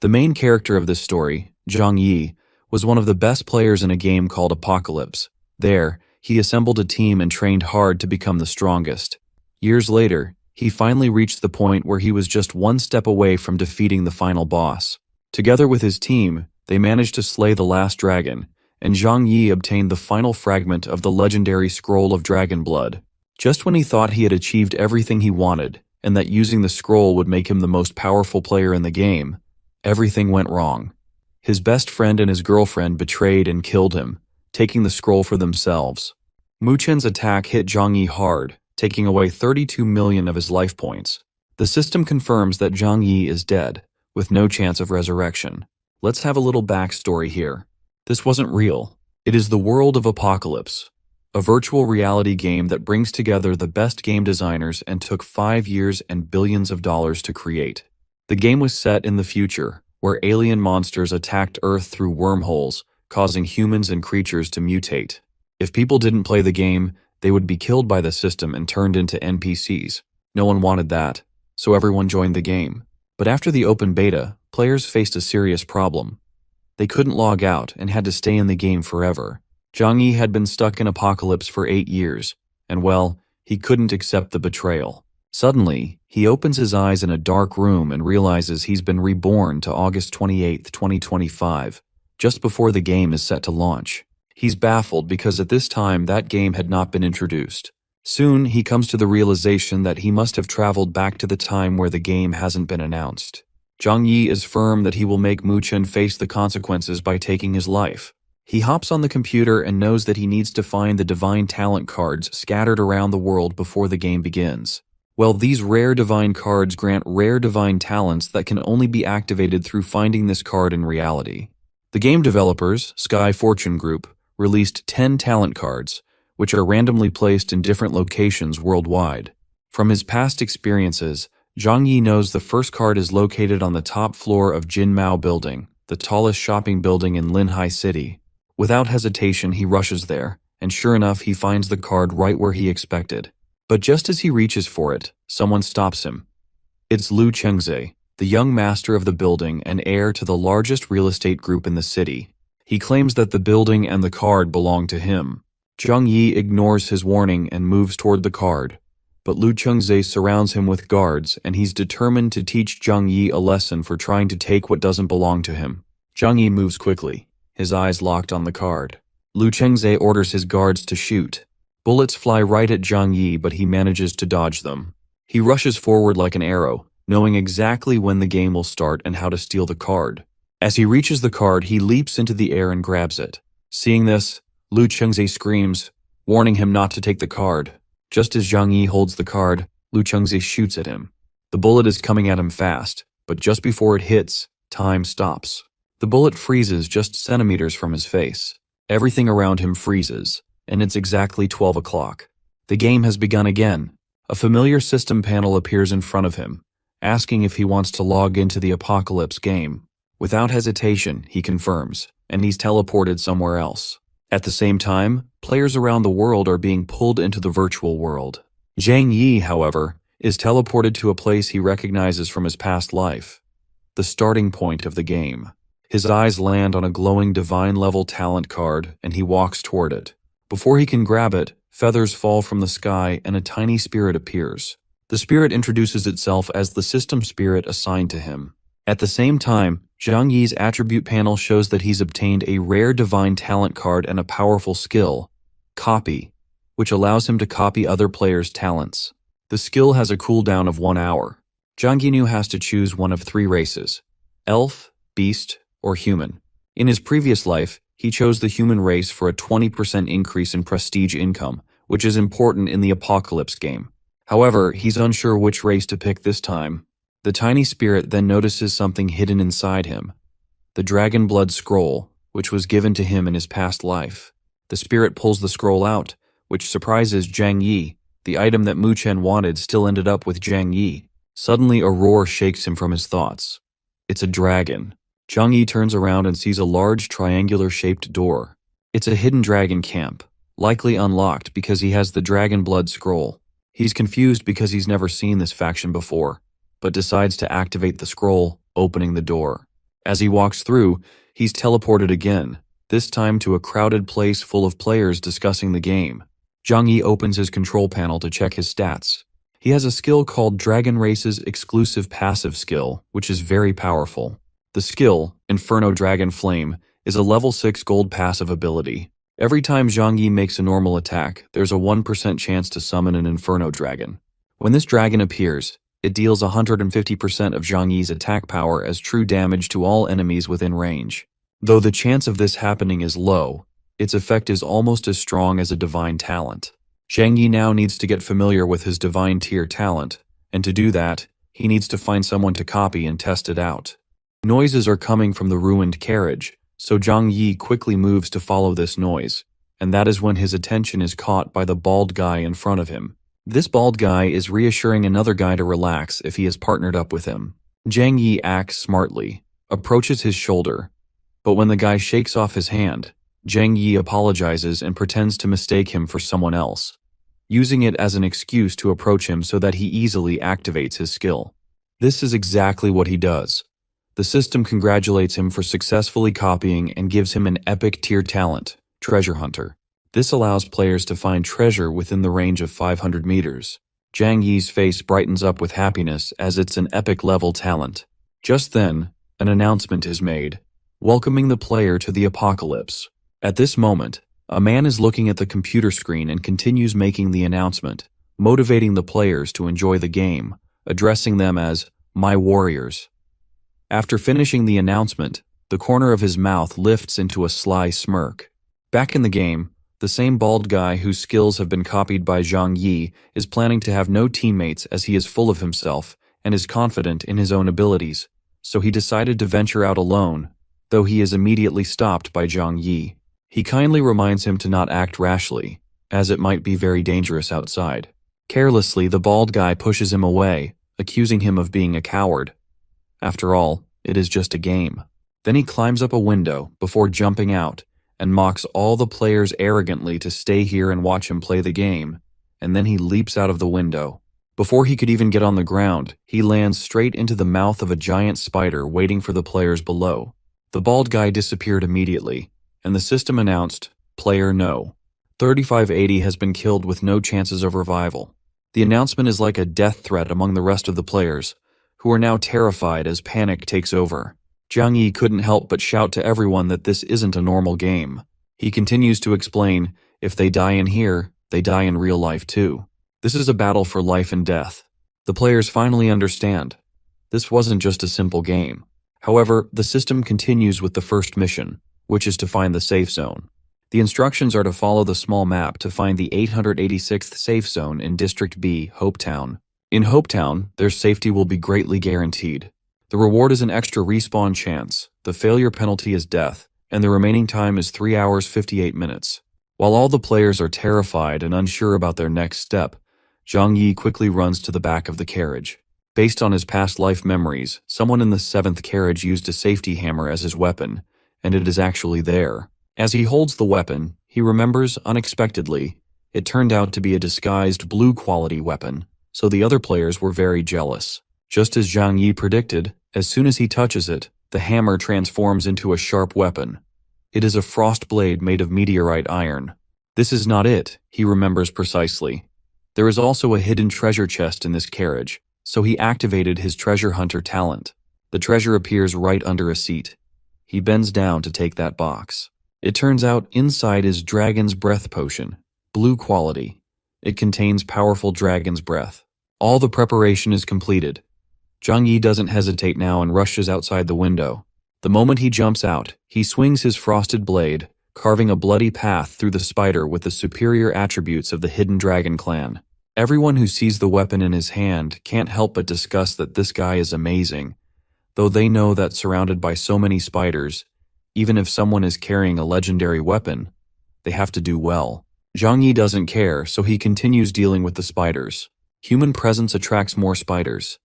The main character of this story, Zhang Yi, was one of the best players in a game called Apocalypse. There, he assembled a team and trained hard to become the strongest. Years later, he finally reached the point where he was just one step away from defeating the final boss. Together with his team, they managed to slay the last dragon, and Zhang Yi obtained the final fragment of the legendary Scroll of Dragon Blood. Just when he thought he had achieved everything he wanted, and that using the scroll would make him the most powerful player in the game, everything went wrong. His best friend and his girlfriend betrayed and killed him, taking the scroll for themselves. Mu Chen's attack hit Zhang Yi hard, taking away 32 million of his life points. The system confirms that Zhang Yi is dead, with no chance of resurrection. Let's have a little backstory here. This wasn't real. It is the world of Apocalypse, a virtual reality game that brings together the best game designers and took 5 years and billions of dollars to create. The game was set in the future, where alien monsters attacked Earth through wormholes, causing humans and creatures to mutate. If people didn't play the game, they would be killed by the system and turned into NPCs. No one wanted that, so everyone joined the game. But after the open beta, players faced a serious problem. They couldn't log out and had to stay in the game forever. Zhang Yi had been stuck in Apocalypse for 8 years, and well, he couldn't accept the betrayal. Suddenly, he opens his eyes in a dark room and realizes he's been reborn to August 28, 2025, just before the game is set to launch. He's baffled because at this time that game had not been introduced. Soon, he comes to the realization that he must have traveled back to the time where the game hasn't been announced. Zhang Yi is firm that he will make Mu Chen face the consequences by taking his life. He hops on the computer and knows that he needs to find the divine talent cards scattered around the world before the game begins. Well, these rare divine cards grant rare divine talents that can only be activated through finding this card in reality. The game developers, Sky Fortune Group, released 10 talent cards, which are randomly placed in different locations worldwide. From his past experiences, Zhang Yi knows the first card is located on the top floor of Jinmao Building, the tallest shopping building in Linhai City. Without hesitation, he rushes there, and sure enough, he finds the card right where he expected. But just as he reaches for it, someone stops him. It's Lu Chengze, the young master of the building and heir to the largest real estate group in the city. He claims that the building and the card belong to him. Zhang Yi ignores his warning and moves toward the card, but Lu Chengze surrounds him with guards, and he's determined to teach Zhang Yi a lesson for trying to take what doesn't belong to him. Zhang Yi moves quickly, his eyes locked on the card. Lu Chengze orders his guards to shoot. Bullets fly right at Zhang Yi, but he manages to dodge them. He rushes forward like an arrow, knowing exactly when the game will start and how to steal the card. As he reaches the card, he leaps into the air and grabs it. Seeing this, Lu Chengze screams, warning him not to take the card. Just as Zhang Yi holds the card, Lu Chengze shoots at him. The bullet is coming at him fast, but just before it hits, time stops. The bullet freezes just centimeters from his face. Everything around him freezes, and it's exactly 12 o'clock. The game has begun again. A familiar system panel appears in front of him, asking if he wants to log into the Apocalypse game. Without hesitation, he confirms, and he's teleported somewhere else. At the same time, players around the world are being pulled into the virtual world. Zhang Yi, however, is teleported to a place he recognizes from his past life, the starting point of the game. His eyes land on a glowing divine-level talent card, and he walks toward it. Before he can grab it, feathers fall from the sky and a tiny spirit appears. The spirit introduces itself as the system spirit assigned to him. At the same time, Zhang Yi's attribute panel shows that he's obtained a rare divine talent card and a powerful skill, Copy, which allows him to copy other players' talents. The skill has a cooldown of 1 hour. Zhang Yi has to choose one of 3 races: elf, beast, or human. In his previous life, he chose the human race for a 20% increase in prestige income, which is important in the Apocalypse game. However, he's unsure which race to pick this time. The tiny spirit then notices something hidden inside him, the Dragon Blood Scroll, which was given to him in his past life. The spirit pulls the scroll out, which surprises Zhang Yi. The item that Mu Chen wanted still ended up with Zhang Yi. Suddenly, a roar shakes him from his thoughts. It's a dragon. Zhang Yi turns around and sees a large triangular-shaped door. It's a hidden dragon camp, likely unlocked because he has the Dragon Blood Scroll. He's confused because he's never seen this faction before, but decides to activate the scroll, opening the door. As he walks through, he's teleported again, this time to a crowded place full of players discussing the game. Zhang Yi opens his control panel to check his stats. He has a skill called Dragon Race's exclusive passive skill, which is very powerful. The skill, Inferno Dragon Flame, is a level 6 gold passive ability. Every time Zhang Yi makes a normal attack, there's a 1% chance to summon an Inferno Dragon. When this dragon appears, it deals 150% of Zhang Yi's attack power as true damage to all enemies within range. Though the chance of this happening is low, its effect is almost as strong as a divine talent. Zhang Yi now needs to get familiar with his divine tier talent, and to do that, he needs to find someone to copy and test it out. Noises are coming from the ruined carriage, so Zhang Yi quickly moves to follow this noise, and that is when his attention is caught by the bald guy in front of him. This bald guy is reassuring another guy to relax if he is partnered up with him. Zhang Yi acts smartly, approaches his shoulder, but when the guy shakes off his hand, Zhang Yi apologizes and pretends to mistake him for someone else, using it as an excuse to approach him so that he easily activates his skill. This is exactly what he does. The system congratulates him for successfully copying and gives him an epic tier talent, Treasure Hunter. This allows players to find treasure within the range of 500 meters. Zhang Yi's face brightens up with happiness as it's an epic level talent. Just then, an announcement is made, welcoming the player to the apocalypse. At this moment, a man is looking at the computer screen and continues making the announcement, motivating the players to enjoy the game, addressing them as "my warriors." After finishing the announcement, the corner of his mouth lifts into a sly smirk. Back in the game, the same bald guy whose skills have been copied by Zhang Yi is planning to have no teammates as he is full of himself and is confident in his own abilities, so he decided to venture out alone, though he is immediately stopped by Zhang Yi. He kindly reminds him to not act rashly, as it might be very dangerous outside. Carelessly, the bald guy pushes him away, accusing him of being a coward. After all, it is just a game. Then he climbs up a window before jumping out and mocks all the players arrogantly to stay here and watch him play the game, and then he leaps out of the window. Before he could even get on the ground, he lands straight into the mouth of a giant spider waiting for the players below. The bald guy disappeared immediately, and the system announced, "Player no. 3580 has been killed with no chances of revival." The announcement is like a death threat among the rest of the players, who are now terrified as panic takes over. Zhang Yi couldn't help but shout to everyone that this isn't a normal game. He continues to explain, if they die in here, they die in real life too. This is a battle for life and death. The players finally understand. This wasn't just a simple game. However, the system continues with the first mission, which is to find the safe zone. The instructions are to follow the small map to find the 886th safe zone in District B, Hopetown. In Hopetown, their safety will be greatly guaranteed. The reward is an extra respawn chance, the failure penalty is death, and the remaining time is 3 hours 58 minutes. While all the players are terrified and unsure about their next step, Zhang Yi quickly runs to the back of the carriage. Based on his past life memories, someone in the 7th carriage used a safety hammer as his weapon, and it is actually there. As he holds the weapon, he remembers, unexpectedly, it turned out to be a disguised blue-quality weapon, so the other players were very jealous. Just as Zhang Yi predicted, as soon as he touches it, the hammer transforms into a sharp weapon. It is a frost blade made of meteorite iron. This is not it, he remembers precisely. There is also a hidden treasure chest in this carriage, so he activated his treasure hunter talent. The treasure appears right under a seat. He bends down to take that box. It turns out inside is Dragon's Breath Potion, blue quality. It contains powerful dragon's breath. All the preparation is completed. Zhang Yi doesn't hesitate now and rushes outside the window. The moment he jumps out, he swings his frosted blade, carving a bloody path through the spider with the superior attributes of the hidden dragon clan. Everyone who sees the weapon in his hand can't help but discuss that this guy is amazing, though they know that surrounded by so many spiders, even if someone is carrying a legendary weapon, they have to do well. Zhang Yi doesn't care, so he continues dealing with the spiders. Human presence attracts more spiders.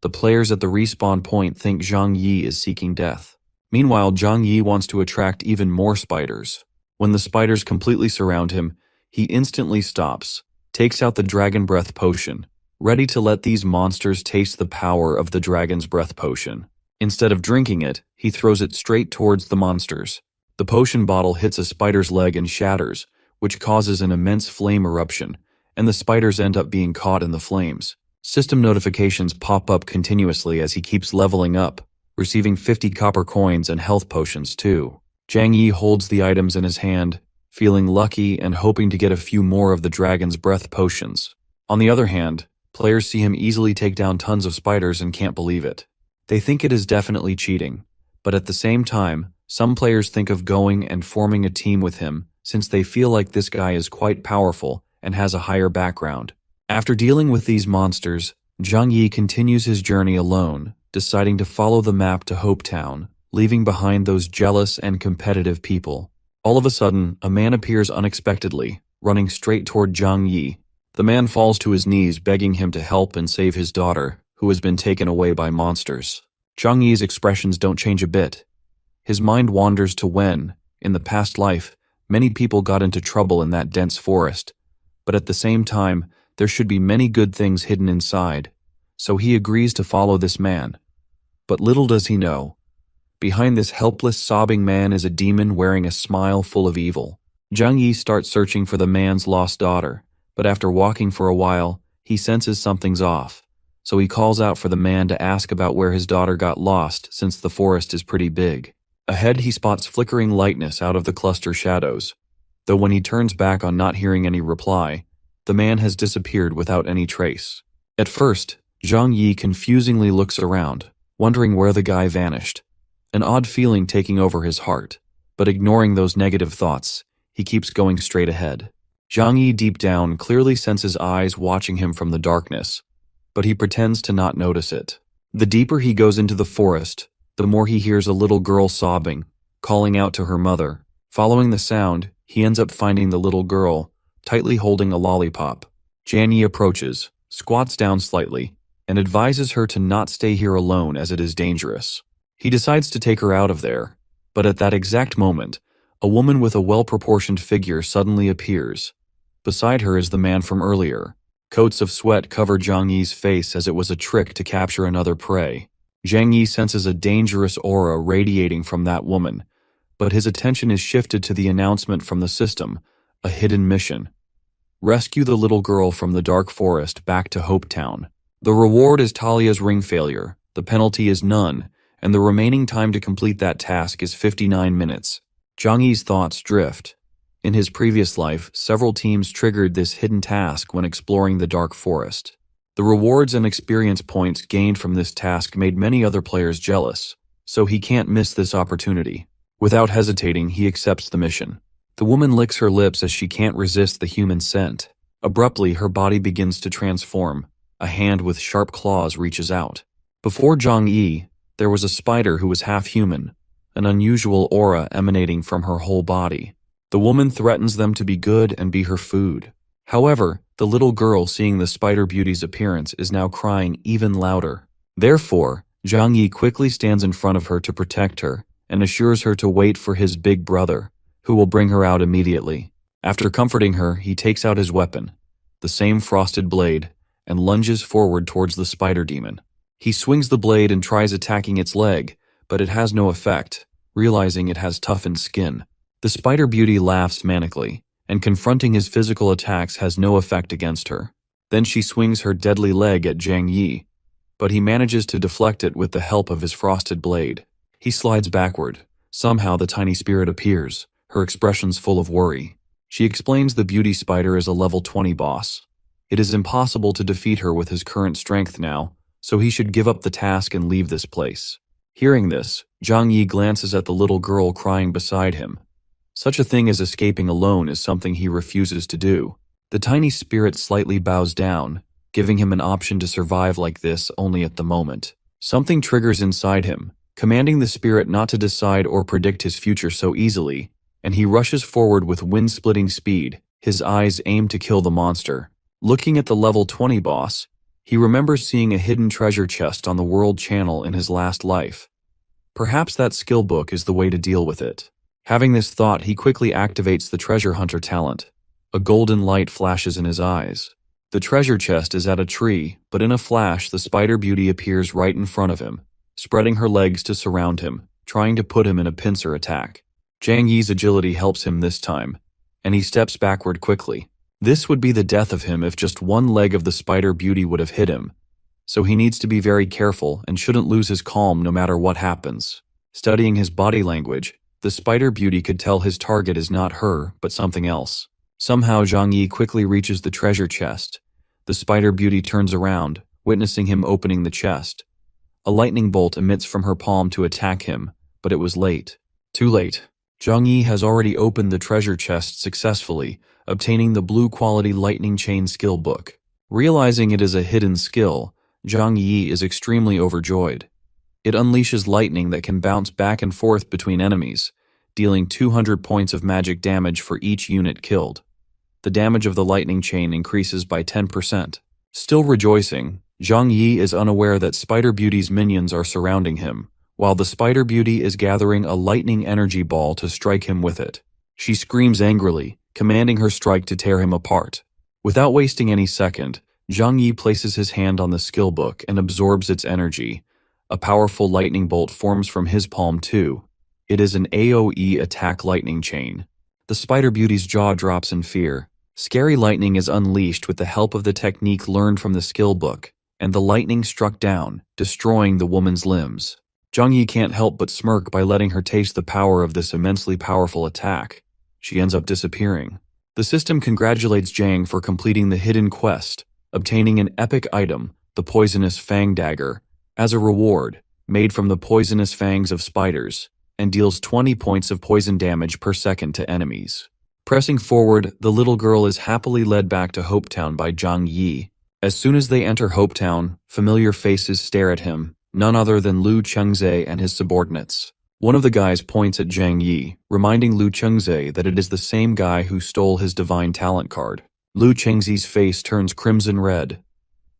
The players at the respawn point think Zhang Yi is seeking death. Meanwhile, Zhang Yi wants to attract even more spiders. When the spiders completely surround him, he instantly stops, takes out the Dragon Breath Potion, ready to let these monsters taste the power of the Dragon's Breath Potion. Instead of drinking it, he throws it straight towards the monsters. The potion bottle hits a spider's leg and shatters, which causes an immense flame eruption, and the spiders end up being caught in the flames. System notifications pop up continuously as he keeps leveling up, receiving 50 copper coins and health potions too. Zhang Yi holds the items in his hand, feeling lucky and hoping to get a few more of the dragon's breath potions. On the other hand, players see him easily take down tons of spiders and can't believe it. They think it is definitely cheating, but at the same time, some players think of going and forming a team with him since they feel like this guy is quite powerful and has a higher background. After dealing with these monsters, Zhang Yi continues his journey alone, deciding to follow the map to Hope Town, leaving behind those jealous and competitive people. All of a sudden, a man appears unexpectedly, running straight toward Zhang Yi. The man falls to his knees begging him to help and save his daughter, who has been taken away by monsters. Zhang Yi's expressions don't change a bit. His mind wanders to when, in the past life, many people got into trouble in that dense forest, but at the same time, there should be many good things hidden inside, so he agrees to follow this man. But little does he know, behind this helpless, sobbing man is a demon wearing a smile full of evil. Zhang Yi starts searching for the man's lost daughter, but after walking for a while, he senses something's off, so he calls out for the man to ask about where his daughter got lost since the forest is pretty big. Ahead he spots flickering lightness out of the cluster shadows, though when he turns back on not hearing any reply, the man has disappeared without any trace. At first, Zhang Yi confusingly looks around, wondering where the guy vanished, an odd feeling taking over his heart, but ignoring those negative thoughts, he keeps going straight ahead. Zhang Yi deep down clearly senses eyes watching him from the darkness, but he pretends to not notice it. The deeper he goes into the forest, the more he hears a little girl sobbing, calling out to her mother. Following the sound, he ends up finding the little girl, tightly holding a lollipop. Zhang Yi approaches, squats down slightly, and advises her to not stay here alone as it is dangerous. He decides to take her out of there, but at that exact moment, a woman with a well-proportioned figure suddenly appears. Beside her is the man from earlier. Coats of sweat cover Zhang Yi's face as it was a trick to capture another prey. Zhang Yi senses a dangerous aura radiating from that woman, but his attention is shifted to the announcement from the system, a hidden mission. Rescue the little girl from the dark forest back to Hope Town. The reward is Talia's ring failure, the penalty is none, and the remaining time to complete that task is 59 minutes. Zhang Yi's thoughts drift. In his previous life, several teams triggered this hidden task when exploring the dark forest. The rewards and experience points gained from this task made many other players jealous, so he can't miss this opportunity. Without hesitating, he accepts the mission. The woman licks her lips as she can't resist the human scent. Abruptly, her body begins to transform. A hand with sharp claws reaches out. Before Zhang Yi, there was a spider who was half human, an unusual aura emanating from her whole body. The woman threatens them to be good and be her food. However, the little girl seeing the spider beauty's appearance is now crying even louder. Therefore, Zhang Yi quickly stands in front of her to protect her and assures her to wait for his big brother, who will bring her out immediately. After comforting her, he takes out his weapon, the same frosted blade, and lunges forward towards the spider demon. He swings the blade and tries attacking its leg, but it has no effect, realizing it has toughened skin. The spider beauty laughs manically, and confronting his physical attacks has no effect against her. Then she swings her deadly leg at Zhang Yi, but he manages to deflect it with the help of his frosted blade. He slides backward. Somehow the tiny spirit appears, her expressions full of worry. She explains the beauty spider is a level 20 boss. It is impossible to defeat her with his current strength now, so he should give up the task and leave this place. Hearing this, Zhang Yi glances at the little girl crying beside him. Such a thing as escaping alone is something he refuses to do. The tiny spirit slightly bows down, giving him an option to survive like this only at the moment. Something triggers inside him, commanding the spirit not to decide or predict his future so easily, and he rushes forward with wind-splitting speed, his eyes aimed to kill the monster. Looking at the level 20 boss, he remembers seeing a hidden treasure chest on the World Channel in his last life. Perhaps that skill book is the way to deal with it. Having this thought, he quickly activates the treasure hunter talent. A golden light flashes in his eyes. The treasure chest is at a tree, but in a flash the spider beauty appears right in front of him, spreading her legs to surround him, trying to put him in a pincer attack. Zhang Yi's agility helps him this time, and he steps backward quickly. This would be the death of him if just one leg of the spider beauty would have hit him, so he needs to be very careful and shouldn't lose his calm no matter what happens. Studying his body language, the spider beauty could tell his target is not her, but something else. Somehow Zhang Yi quickly reaches the treasure chest. The spider beauty turns around, witnessing him opening the chest. A lightning bolt emits from her palm to attack him, but it was late. Too late. Zhang Yi has already opened the treasure chest successfully, obtaining the blue quality lightning chain skill book. Realizing it is a hidden skill, Zhang Yi is extremely overjoyed. It unleashes lightning that can bounce back and forth between enemies, dealing 200 points of magic damage for each unit killed. The damage of the lightning chain increases by 10%. Still rejoicing, Zhang Yi is unaware that Spider Beauty's minions are surrounding him, while the Spider Beauty is gathering a lightning energy ball to strike him with it. She screams angrily, commanding her strike to tear him apart. Without wasting any second, Zhang Yi places his hand on the skill book and absorbs its energy. A powerful lightning bolt forms from his palm too. It is an AoE attack lightning chain. The Spider Beauty's jaw drops in fear. Scary lightning is unleashed with the help of the technique learned from the skill book, and the lightning struck down, destroying the woman's limbs. Zhang Yi can't help but smirk by letting her taste the power of this immensely powerful attack. She ends up disappearing. The system congratulates Zhang for completing the hidden quest, obtaining an epic item, the poisonous fang dagger, as a reward, made from the poisonous fangs of spiders, and deals 20 points of poison damage per second to enemies. Pressing forward, the little girl is happily led back to Hopetown by Zhang Yi. As soon as they enter Hopetown, familiar faces stare at him, none other than Lu Chengze and his subordinates. One of the guys points at Zhang Yi, reminding Lu Chengze that it is the same guy who stole his divine talent card. Lu Chengze's face turns crimson red.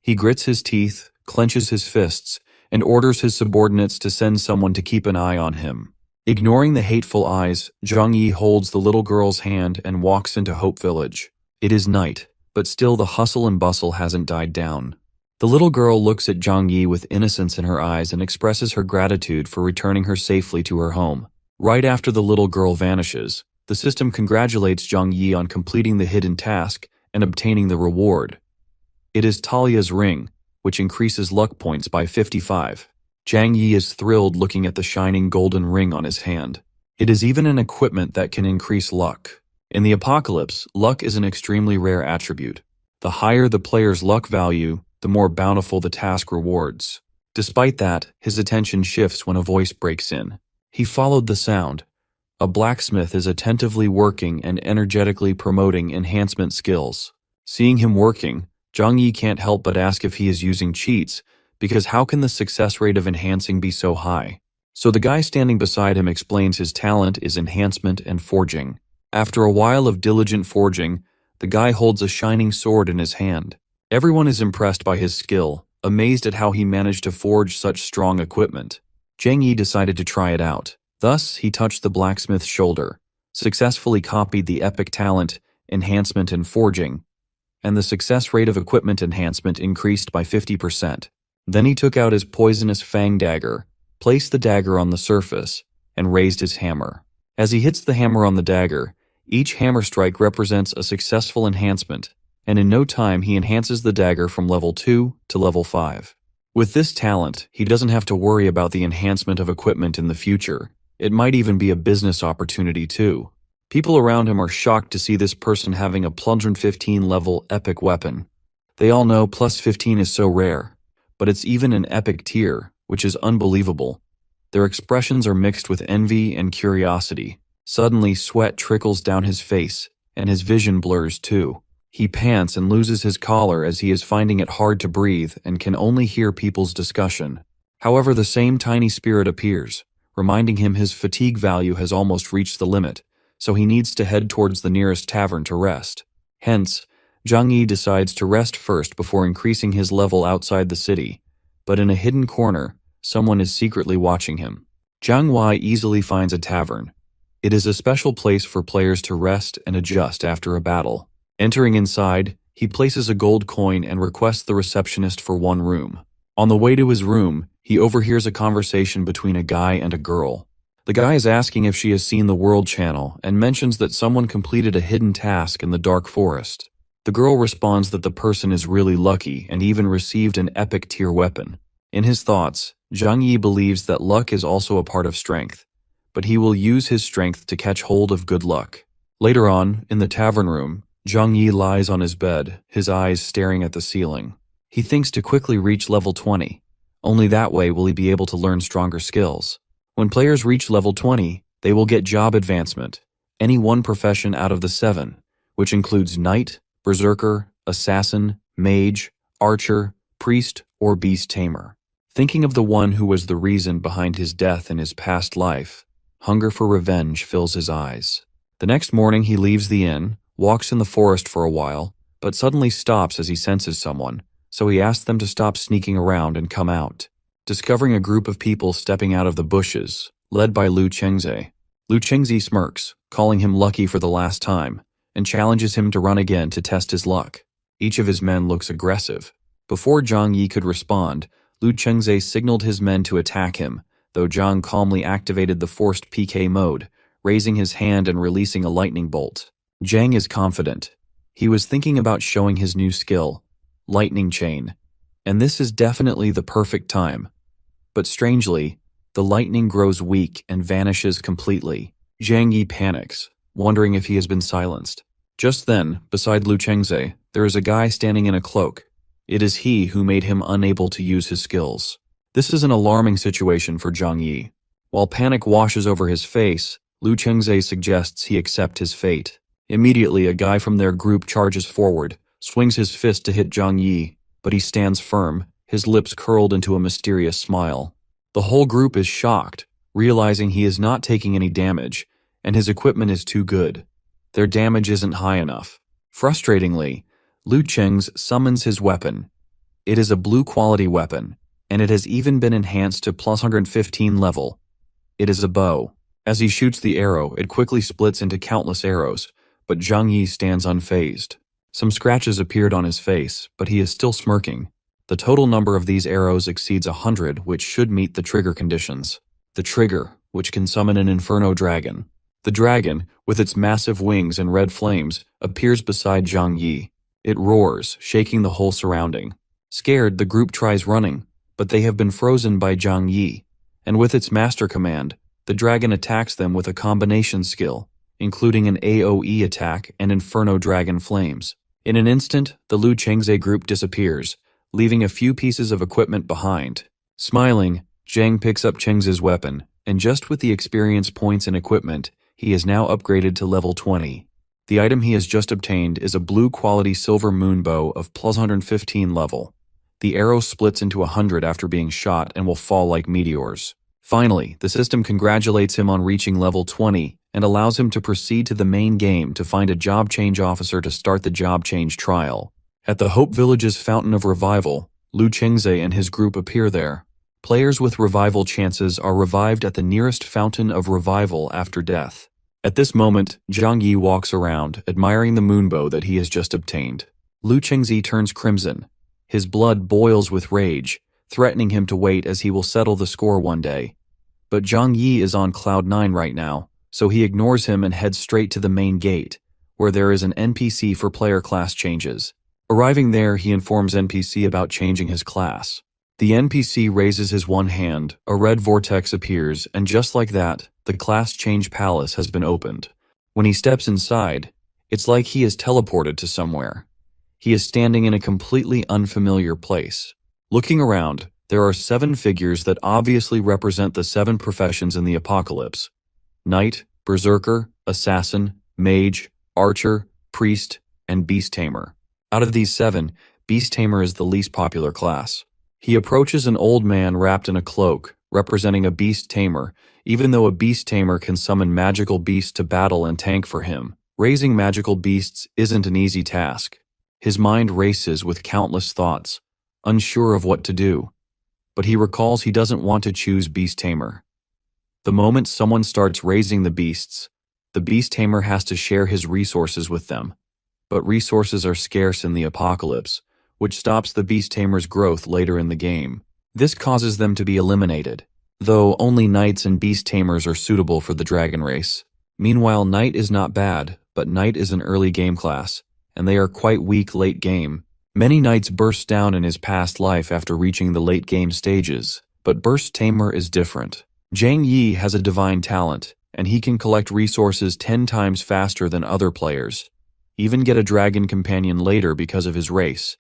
He grits his teeth, clenches his fists, and orders his subordinates to send someone to keep an eye on him. Ignoring the hateful eyes, Zhang Yi holds the little girl's hand and walks into Hope Village. It is night, but still the hustle and bustle hasn't died down. The little girl looks at Zhang Yi with innocence in her eyes and expresses her gratitude for returning her safely to her home. Right after the little girl vanishes, the system congratulates Zhang Yi on completing the hidden task and obtaining the reward. It is Talia's ring, which increases luck points by 55. Zhang Yi is thrilled looking at the shining golden ring on his hand. It is even an equipment that can increase luck. In the apocalypse, luck is an extremely rare attribute. The higher the player's luck value, the more bountiful the task rewards. Despite that, his attention shifts when a voice breaks in. He followed the sound. A blacksmith is attentively working and energetically promoting enhancement skills. Seeing him working, Zhang Yi can't help but ask if he is using cheats, because how can the success rate of enhancing be so high? So the guy standing beside him explains his talent is enhancement and forging. After a while of diligent forging, the guy holds a shining sword in his hand. Everyone is impressed by his skill, amazed at how he managed to forge such strong equipment. Zhang Yi decided to try it out. Thus, he touched the blacksmith's shoulder, successfully copied the epic talent, enhancement and forging, and the success rate of equipment enhancement increased by 50%. Then he took out his poisonous fang dagger, placed the dagger on the surface, and raised his hammer. As he hits the hammer on the dagger, each hammer strike represents a successful enhancement, and in no time he enhances the dagger from level 2 to level 5. With this talent, he doesn't have to worry about the enhancement of equipment in the future. It might even be a business opportunity too. People around him are shocked to see this person having a +15 level epic weapon. They all know +15 is so rare, but it's even an epic tier, which is unbelievable. Their expressions are mixed with envy and curiosity. Suddenly, sweat trickles down his face, and his vision blurs too. He pants and loses his collar as he is finding it hard to breathe and can only hear people's discussion. However, the same tiny spirit appears, reminding him his fatigue value has almost reached the limit, so he needs to head towards the nearest tavern to rest. Hence, Zhang Yi decides to rest first before increasing his level outside the city, but in a hidden corner, someone is secretly watching him. Zhang Wei easily finds a tavern. It is a special place for players to rest and adjust after a battle. Entering inside, he places a gold coin and requests the receptionist for one room. On the way to his room, he overhears a conversation between a guy and a girl. The guy is asking if she has seen the World Channel and mentions that someone completed a hidden task in the dark forest. The girl responds that the person is really lucky and even received an epic tier weapon. In his thoughts, Zhang Yi believes that luck is also a part of strength, but he will use his strength to catch hold of good luck. Later on, in the tavern room, Zhang Yi lies on his bed, his eyes staring at the ceiling. He thinks to quickly reach level 20. Only that way will he be able to learn stronger skills. When players reach level 20, they will get job advancement, any one profession out of the 7, which includes knight, berserker, assassin, mage, archer, priest, or beast tamer. Thinking of the one who was the reason behind his death in his past life, hunger for revenge fills his eyes. The next morning he leaves the inn, walks in the forest for a while, but suddenly stops as he senses someone, so he asks them to stop sneaking around and come out. Discovering a group of people stepping out of the bushes, led by Lu Chengze. Lu Chengze smirks, calling him lucky for the last time, and challenges him to run again to test his luck. Each of his men looks aggressive. Before Zhang Yi could respond, Lu Chengze signaled his men to attack him, though Zhang calmly activated the forced PK mode, raising his hand and releasing a lightning bolt. Zhang is confident. He was thinking about showing his new skill, Lightning Chain, and this is definitely the perfect time. But strangely, the lightning grows weak and vanishes completely. Zhang Yi panics, wondering if he has been silenced. Just then, beside Lu Chengze, there is a guy standing in a cloak. It is he who made him unable to use his skills. This is an alarming situation for Zhang Yi. While panic washes over his face, Lu Chengze suggests he accept his fate. Immediately, a guy from their group charges forward, swings his fist to hit Zhang Yi, but he stands firm, his lips curled into a mysterious smile. The whole group is shocked, realizing he is not taking any damage, and his equipment is too good. Their damage isn't high enough. Frustratingly, Lu Cheng's summons his weapon. It is a blue quality weapon, and it has even been enhanced to plus 115 level. It is a bow. As he shoots the arrow, it quickly splits into countless arrows, but Zhang Yi stands unfazed. Some scratches appeared on his face, but he is still smirking. The total number of these arrows exceeds 100, which should meet the trigger conditions. The trigger, which can summon an inferno dragon. The dragon, with its massive wings and red flames, appears beside Zhang Yi. It roars, shaking the whole surrounding. Scared, the group tries running, but they have been frozen by Zhang Yi, and with its master command, the dragon attacks them with a combination skill, including an AoE attack and Inferno Dragon Flames. In an instant, the Lu Chengze group disappears, leaving a few pieces of equipment behind. Smiling, Zhang picks up Chengze's weapon, and just with the experience points and equipment, he is now upgraded to level 20. The item he has just obtained is a blue quality silver moon bow of plus 115 level. The arrow splits into 100 after being shot and will fall like meteors. Finally, the system congratulates him on reaching level 20 and allows him to proceed to the main game to find a job change officer to start the job change trial. At the Hope Village's Fountain of Revival, Lu Chengze and his group appear there. Players with revival chances are revived at the nearest Fountain of Revival after death. At this moment, Zhang Yi walks around, admiring the moonbow that he has just obtained. Lu Chengze turns crimson. His blood boils with rage, threatening him to wait as he will settle the score one day. But Zhang Yi is on cloud 9 right now, so he ignores him and heads straight to the main gate, where there is an NPC for player class changes. Arriving there, he informs NPC about changing his class. The NPC raises his one hand, a red vortex appears, and just like that, the class change palace has been opened. When he steps inside, it's like he is teleported to somewhere. He is standing in a completely unfamiliar place. Looking around, there are 7 figures that obviously represent the 7 professions in the apocalypse: knight, berserker, assassin, mage, archer, priest, and beast tamer. Out of these 7, beast tamer is the least popular class. He approaches an old man wrapped in a cloak, representing a beast tamer, even though a beast tamer can summon magical beasts to battle and tank for him. Raising magical beasts isn't an easy task. His mind races with countless thoughts, unsure of what to do. But he recalls he doesn't want to choose beast tamer. The moment someone starts raising the beasts, the beast tamer has to share his resources with them. But resources are scarce in the apocalypse, which stops the beast tamer's growth later in the game. This causes them to be eliminated, though only knights and beast tamers are suitable for the dragon race. Meanwhile, knight is not bad, but knight is an early game class, and they are quite weak late game. Many knights burst down in his past life after reaching the late game stages, but burst tamer is different. Zhang Yi has a divine talent, and he can collect resources 10 times faster than other players. Even get a dragon companion later because of his race.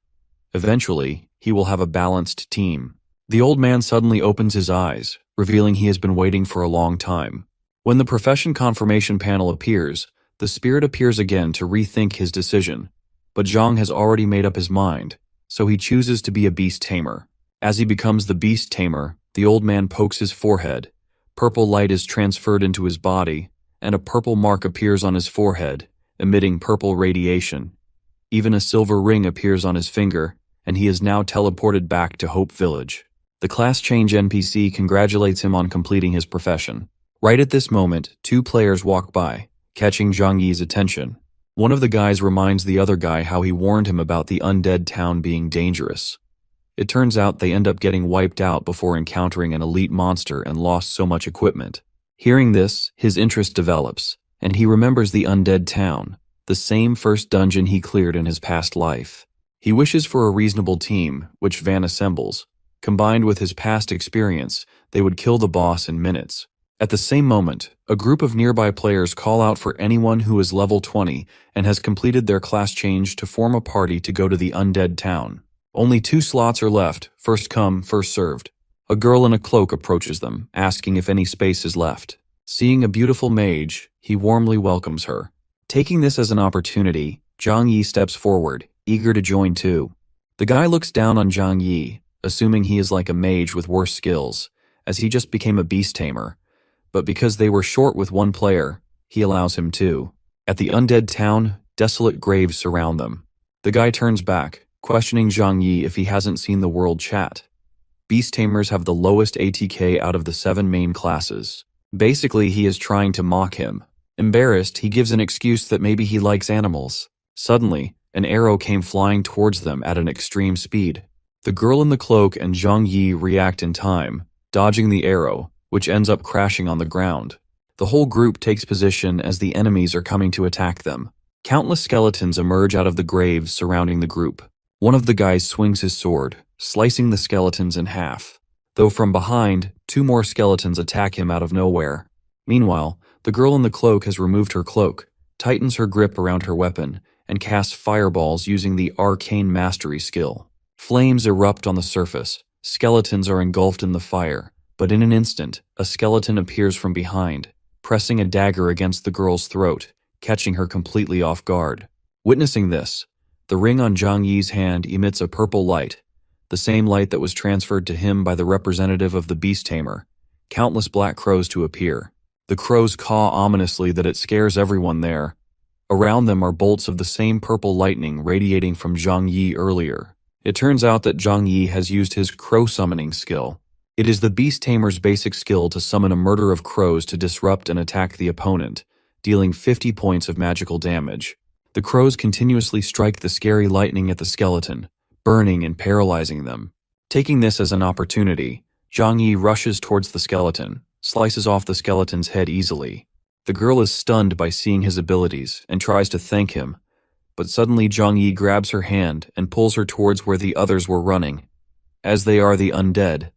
Eventually, he will have a balanced team. The old man suddenly opens his eyes, revealing he has been waiting for a long time. When the profession confirmation panel appears, the spirit appears again to rethink his decision. But Zhang has already made up his mind, so he chooses to be a beast tamer. As he becomes the beast tamer, the old man pokes his forehead. Purple light is transferred into his body, and a purple mark appears on his forehead, emitting purple radiation. Even a silver ring appears on his finger, and he is now teleported back to Hope Village. The class change NPC congratulates him on completing his profession. Right at this moment, 2 players walk by, catching Zhang Yi's attention. One of the guys reminds the other guy how he warned him about the undead town being dangerous. It turns out they end up getting wiped out before encountering an elite monster and lost so much equipment. Hearing this, his interest develops, and he remembers the undead town, the same first dungeon he cleared in his past life. He wishes for a reasonable team, which Van assembles. Combined with his past experience, they would kill the boss in minutes. At the same moment, a group of nearby players call out for anyone who is level 20 and has completed their class change to form a party to go to the undead town. Only 2 slots are left, first come, first served. A girl in a cloak approaches them, asking if any space is left. Seeing a beautiful mage, he warmly welcomes her. Taking this as an opportunity, Zhang Yi steps forward, eager to join too. The guy looks down on Zhang Yi, assuming he is like a mage with worse skills, as he just became a beast tamer. But because they were short with 1 player, he allows him to. At the undead town, desolate graves surround them. The guy turns back, questioning Zhang Yi if he hasn't seen the world chat. Beast tamers have the lowest ATK out of the 7 main classes. Basically, he is trying to mock him. Embarrassed, he gives an excuse that maybe he likes animals. Suddenly, an arrow came flying towards them at an extreme speed. The girl in the cloak and Zhang Yi react in time, dodging the arrow, which ends up crashing on the ground. The whole group takes position as the enemies are coming to attack them. Countless skeletons emerge out of the graves surrounding the group. One of the guys swings his sword, slicing the skeletons in half. Though from behind, 2 more skeletons attack him out of nowhere. Meanwhile, the girl in the cloak has removed her cloak, tightens her grip around her weapon, and casts fireballs using the arcane mastery skill. Flames erupt on the surface. Skeletons are engulfed in the fire. But in an instant, a skeleton appears from behind, pressing a dagger against the girl's throat, catching her completely off guard. Witnessing this, the ring on Zhang Yi's hand emits a purple light, the same light that was transferred to him by the representative of the beast tamer. Countless black crows to appear. The crows caw ominously that it scares everyone there. Around them are bolts of the same purple lightning radiating from Zhang Yi earlier. It turns out that Zhang Yi has used his crow summoning skill. It is the beast tamer's basic skill to summon a murder of crows to disrupt and attack the opponent, dealing 50 points of magical damage. The crows continuously strike the scary lightning at the skeleton, burning and paralyzing them. Taking this as an opportunity, Zhang Yi rushes towards the skeleton, slices off the skeleton's head easily. The girl is stunned by seeing his abilities and tries to thank him, but suddenly Zhang Yi grabs her hand and pulls her towards where the others were running. As they are the undead,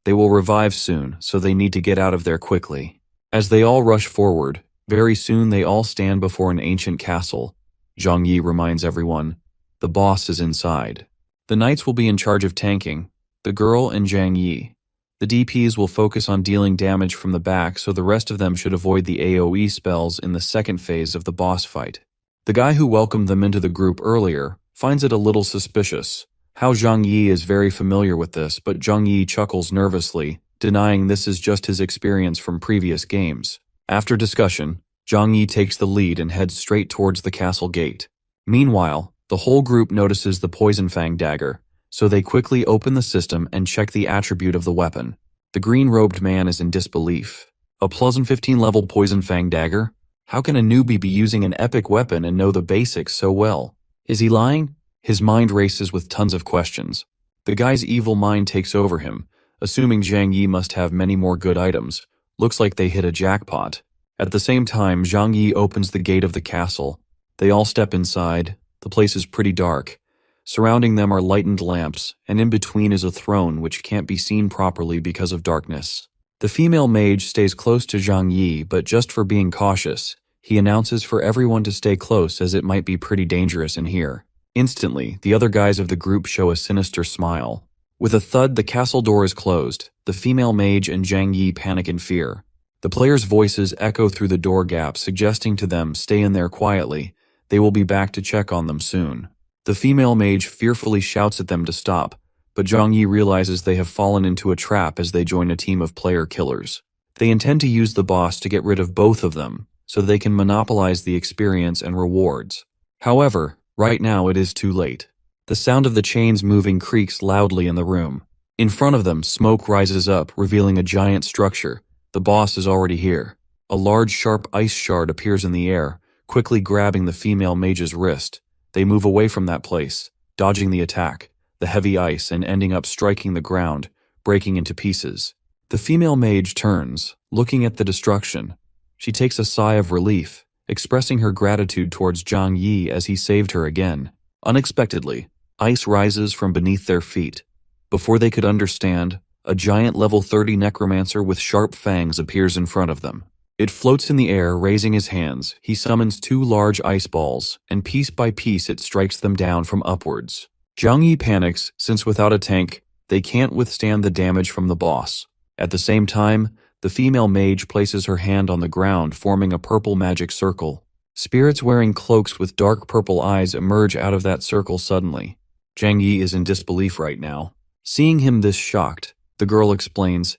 they will revive soon, so they need to get out of there quickly. As they all rush forward, very soon they all stand before an ancient castle. Zhang Yi reminds everyone, the boss is inside. The knights will be in charge of tanking, the girl and Zhang Yi. The DPs will focus on dealing damage from the back, so the rest of them should avoid the AoE spells in the second phase of the boss fight. The guy who welcomed them into the group earlier finds it a little suspicious. How Zhang Yi is very familiar with this, but Zhang Yi chuckles nervously, denying this is just his experience from previous games. After discussion, Zhang Yi takes the lead and heads straight towards the castle gate. Meanwhile, the whole group notices the poison fang dagger, so they quickly open the system and check the attribute of the weapon. The green-robed man is in disbelief. A +15 level poison fang dagger? How can a newbie be using an epic weapon and know the basics so well? Is he lying? His mind races with tons of questions. The guy's evil mind takes over him, assuming Zhang Yi must have many more good items. Looks like they hit a jackpot. At the same time, Zhang Yi opens the gate of the castle. They all step inside. The place is pretty dark. Surrounding them are lightened lamps, and in between is a throne which can't be seen properly because of darkness. The female mage stays close to Zhang Yi, but just for being cautious, he announces for everyone to stay close as it might be pretty dangerous in here. Instantly, the other guys of the group show a sinister smile. With a thud, the castle door is closed. The female mage and Zhang Yi panic in fear. The players' voices echo through the door gap, suggesting to them stay in there quietly. They will be back to check on them soon. The female mage fearfully shouts at them to stop, but Zhang Yi realizes they have fallen into a trap as they join a team of player killers. They intend to use the boss to get rid of both of them, so they can monopolize the experience and rewards. However, right now it is too late. The sound of the chains moving creaks loudly in the room. In front of them, smoke rises up, revealing a giant structure. The boss is already here. A large sharp ice shard appears in the air, quickly grabbing the female mage's wrist. They move away from that place, dodging the attack, the heavy ice, and ending up striking the ground, breaking into pieces. The female mage turns, looking at the destruction. She takes a sigh of relief, expressing her gratitude towards Zhang Yi as he saved her again. Unexpectedly, ice rises from beneath their feet. Before they could understand, a giant level 30 necromancer with sharp fangs appears in front of them. It floats in the air, raising his hands. He summons 2 large ice balls, and piece by piece it strikes them down from upwards. Zhang Yi panics, since without a tank, they can't withstand the damage from the boss. At the same time, the female mage places her hand on the ground, forming a purple magic circle. Spirits wearing cloaks with dark purple eyes emerge out of that circle suddenly. Zhang Yi is in disbelief right now. Seeing him this shocked, the girl explains,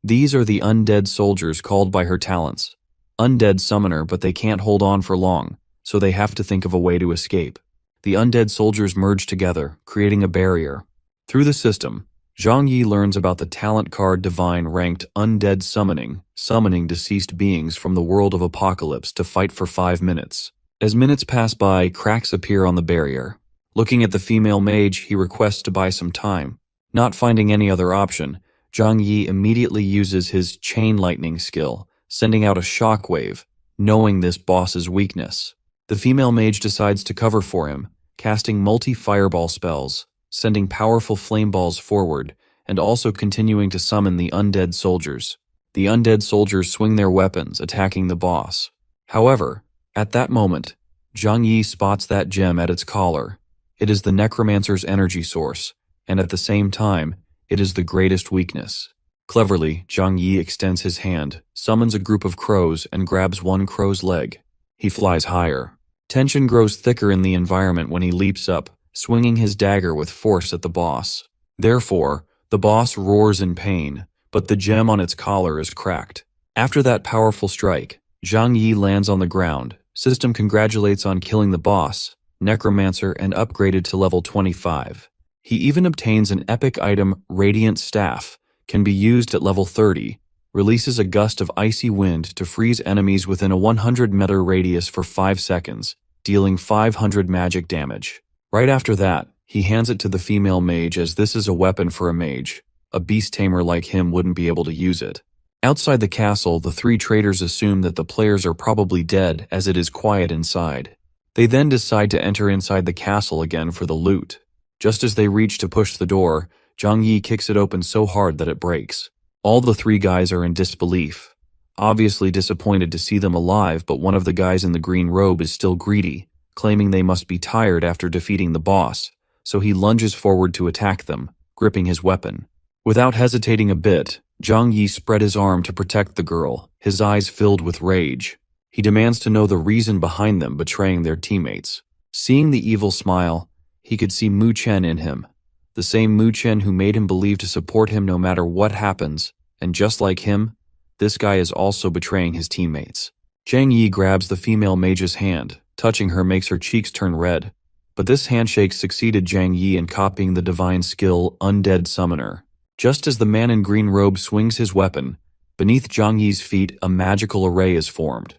"These are the undead soldiers called by her talents. Undead summoner, but they can't hold on for long, so they have to think of a way to escape." The undead soldiers merge together, creating a barrier. Through the system, Zhang Yi learns about the talent card divine ranked undead summoning deceased beings from the world of apocalypse to fight for 5 minutes. As minutes pass by, cracks appear on the barrier. Looking at the female mage, he requests to buy some time. Not finding any other option, Zhang Yi immediately uses his chain lightning skill, sending out a shockwave, knowing this boss's weakness. The female mage decides to cover for him, casting multi-fireball spells, sending powerful flame balls forward, and also continuing to summon the undead soldiers. The undead soldiers swing their weapons, attacking the boss. However, at that moment, Zhang Yi spots that gem at its collar. It is the necromancer's energy source, and at the same time, it is the greatest weakness. Cleverly, Zhang Yi extends his hand, summons a group of crows, and grabs one crow's leg. He flies higher. Tension grows thicker in the environment when he leaps up, swinging his dagger with force at the boss. Therefore, the boss roars in pain, but the gem on its collar is cracked. After that powerful strike, Zhang Yi lands on the ground. System congratulates on killing the boss, necromancer, and upgraded to level 25. He even obtains an epic item, Radiant Staff, can be used at level 30, releases a gust of icy wind to freeze enemies within a 100-meter radius for 5 seconds, dealing 500 magic damage. Right after that, he hands it to the female mage as this is a weapon for a mage. A beast tamer like him wouldn't be able to use it. Outside the castle, the 3 traders assume that the players are probably dead as it is quiet inside. They then decide to enter inside the castle again for the loot. Just as they reach to push the door, Zhang Yi kicks it open so hard that it breaks. All the 3 guys are in disbelief, obviously disappointed to see them alive, but one of the guys in the green robe is still greedy, claiming they must be tired after defeating the boss, so he lunges forward to attack them, gripping his weapon. Without hesitating a bit, Zhang Yi spread his arm to protect the girl, his eyes filled with rage. He demands to know the reason behind them betraying their teammates. Seeing the evil smile, he could see Mu Chen in him, the same Mu Chen who made him believe to support him no matter what happens, and just like him, this guy is also betraying his teammates. Zhang Yi grabs the female mage's hand. Touching her makes her cheeks turn red, but this handshake succeeded Zhang Yi in copying the divine skill Undead Summoner. Just as the man in green robe swings his weapon, beneath Zhang Yi's feet a magical array is formed.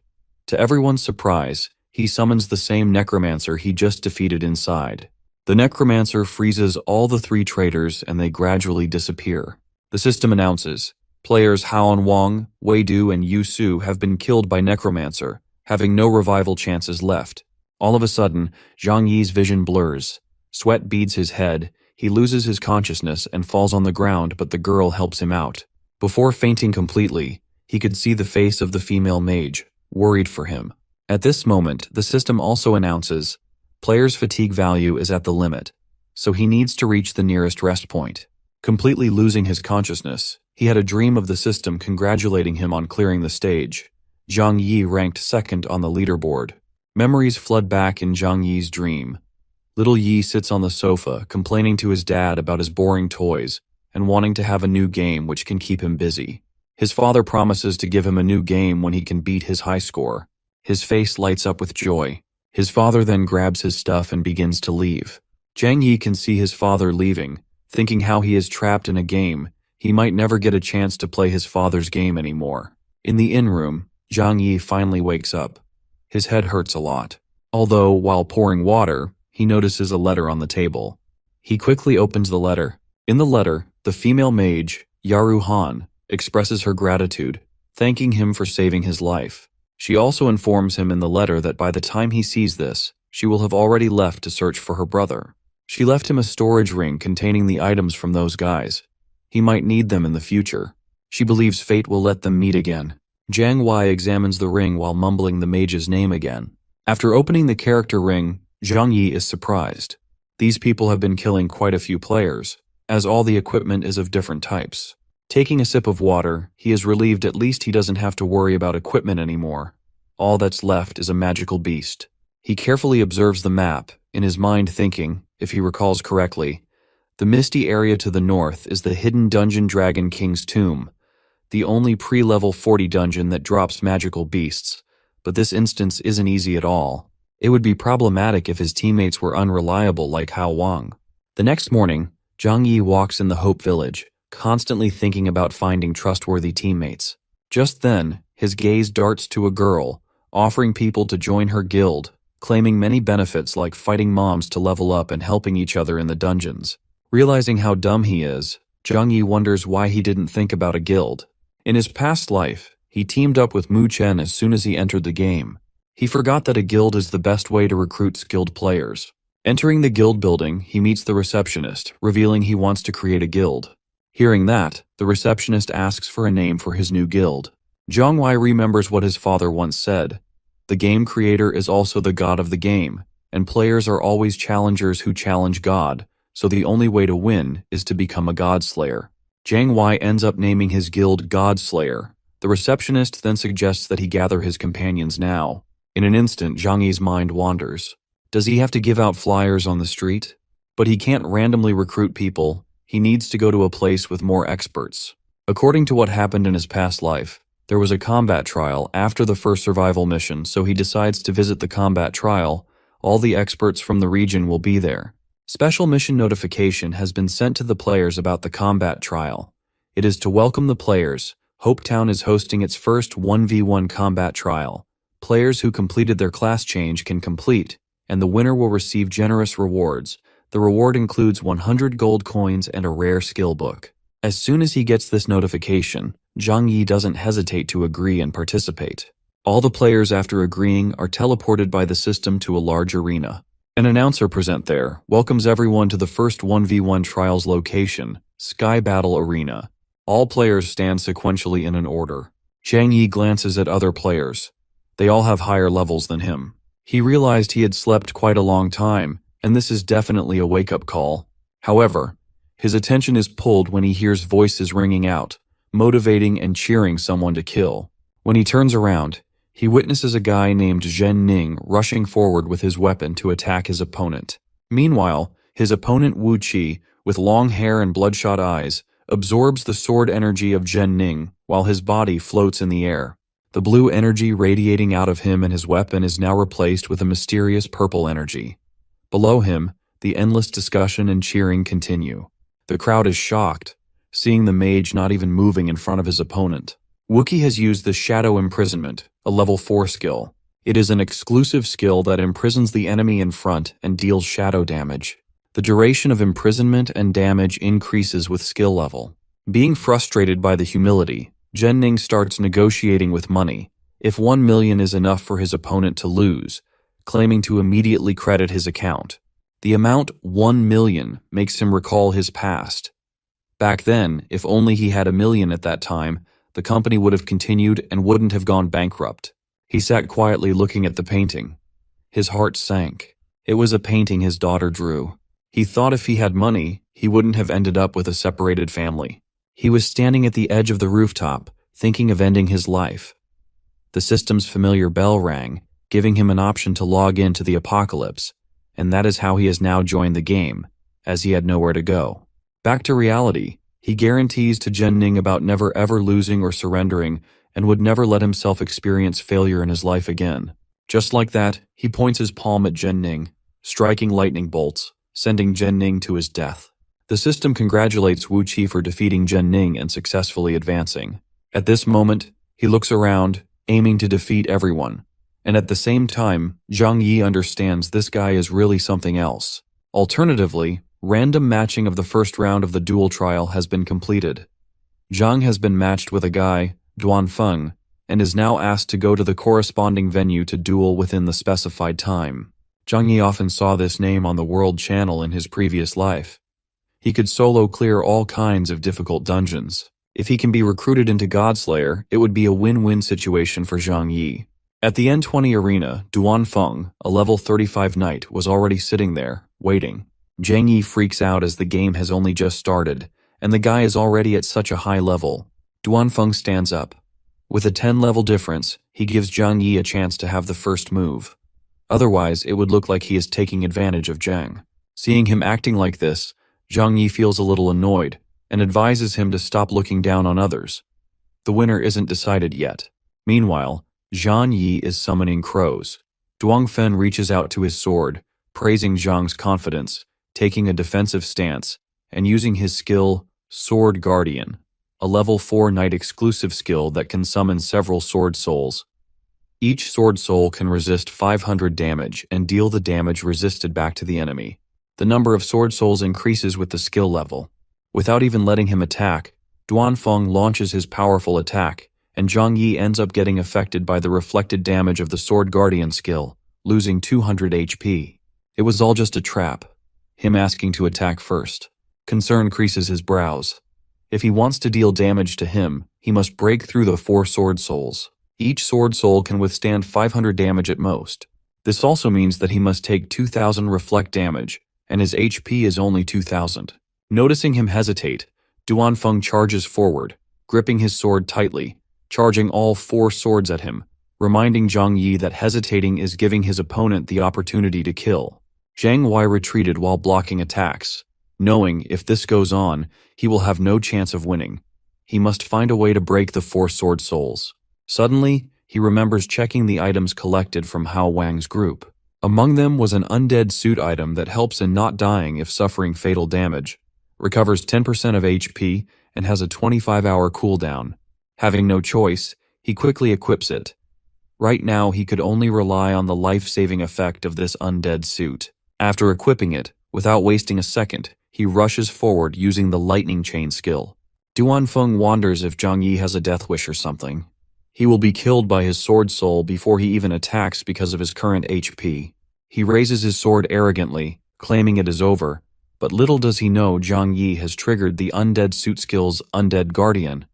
To everyone's surprise, he summons the same necromancer he just defeated inside. The necromancer freezes all the 3 traders and they gradually disappear. The system announces, players Haon Wang, Wei Du, and Yu Su have been killed by Necromancer, having no revival chances left. All of a sudden, Zhang Yi's vision blurs. Sweat beads his head, he loses his consciousness and falls on the ground, but the girl helps him out. Before fainting completely, he could see the face of the female mage, worried for him. At this moment, the system also announces, player's fatigue value is at the limit, so he needs to reach the nearest rest point. Completely losing his consciousness, he had a dream of the system congratulating him on clearing the stage. Zhang Yi ranked second on the leaderboard. Memories flood back in Zhang Yi's dream. Little Yi sits on the sofa, complaining to his dad about his boring toys and wanting to have a new game which can keep him busy. His father promises to give him a new game when he can beat his high score. His face lights up with joy. His father then grabs his stuff and begins to leave. Zhang Yi can see his father leaving, thinking how he is trapped in a game. He might never get a chance to play his father's game anymore. In the inn room, Zhang Yi finally wakes up. His head hurts a lot. Although, while pouring water, he notices a letter on the table. He quickly opens the letter. In the letter, the female mage, Yaru Han, expresses her gratitude, thanking him for saving his life. She also informs him in the letter that by the time he sees this, she will have already left to search for her brother. She left him a storage ring containing the items from those guys. He might need them in the future. She believes fate will let them meet again. Zhang Wei examines the ring while mumbling the mage's name again. After opening the character ring, Zhang Yi is surprised. These people have been killing quite a few players, as all the equipment is of different types. Taking a sip of water, he is relieved at least he doesn't have to worry about equipment anymore. All that's left is a magical beast. He carefully observes the map, in his mind thinking, if he recalls correctly, the misty area to the north is the hidden dungeon Dragon King's tomb, the only pre-level 40 dungeon that drops magical beasts, but this instance isn't easy at all. It would be problematic if his teammates were unreliable like Hao Wang. The next morning, Zhang Yi walks in the Hope Village, constantly thinking about finding trustworthy teammates. Just then, his gaze darts to a girl, offering people to join her guild, claiming many benefits like fighting moms to level up and helping each other in the dungeons. Realizing how dumb he is, Zhang Yi wonders why he didn't think about a guild. In his past life, he teamed up with Mu Chen as soon as he entered the game. He forgot that a guild is the best way to recruit skilled players. Entering the guild building, he meets the receptionist, revealing he wants to create a guild. Hearing that, the receptionist asks for a name for his new guild. Zhang Wei remembers what his father once said. The game creator is also the god of the game, and players are always challengers who challenge God, so the only way to win is to become a Godslayer. Zhang Wei ends up naming his guild Godslayer. The receptionist then suggests that he gather his companions now. In an instant, Zhang Yi's mind wanders. Does he have to give out flyers on the street? But he can't randomly recruit people. He needs to go to a place with more experts. According to what happened in his past life, there was a combat trial after the first survival mission, so he decides to visit the combat trial. All the experts from the region will be there. Special mission notification has been sent to the players about the combat trial. It is to welcome the players. Hopetown is hosting its first 1v1 combat trial. Players who completed their class change can complete, and the winner will receive generous rewards. The reward includes 100 gold coins and a rare skill book. As soon as he gets this notification, Zhang Yi doesn't hesitate to agree and participate. All the players after agreeing are teleported by the system to a large arena. An announcer present there welcomes everyone to the first 1v1 trials location, Sky Battle Arena. All players stand sequentially in an order. Zhang Yi glances at other players. They all have higher levels than him. He realized he had slept quite a long time, and this is definitely a wake-up call. However, his attention is pulled when he hears voices ringing out, motivating and cheering someone to kill. When he turns around, he witnesses a guy named Zhen Ning rushing forward with his weapon to attack his opponent. Meanwhile, his opponent Wu Qi, with long hair and bloodshot eyes, absorbs the sword energy of Zhen Ning while his body floats in the air. The blue energy radiating out of him and his weapon is now replaced with a mysterious purple energy. Below him, the endless discussion and cheering continue. The crowd is shocked, seeing the mage not even moving in front of his opponent. Wookie has used the Shadow Imprisonment, a level 4 skill. It is an exclusive skill that imprisons the enemy in front and deals shadow damage. The duration of imprisonment and damage increases with skill level. Being frustrated by the humility, Ning starts negotiating with money. If 1 million is enough for his opponent to lose, claiming to immediately credit his account. The amount 1 million makes him recall his past. Back then, if only he had 1 million at that time, the company would have continued and wouldn't have gone bankrupt. He sat quietly looking at the painting. His heart sank. It was a painting his daughter drew. He thought if he had money, he wouldn't have ended up with a separated family. He was standing at the edge of the rooftop, thinking of ending his life. The system's familiar bell rang, giving him an option to log into the apocalypse, and that is how he has now joined the game, as he had nowhere to go. Back to reality, he guarantees to Ning about never ever losing or surrendering and would never let himself experience failure in his life again. Just like that, he points his palm at Ning, striking lightning bolts, sending Ning to his death. The system congratulates Wu Qi for defeating Ning and successfully advancing. At this moment, he looks around, aiming to defeat everyone. And at the same time, Zhang Yi understands this guy is really something else. Alternatively, random matching of the first round of the duel trial has been completed. Zhang has been matched with a guy, Duanfeng, and is now asked to go to the corresponding venue to duel within the specified time. Zhang Yi often saw this name on the World Channel in his previous life. He could solo clear all kinds of difficult dungeons. If he can be recruited into Godslayer, it would be a win-win situation for Zhang Yi. At the N20 arena, Duanfeng, a level 35 knight, was already sitting there, waiting. Zhang Yi freaks out as the game has only just started, and the guy is already at such a high level. Duanfeng stands up. With a 10-level difference, he gives Zhang Yi a chance to have the first move. Otherwise, it would look like he is taking advantage of Zhang. Seeing him acting like this, Zhang Yi feels a little annoyed and advises him to stop looking down on others. The winner isn't decided yet. Meanwhile, Zhang Yi is summoning crows. Duanfen reaches out to his sword, praising Zhang's confidence, taking a defensive stance, and using his skill, Sword Guardian, a level 4 knight exclusive skill that can summon several sword souls. Each sword soul can resist 500 damage and deal the damage resisted back to the enemy. The number of sword souls increases with the skill level. Without even letting him attack, Duanfeng launches his powerful attack, and Zhang Yi ends up getting affected by the reflected damage of the Sword Guardian skill, losing 200 HP. It was all just a trap, him asking to attack first. Concern creases his brows. If he wants to deal damage to him, he must break through the 4 sword souls. Each sword soul can withstand 500 damage at most. This also means that he must take 2000 reflect damage, and his HP is only 2000. Noticing him hesitate, Duanfeng charges forward, gripping his sword tightly, charging all 4 swords at him, reminding Zhang Yi that hesitating is giving his opponent the opportunity to kill. Zhang Wei retreated while blocking attacks, knowing if this goes on, he will have no chance of winning. He must find a way to break the 4 sword souls. Suddenly, he remembers checking the items collected from Hao Wang's group. Among them was an undead suit item that helps in not dying if suffering fatal damage, recovers 10% of HP, and has a 25-hour cooldown. Having no choice, he quickly equips it. Right now, he could only rely on the life-saving effect of this undead suit. After equipping it, without wasting a second, he rushes forward using the lightning chain skill. Duanfeng wonders if Zhang Yi has a death wish or something. He will be killed by his sword soul before he even attacks because of his current HP. He raises his sword arrogantly, claiming it is over, but little does he know Zhang Yi has triggered the undead suit skill's Undead Guardian,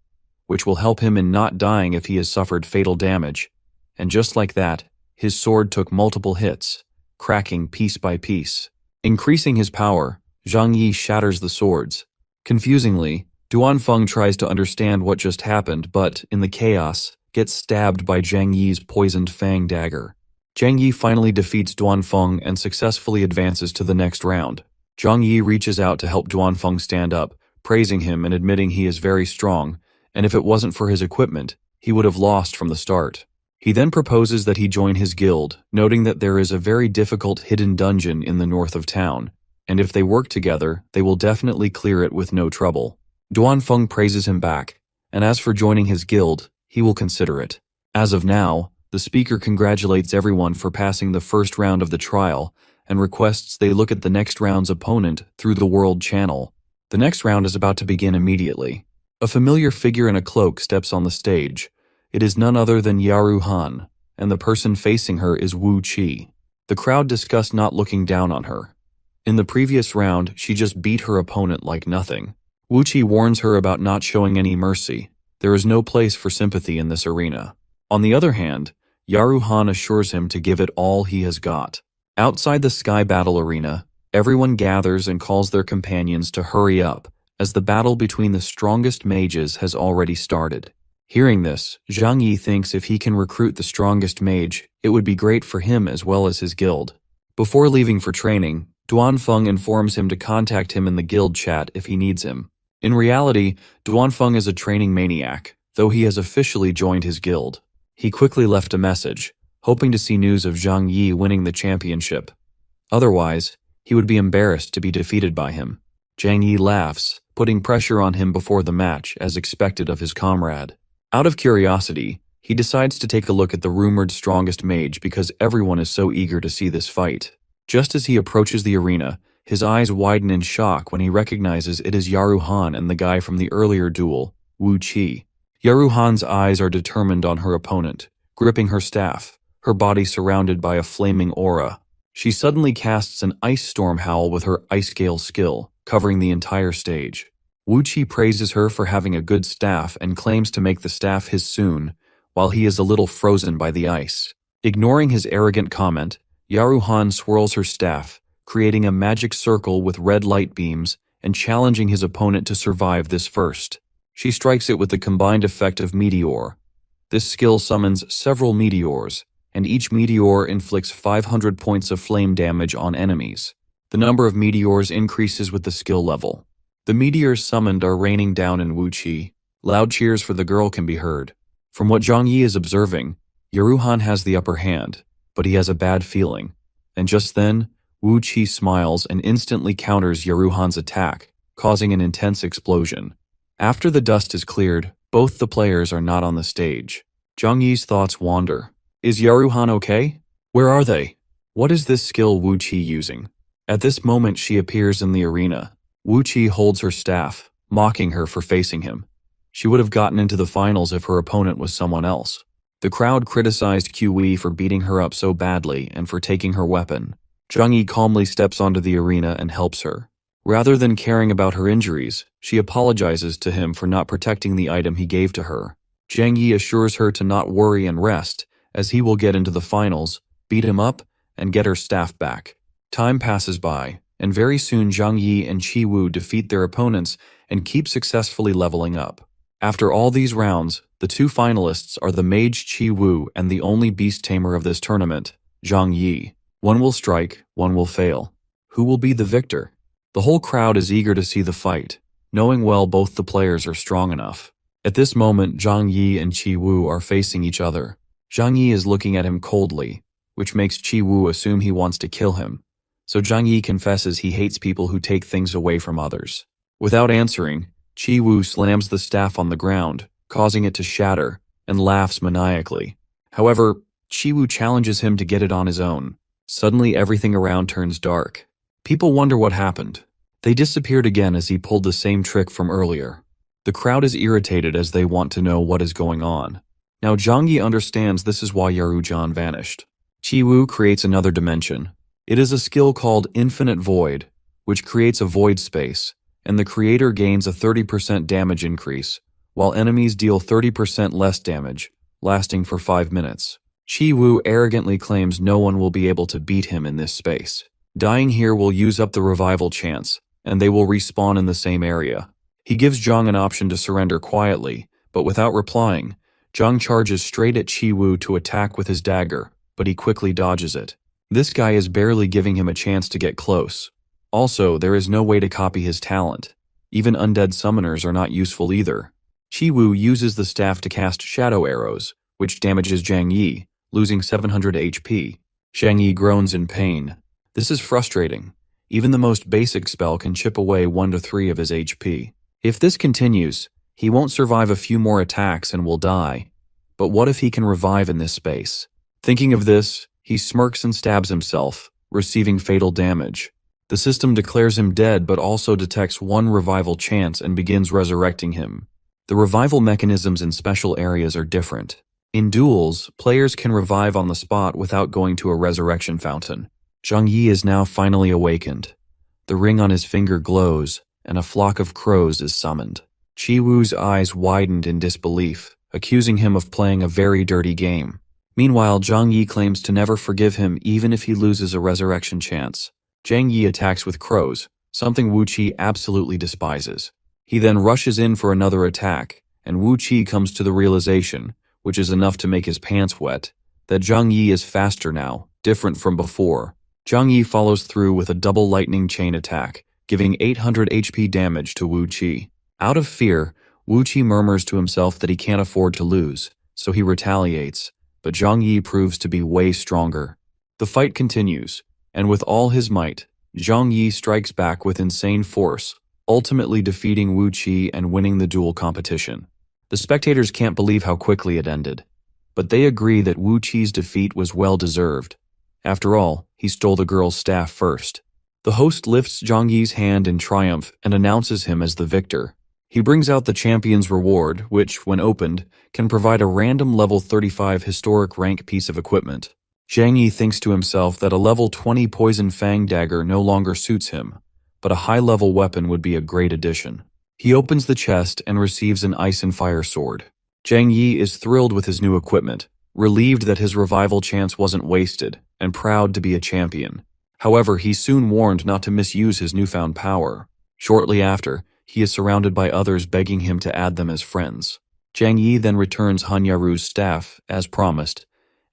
which will help him in not dying if he has suffered fatal damage. And just like that, his sword took multiple hits, cracking piece by piece. Increasing his power, Zhang Yi shatters the swords. Confusingly, Duanfeng tries to understand what just happened, but, in the chaos, gets stabbed by Zhang Yi's poisoned fang dagger. Zhang Yi finally defeats Duanfeng and successfully advances to the next round. Zhang Yi reaches out to help Duanfeng stand up, praising him and admitting he is very strong, and if it wasn't for his equipment, he would have lost from the start. He then proposes that he join his guild, noting that there is a very difficult hidden dungeon in the north of town, and if they work together, they will definitely clear it with no trouble. Duanfeng praises him back, and as for joining his guild, he will consider it. As of now, the speaker congratulates everyone for passing the first round of the trial and requests they look at the next round's opponent through the World Channel. The next round is about to begin immediately. A familiar figure in a cloak steps on the stage. It is none other than Yaru Han, and the person facing her is Wu Qi. The crowd discuss not looking down on her. In the previous round, she just beat her opponent like nothing. Wu Qi warns her about not showing any mercy. There is no place for sympathy in this arena. On the other hand, Yaru Han assures him to give it all he has got. Outside the Sky Battle arena, everyone gathers and calls their companions to hurry up, as the battle between the strongest mages has already started. Hearing this, Zhang Yi thinks if he can recruit the strongest mage, it would be great for him as well as his guild. Before leaving for training, Duanfeng informs him to contact him in the guild chat if he needs him. In reality, Duanfeng is a training maniac, though he has officially joined his guild. He quickly left a message, hoping to see news of Zhang Yi winning the championship. Otherwise, he would be embarrassed to be defeated by him. Zhang Yi laughs, putting pressure on him before the match as expected of his comrade. Out of curiosity, he decides to take a look at the rumored strongest mage because everyone is so eager to see this fight. Just as he approaches the arena, his eyes widen in shock when he recognizes it is Yaru Han and the guy from the earlier duel, Wu Qi. Yaru Han's eyes are determined on her opponent, gripping her staff, her body surrounded by a flaming aura. She suddenly casts an ice storm howl with her ice scale skill, covering the entire stage. Wu Qi praises her for having a good staff and claims to make the staff his soon, while he is a little frozen by the ice. Ignoring his arrogant comment, Yaru Han swirls her staff, creating a magic circle with red light beams and challenging his opponent to survive this first. She strikes it with the combined effect of Meteor. This skill summons several meteors, and each meteor inflicts 500 points of flame damage on enemies. The number of meteors increases with the skill level. The meteors summoned are raining down in Wu Qi. Loud cheers for the girl can be heard. From what Zhang Yi is observing, Yaru Han has the upper hand, but he has a bad feeling. And just then, Wu Qi smiles and instantly counters Yaru Han's attack, causing an intense explosion. After the dust is cleared, both the players are not on the stage. Zhang Yi's thoughts wander. Is Yaru Han okay? Where are they? What is this skill Wu Qi using? At this moment she appears in the arena. Wu Qi holds her staff, mocking her for facing him. She would have gotten into the finals if her opponent was someone else. The crowd criticized Qi for beating her up so badly and for taking her weapon. Zhang Yi calmly steps onto the arena and helps her. Rather than caring about her injuries, she apologizes to him for not protecting the item he gave to her. Zhang Yi assures her to not worry and rest, as he will get into the finals, beat him up, and get her staff back. Time passes by, and very soon Zhang Yi and Qi Wu defeat their opponents and keep successfully leveling up. After all these rounds, the two finalists are the mage Qi Wu and the only beast tamer of this tournament, Zhang Yi. One will strike, one will fail. Who will be the victor? The whole crowd is eager to see the fight, knowing well both the players are strong enough. At this moment, Zhang Yi and Qi Wu are facing each other. Zhang Yi is looking at him coldly, which makes Qi Wu assume he wants to kill him. So Zhang Yi confesses he hates people who take things away from others. Without answering, Qi Wu slams the staff on the ground, causing it to shatter, and laughs maniacally. However, Qi Wu challenges him to get it on his own. Suddenly everything around turns dark. People wonder what happened. They disappeared again as he pulled the same trick from earlier. The crowd is irritated as they want to know what is going on. Now Zhang Yi understands this is why Yaru Han vanished. Qi Wu creates another dimension. It is a skill called Infinite Void, which creates a void space, and the creator gains a 30% damage increase, while enemies deal 30% less damage, lasting for 5 minutes. Qi Wu arrogantly claims no one will be able to beat him in this space. Dying here will use up the revival chance, and they will respawn in the same area. He gives Zhang an option to surrender quietly, but without replying, Zhang charges straight at Qi Wu to attack with his dagger, but he quickly dodges it. This guy is barely giving him a chance to get close. Also, there is no way to copy his talent. Even undead summoners are not useful either. Qi Wu uses the staff to cast shadow arrows, which damages Zhang Yi, losing 700 HP. Zhang Yi groans in pain. This is frustrating. Even the most basic spell can chip away 1 to 3 of his HP. If this continues, he won't survive a few more attacks and will die. But what if he can revive in this space? Thinking of this, he smirks and stabs himself, receiving fatal damage. The system declares him dead but also detects 1 revival chance and begins resurrecting him. The revival mechanisms in special areas are different. In duels, players can revive on the spot without going to a resurrection fountain. Zhang Yi is now finally awakened. The ring on his finger glows, and a flock of crows is summoned. Qi Wu's eyes widened in disbelief, accusing him of playing a very dirty game. Meanwhile, Zhang Yi claims to never forgive him even if he loses a resurrection chance. Zhang Yi attacks with crows, something Wu Qi absolutely despises. He then rushes in for another attack, and Wu Qi comes to the realization, which is enough to make his pants wet, that Zhang Yi is faster now, different from before. Zhang Yi follows through with a double lightning chain attack, giving 800 HP damage to Wu Qi. Out of fear, Wu Qi murmurs to himself that he can't afford to lose, so he retaliates, but Zhang Yi proves to be way stronger. The fight continues, and with all his might, Zhang Yi strikes back with insane force, ultimately defeating Wu Qi and winning the duel competition. The spectators can't believe how quickly it ended, but they agree that Wu Qi's defeat was well-deserved. After all, he stole the girl's staff first. The host lifts Zhang Yi's hand in triumph and announces him as the victor. He brings out the champion's reward, which, when opened, can provide a random level 35 historic rank piece of equipment. Zhang Yi thinks to himself that a level 20 poison fang dagger no longer suits him, but a high-level weapon would be a great addition. He opens the chest and receives an ice and fire sword. Zhang Yi is thrilled with his new equipment, relieved that his revival chance wasn't wasted, and proud to be a champion. However, he's soon warned not to misuse his newfound power. Shortly after, he is surrounded by others begging him to add them as friends. Zhang Yi then returns Han Yaru's staff, as promised,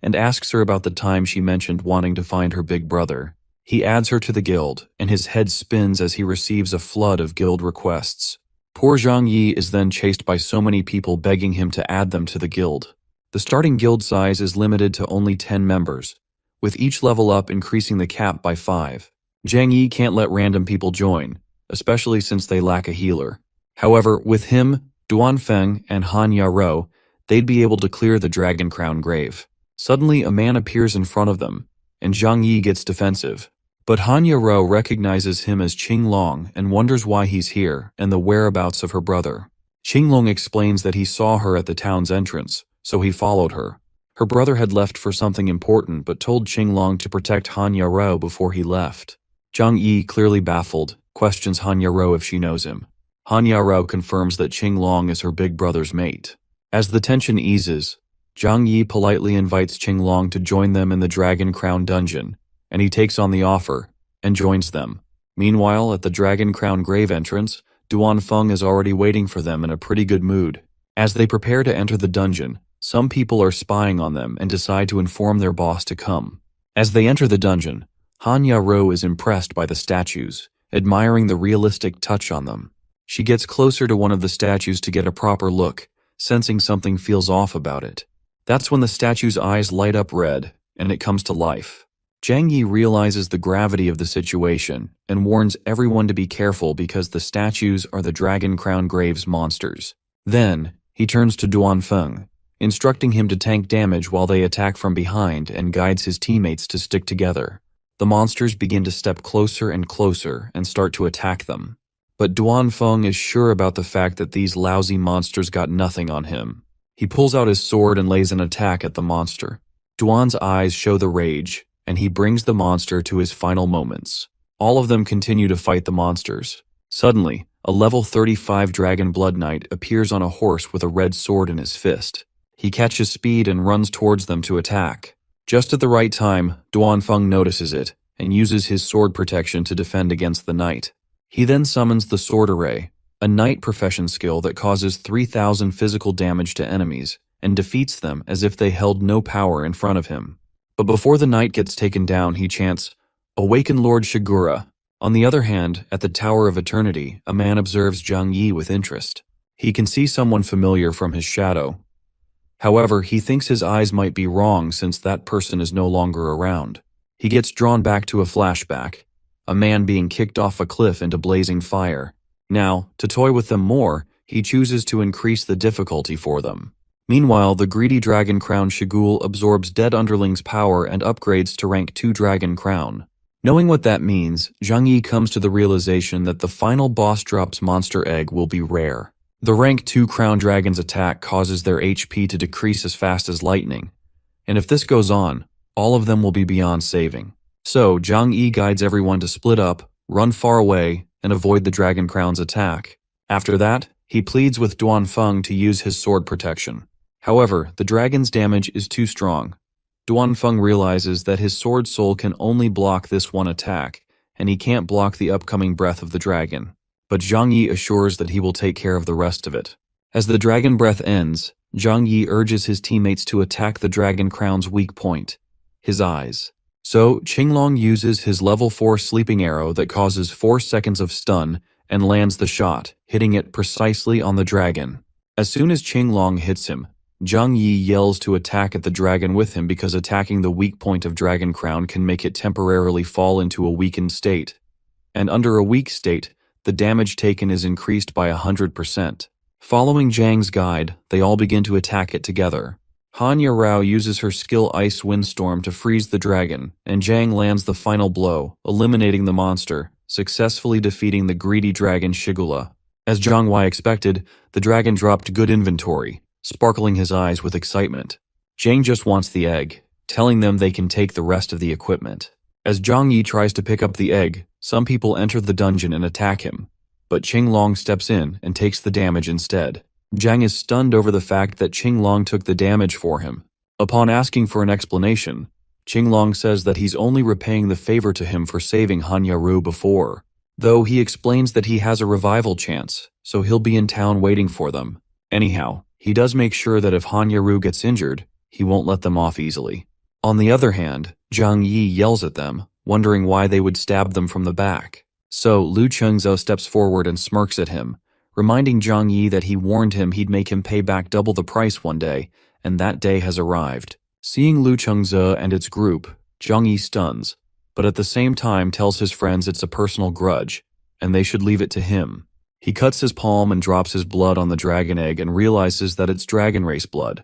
and asks her about the time she mentioned wanting to find her big brother. He adds her to the guild, and his head spins as he receives a flood of guild requests. Poor Zhang Yi is then chased by so many people begging him to add them to the guild. The starting guild size is limited to only 10 members, with each level up increasing the cap by 5. Zhang Yi can't let random people join, especially since they lack a healer. However, with him, Duanfeng, and Han Yaro, they'd be able to clear the Dragon Crown grave. Suddenly, a man appears in front of them, and Zhang Yi gets defensive. But Han Yaro recognizes him as Qinglong and wonders why he's here and the whereabouts of her brother. Qinglong explains that he saw her at the town's entrance, so he followed her. Her brother had left for something important but told Qinglong to protect Han Yaro before he left. Zhang Yi, clearly baffled, questions Han Yaro if she knows him. Han Yaro confirms that Qinglong is her big brother's mate. As the tension eases, Zhang Yi politely invites Qinglong to join them in the Dragon Crown dungeon, and he takes on the offer and joins them. Meanwhile, at the Dragon Crown grave entrance, Duanfeng is already waiting for them in a pretty good mood. As they prepare to enter the dungeon, some people are spying on them and decide to inform their boss to come. As they enter the dungeon, Han Yaro is impressed by the statues, admiring the realistic touch on them. She gets closer to one of the statues to get a proper look, sensing something feels off about it. That's when the statue's eyes light up red, and it comes to life. Zhang Yi realizes the gravity of the situation and warns everyone to be careful because the statues are the Dragon Crown Grave's monsters. Then, he turns to Duanfeng, instructing him to tank damage while they attack from behind and guides his teammates to stick together. The monsters begin to step closer and closer and start to attack them. But Duanfeng is sure about the fact that these lousy monsters got nothing on him. He pulls out his sword and lays an attack at the monster. Duan's eyes show the rage, and he brings the monster to his final moments. All of them continue to fight the monsters. Suddenly, a level 35 Dragon Blood Knight appears on a horse with a red sword in his fist. He catches speed and runs towards them to attack. Just at the right time, Duanfeng notices it and uses his sword protection to defend against the knight. He then summons the Sword Array, a knight profession skill that causes 3,000 physical damage to enemies and defeats them as if they held no power in front of him. But before the knight gets taken down, he chants, "Awaken Lord Shigura." On the other hand, at the Tower of Eternity, a man observes Zhang Yi with interest. He can see someone familiar from his shadow. However, he thinks his eyes might be wrong since that person is no longer around. He gets drawn back to a flashback, a man being kicked off a cliff into blazing fire. Now, to toy with them more, he chooses to increase the difficulty for them. Meanwhile, the greedy Dragon Crown Shigul absorbs dead underlings' power and upgrades to rank 2 Dragon Crown. Knowing what that means, Zhang Yi comes to the realization that the final boss drop's monster egg will be rare. The rank 2 Crown Dragon's attack causes their HP to decrease as fast as lightning, and if this goes on, all of them will be beyond saving. So, Zhang Yi guides everyone to split up, run far away, and avoid the Dragon Crown's attack. After that, he pleads with Duanfeng to use his sword protection. However, the dragon's damage is too strong. Duanfeng realizes that his sword soul can only block this one attack, and he can't block the upcoming breath of the dragon. But Zhang Yi assures that he will take care of the rest of it. As the dragon breath ends, Zhang Yi urges his teammates to attack the Dragon Crown's weak point, his eyes. So, Qinglong uses his level 4 sleeping arrow that causes 4 seconds of stun and lands the shot, hitting it precisely on the dragon. As soon as Qinglong hits him, Zhang Yi yells to attack at the dragon with him because attacking the weak point of Dragon Crown can make it temporarily fall into a weakened state. And under a weak state, the damage taken is increased by 100%. Following Zhang's guide, they all begin to attack it together. Hanya Rao uses her skill Ice Windstorm to freeze the dragon, and Zhang lands the final blow, eliminating the monster, successfully defeating the greedy dragon Shigula. As Zhang Wei expected, the dragon dropped good inventory, sparkling his eyes with excitement. Zhang just wants the egg, telling them they can take the rest of the equipment. As Zhang Yi tries to pick up the egg, some people enter the dungeon and attack him, but Qinglong steps in and takes the damage instead. Zhang is stunned over the fact that Qinglong took the damage for him. Upon asking for an explanation, Qinglong says that he's only repaying the favor to him for saving Hanya Ru before, though he explains that he has a revival chance, so he'll be in town waiting for them. Anyhow, he does make sure that if Hanya Ru gets injured, he won't let them off easily. On the other hand, Zhang Yi yells at them, wondering why they would stab them from the back. So Lu Chengzhou steps forward and smirks at him, reminding Zhang Yi that he warned him he'd make him pay back double the price one day, and that day has arrived. Seeing Lu Chengzhou and its group, Zhang Yi stuns, but at the same time tells his friends it's a personal grudge, and they should leave it to him. He cuts his palm and drops his blood on the dragon egg and realizes that it's dragon race blood,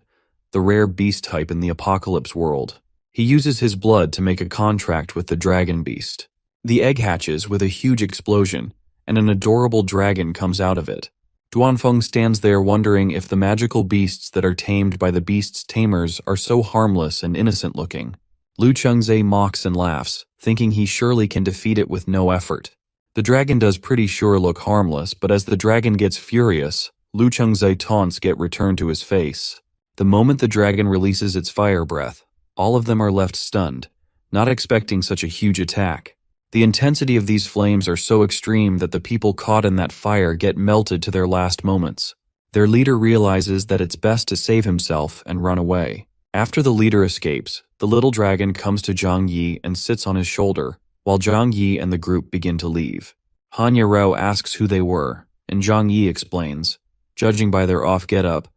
the rare beast type in the apocalypse world. He uses his blood to make a contract with the dragon beast. The egg hatches with a huge explosion, and an adorable dragon comes out of it. Duanfeng stands there wondering if the magical beasts that are tamed by the beast's tamers are so harmless and innocent looking. Lu Chengzhe mocks and laughs, thinking he surely can defeat it with no effort. The dragon does pretty sure look harmless, but as the dragon gets furious, Lu Chengzhe taunts get returned to his face. The moment the dragon releases its fire breath, all of them are left stunned, not expecting such a huge attack. The intensity of these flames are so extreme that the people caught in that fire get melted to their last moments. Their leader realizes that it's best to save himself and run away. After the leader escapes, the little dragon comes to Zhang Yi and sits on his shoulder, while Zhang Yi and the group begin to leave. Hanya Rao asks who they were, and Zhang Yi explains, judging by their off get-up,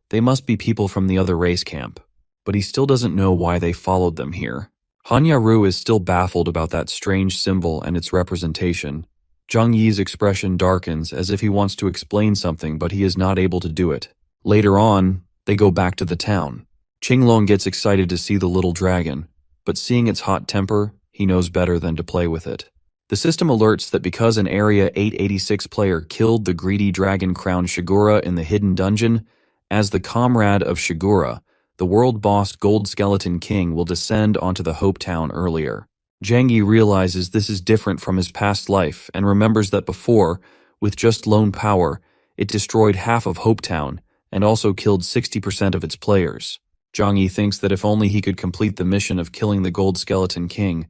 they must be people from the other race camp, but he still doesn't know why they followed them here. Hanya Ru is still baffled about that strange symbol and its representation. Zhang Yi's expression darkens as if he wants to explain something, but he is not able to do it. Later on, they go back to the town. Qinglong gets excited to see the little dragon, but seeing its hot temper, he knows better than to play with it. The system alerts that because an Area 886 player killed the greedy Dragon Crown Shigura in the hidden dungeon, as the comrade of Shigura, the world boss Gold Skeleton King will descend onto the Hope Town earlier. Zhang Yi realizes this is different from his past life and remembers that before, with just lone power, it destroyed half of Hope Town and also killed 60% of its players. Zhang Yi thinks that if only he could complete the mission of killing the Gold Skeleton King,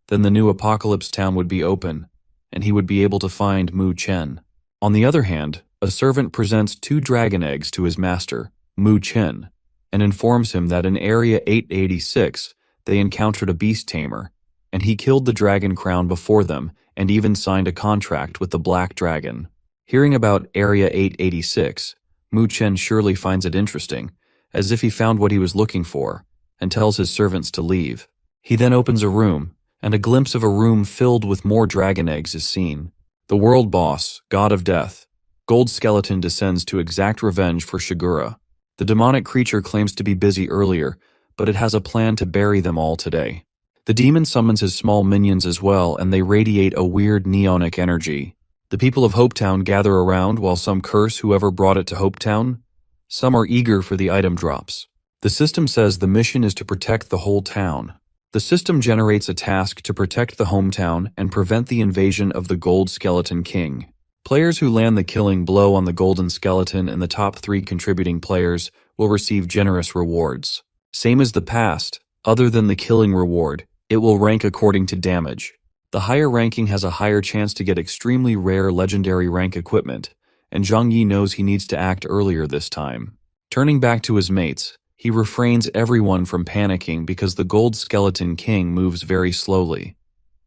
then the new Apocalypse Town would be open, and he would be able to find Mu Chen. On the other hand, a servant presents 2 dragon eggs to his master, Mu Chen, and informs him that in Area 886, they encountered a beast tamer, and he killed the Dragon Crown before them and even signed a contract with the Black Dragon. Hearing about Area 886, Mu Chen surely finds it interesting, as if he found what he was looking for, and tells his servants to leave. He then opens a room, and a glimpse of a room filled with more dragon eggs is seen. The world boss, God of Death, Gold Skeleton descends to exact revenge for Shigura. The demonic creature claims to be busy earlier, but it has a plan to bury them all today. The demon summons his small minions as well, and they radiate a weird neonic energy. The people of Hopetown gather around while some curse whoever brought it to Hopetown. Some are eager for the item drops. The system says the mission is to protect the whole town. The system generates a task to protect the hometown and prevent the invasion of the Gold Skeleton King. Players who land the killing blow on the Golden Skeleton and the top 3 contributing players will receive generous rewards. Same as the past, other than the killing reward, it will rank according to damage. The higher ranking has a higher chance to get extremely rare legendary rank equipment, and Zhang Yi knows he needs to act earlier this time. Turning back to his mates, he refrains everyone from panicking because the Gold Skeleton King moves very slowly.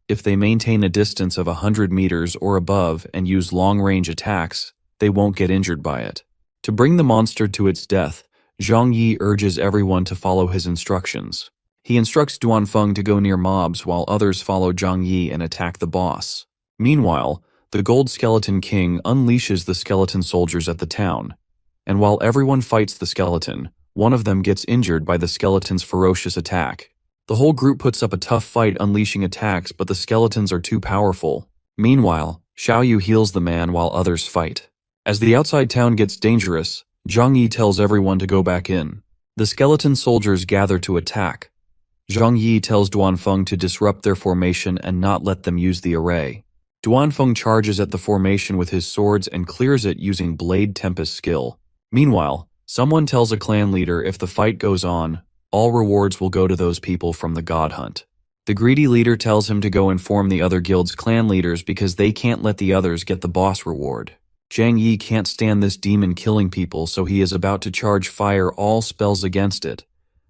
If they maintain a distance of 100 meters or above and use long-range attacks, they won't get injured by it. To bring the monster to its death, Zhang Yi urges everyone to follow his instructions. He instructs Duanfeng to go near mobs while others follow Zhang Yi and attack the boss. Meanwhile, the Gold Skeleton King unleashes the skeleton soldiers at the town. And while everyone fights the skeleton, one of them gets injured by the skeleton's ferocious attack. The whole group puts up a tough fight unleashing attacks, but the skeletons are too powerful. Meanwhile, Xiaoyu heals the man while others fight. As the outside town gets dangerous, Zhang Yi tells everyone to go back in. The skeleton soldiers gather to attack. Zhang Yi tells Duanfeng to disrupt their formation and not let them use the array. Duanfeng charges at the formation with his swords and clears it using Blade Tempest skill. Meanwhile, someone tells a clan leader if the fight goes on, all rewards will go to those people from the God Hunt. The greedy leader tells him to go inform the other guild's clan leaders because they can't let the others get the boss reward. Zhang Yi can't stand this demon killing people, so he is about to charge fire all spells against it.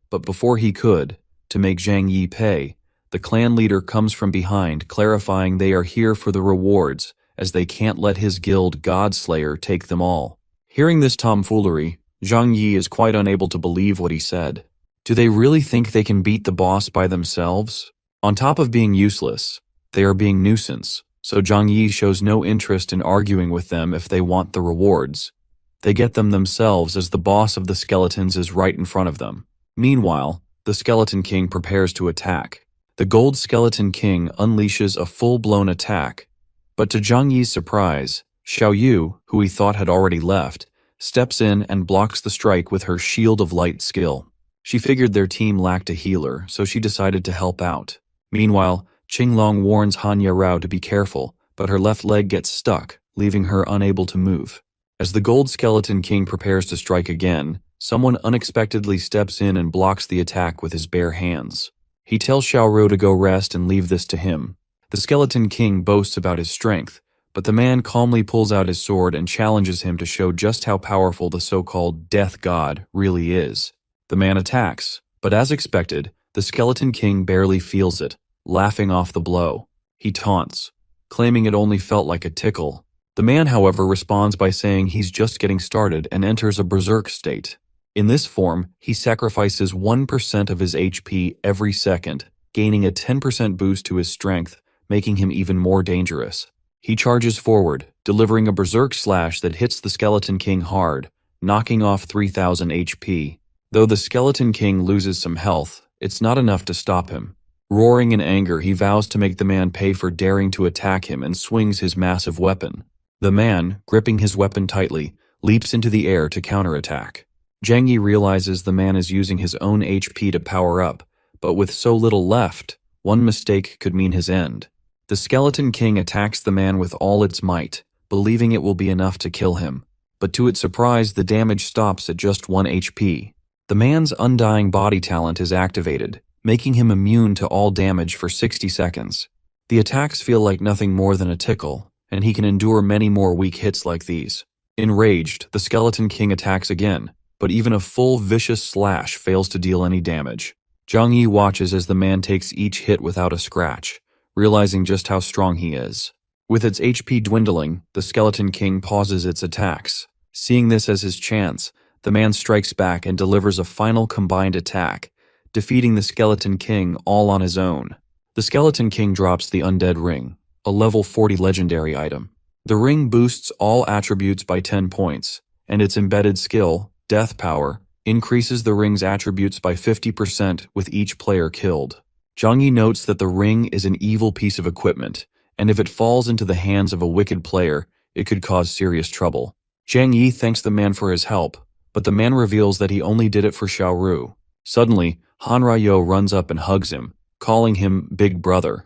But before he could, to make Zhang Yi pay, the clan leader comes from behind, clarifying they are here for the rewards, as they can't let his guild Godslayer take them all. Hearing this tomfoolery, Zhang Yi is quite unable to believe what he said. Do they really think they can beat the boss by themselves? On top of being useless, they are being nuisance, so Zhang Yi shows no interest in arguing with them if they want the rewards. They get them themselves as the boss of the skeletons is right in front of them. Meanwhile, the Skeleton King prepares to attack. The Gold Skeleton King unleashes a full-blown attack, but to Zhang Yi's surprise, Xiaoyu, who he thought had already left, steps in and blocks the strike with her Shield of Light skill. She figured their team lacked a healer, so she decided to help out. Meanwhile, Qinglong warns Hanya Rao to be careful, but her left leg gets stuck, leaving her unable to move. As the Gold Skeleton King prepares to strike again, someone unexpectedly steps in and blocks the attack with his bare hands. He tells Xiaoru to go rest and leave this to him. The Skeleton King boasts about his strength, but the man calmly pulls out his sword and challenges him to show just how powerful the so-called Death God really is. The man attacks, but as expected, the Skeleton King barely feels it, laughing off the blow. He taunts, claiming it only felt like a tickle. The man, however, responds by saying he's just getting started and enters a berserk state. In this form, he sacrifices 1% of his HP every second, gaining a 10% boost to his strength, making him even more dangerous. He charges forward, delivering a berserk slash that hits the Skeleton King hard, knocking off 3,000 HP. Though the Skeleton King loses some health, it's not enough to stop him. Roaring in anger, he vows to make the man pay for daring to attack him and swings his massive weapon. The man, gripping his weapon tightly, leaps into the air to counterattack. Zhang Yi realizes the man is using his own HP to power up, but with so little left, one mistake could mean his end. The Skeleton King attacks the man with all its might, believing it will be enough to kill him. But to its surprise, the damage stops at just 1 HP. The man's undying body talent is activated, making him immune to all damage for 60 seconds. The attacks feel like nothing more than a tickle, and he can endure many more weak hits like these. Enraged, the Skeleton King attacks again, but even a full vicious slash fails to deal any damage. Zhang Yi watches as the man takes each hit without a scratch, realizing just how strong he is. With its HP dwindling, the Skeleton King pauses its attacks. Seeing this as his chance, the man strikes back and delivers a final combined attack, defeating the Skeleton King all on his own. The Skeleton King drops the Undead Ring, a level 40 legendary item. The ring boosts all attributes by 10 points, and its embedded skill, Death Power, increases the ring's attributes by 50% with each player killed. Zhang Yi notes that the ring is an evil piece of equipment, and if it falls into the hands of a wicked player, it could cause serious trouble. Zhang Yi thanks the man for his help, but the man reveals that he only did it for Xiaoru. Suddenly, Han Ryo runs up and hugs him, calling him Big Brother.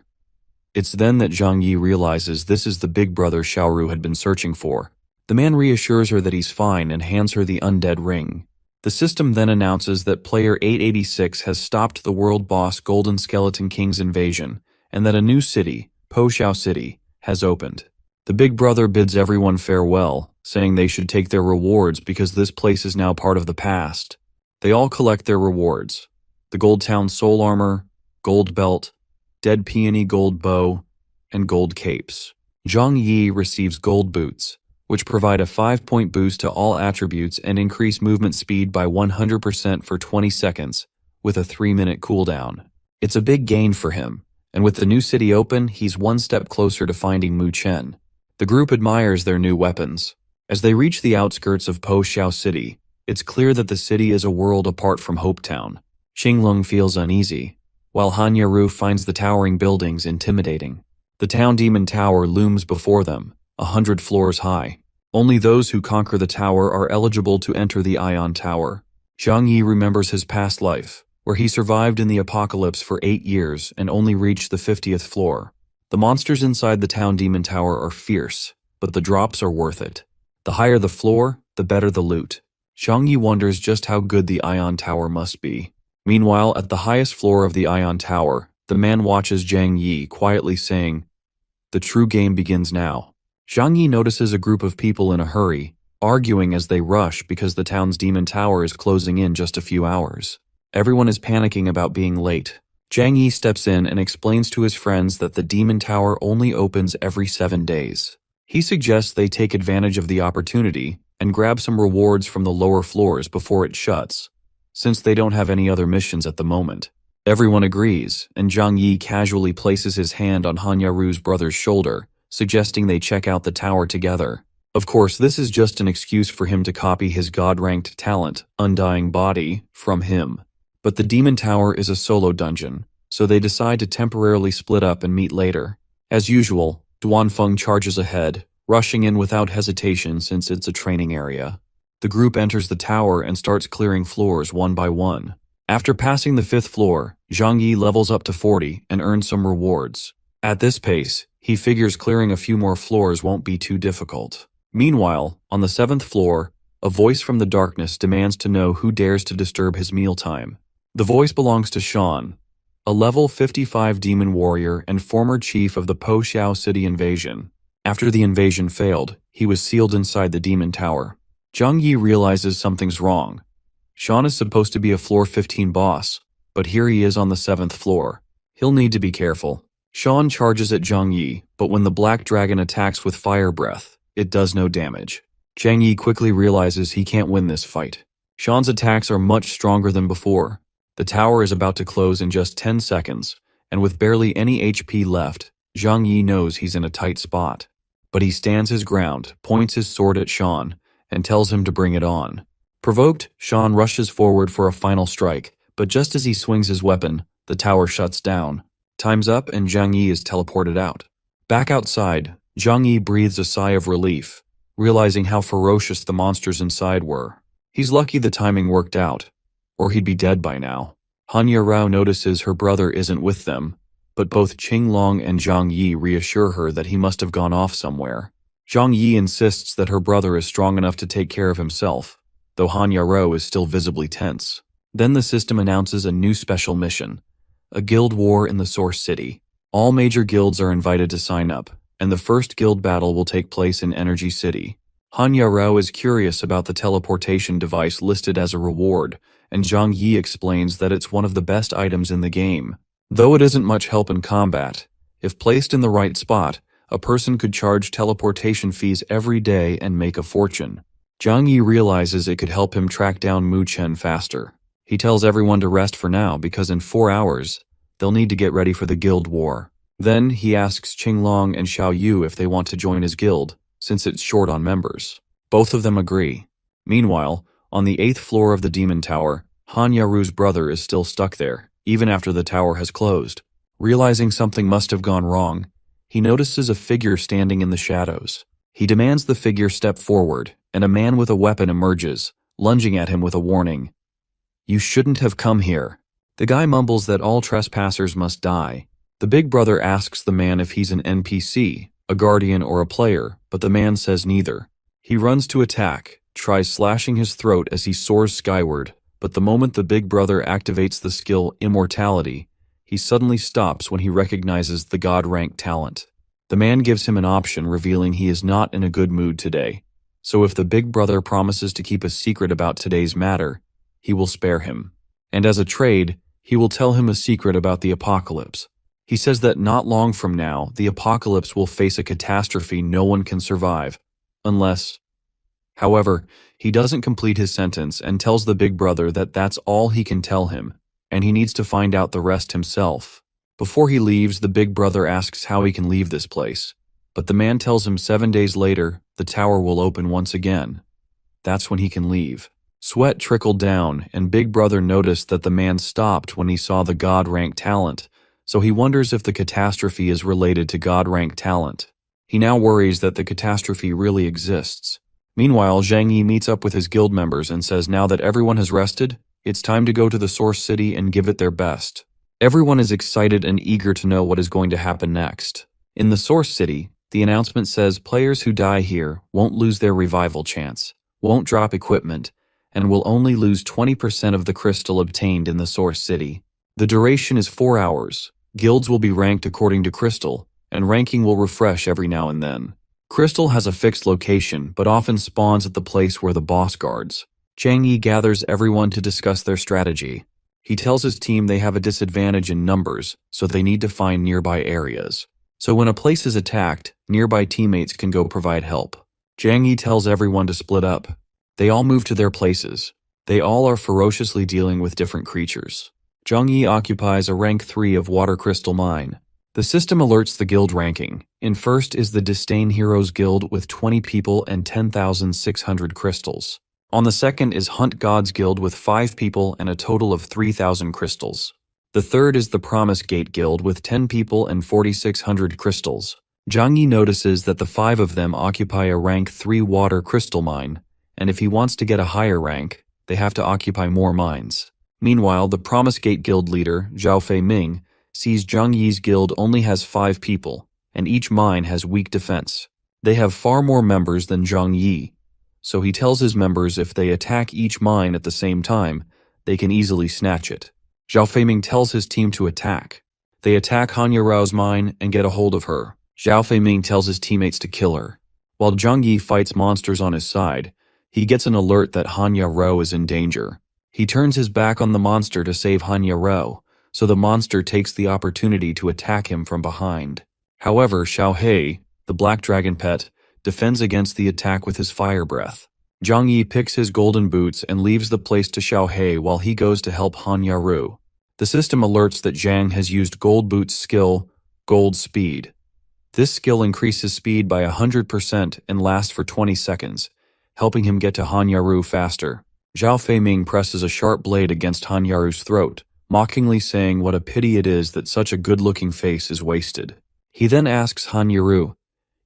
It's then that Zhang Yi realizes this is the big brother Xiaoru had been searching for. The man reassures her that he's fine and hands her the undead ring. The system then announces that player 886 has stopped the world boss Golden Skeleton King's invasion, and that a new city, Po Xiao City, has opened. The big brother bids everyone farewell, saying they should take their rewards because this place is now part of the past. They all collect their rewards: the Gold Town Soul Armor, Gold Belt, Dead Peony Gold Bow, and Gold Capes. Zhang Yi receives Gold Boots, which provide a 5-point boost to all attributes and increase movement speed by 100% for 20 seconds, with a 3-minute cooldown. It's a big gain for him, and with the new city open, he's one step closer to finding Mu Chen. The group admires their new weapons. As they reach the outskirts of Po Xiao City, it's clear that the city is a world apart from Hope Town. Qinglong feels uneasy, while Han Yaru finds the towering buildings intimidating. The town demon tower looms before them, 100 floors high. Only those who conquer the tower are eligible to enter the Ion Tower. Zhang Yi remembers his past life, where he survived in the apocalypse for 8 years and only reached the 50th floor. The monsters inside the town demon tower are fierce, but the drops are worth it. The higher the floor, the better the loot. Zhang Yi wonders just how good the Ion Tower must be. Meanwhile, at the highest floor of the Ion Tower, the man watches Zhang Yi quietly saying, "The true game begins now." Zhang Yi notices a group of people in a hurry, arguing as they rush because the town's demon tower is closing in just a few hours. Everyone is panicking about being late. Zhang Yi steps in and explains to his friends that the demon tower only opens every 7 days. He suggests they take advantage of the opportunity and grab some rewards from the lower floors before it shuts, since they don't have any other missions at the moment. Everyone agrees, and Zhang Yi casually places his hand on Han Yaru's brother's shoulder, suggesting they check out the tower together. Of course, this is just an excuse for him to copy his god-ranked talent, Undying Body, from him. But the demon tower is a solo dungeon, so they decide to temporarily split up and meet later. As usual, Duanfeng charges ahead, rushing in without hesitation since it's a training area. The group enters the tower and starts clearing floors one by one. After passing the 5th floor, Zhang Yi levels up to 40 and earns some rewards. At this pace, he figures clearing a few more floors won't be too difficult. Meanwhile, on the 7th floor, a voice from the darkness demands to know who dares to disturb his mealtime. The voice belongs to Shan, a level 55 demon warrior and former chief of the Po Xiao City invasion. After the invasion failed, he was sealed inside the demon tower. Zhang Yi realizes something's wrong. Shan is supposed to be a floor 15 boss, but here he is on the 7th floor. He'll need to be careful. Shan charges at Zhang Yi, but when the black dragon attacks with fire breath, it does no damage. Zhang Yi quickly realizes he can't win this fight. Shan's attacks are much stronger than before. The tower is about to close in just 10 seconds, and with barely any HP left, Zhang Yi knows he's in a tight spot. But he stands his ground, points his sword at Shan, and tells him to bring it on. Provoked, Shan rushes forward for a final strike, but just as he swings his weapon, the tower shuts down. Time's up and Zhang Yi is teleported out. Back outside, Zhang Yi breathes a sigh of relief, realizing how ferocious the monsters inside were. He's lucky the timing worked out, or he'd be dead by now. Han Yarao notices her brother isn't with them, but both Qinglong and Zhang Yi reassure her that he must have gone off somewhere. Zhang Yi insists that her brother is strong enough to take care of himself, though Han Yarao is still visibly tense. Then the system announces a new special mission, a guild war in the Source City. All major guilds are invited to sign up, and the first guild battle will take place in Energy City. Han Yarao is curious about the teleportation device listed as a reward, and Zhang Yi explains that it's one of the best items in the game. Though it isn't much help in combat, if placed in the right spot, a person could charge teleportation fees every day and make a fortune. Zhang Yi realizes it could help him track down Mu Chen faster. He tells everyone to rest for now because in 4 hours, they'll need to get ready for the guild war. Then he asks Qinglong and Xiao Yu if they want to join his guild, since it's short on members. Both of them agree. Meanwhile, on the 8th floor of the demon tower, Han Yaru's brother is still stuck there, even after the tower has closed. Realizing something must have gone wrong, he notices a figure standing in the shadows. He demands the figure step forward, and a man with a weapon emerges, lunging at him with a warning. "You shouldn't have come here." The guy mumbles that all trespassers must die. The big brother asks the man if he's an NPC, a guardian or a player, but the man says neither. He runs to attack, tries slashing his throat as he soars skyward, but the moment the big brother activates the skill Immortality, he suddenly stops when he recognizes the god-rank talent. The man gives him an option, revealing he is not in a good mood today. So if the big brother promises to keep a secret about today's matter, he will spare him. And as a trade, he will tell him a secret about the apocalypse. He says that not long from now, the apocalypse will face a catastrophe no one can survive, unless... However, he doesn't complete his sentence and tells the big brother that that's all he can tell him, and he needs to find out the rest himself. Before he leaves, the big brother asks how he can leave this place, but the man tells him 7 days later, the tower will open once again. That's when he can leave. Sweat trickled down, and Big Brother noticed that the man stopped when he saw the god-rank talent, so he wonders if the catastrophe is related to god-rank talent. He now worries that the catastrophe really exists. Meanwhile, Zhang Yi meets up with his guild members and says now that everyone has rested, it's time to go to the Source City and give it their best. Everyone is excited and eager to know what is going to happen next. In the Source City, the announcement says players who die here won't lose their revival chance, won't drop equipment, and will only lose 20% of the crystal obtained in the Source City. The duration is 4 hours. Guilds will be ranked according to crystal, and ranking will refresh every now and then. Crystal has a fixed location, but often spawns at the place where the boss guards. Zhang Yi gathers everyone to discuss their strategy. He tells his team they have a disadvantage in numbers, so they need to find nearby areas. So when a place is attacked, nearby teammates can go provide help. Zhang Yi tells everyone to split up. They all move to their places. They all are ferociously dealing with different creatures. Zhang Yi occupies a rank 3 of Water Crystal Mine. The system alerts the guild ranking. In first is the Disdain Heroes Guild with 20 people and 10,600 crystals. On the second is Hunt Gods Guild with 5 people and a total of 3,000 crystals. The third is the Promise Gate Guild with 10 people and 4,600 crystals. Zhang Yi notices that the 5 of them occupy a rank 3 Water Crystal Mine, and if he wants to get a higher rank, they have to occupy more mines. Meanwhile, the Promise Gate Guild leader, Zhao Fei Ming, sees Zhang Yi's guild only has 5 people, and each mine has weak defense. They have far more members than Zhang Yi, so he tells his members if they attack each mine at the same time, they can easily snatch it. Zhao Feiming tells his team to attack. They attack Hanya Rao's mine and get a hold of her. Zhao Feiming tells his teammates to kill her. While Zhang Yi fights monsters on his side, he gets an alert that Hanya Rao is in danger. He turns his back on the monster to save Hanya Rao, so the monster takes the opportunity to attack him from behind. However, Xiao He, the black dragon pet, defends against the attack with his fire breath. Zhang Yi picks his golden boots and leaves the place to Xiao He while he goes to help Hanya Ru. The system alerts that Zhang has used Gold Boots' skill, Gold Speed. This skill increases speed by 100% and lasts for 20 seconds, helping him get to Hanyaru faster. Zhao Feiming presses a sharp blade against Hanyaru's throat, mockingly saying what a pity it is that such a good-looking face is wasted. He then asks Hanyaru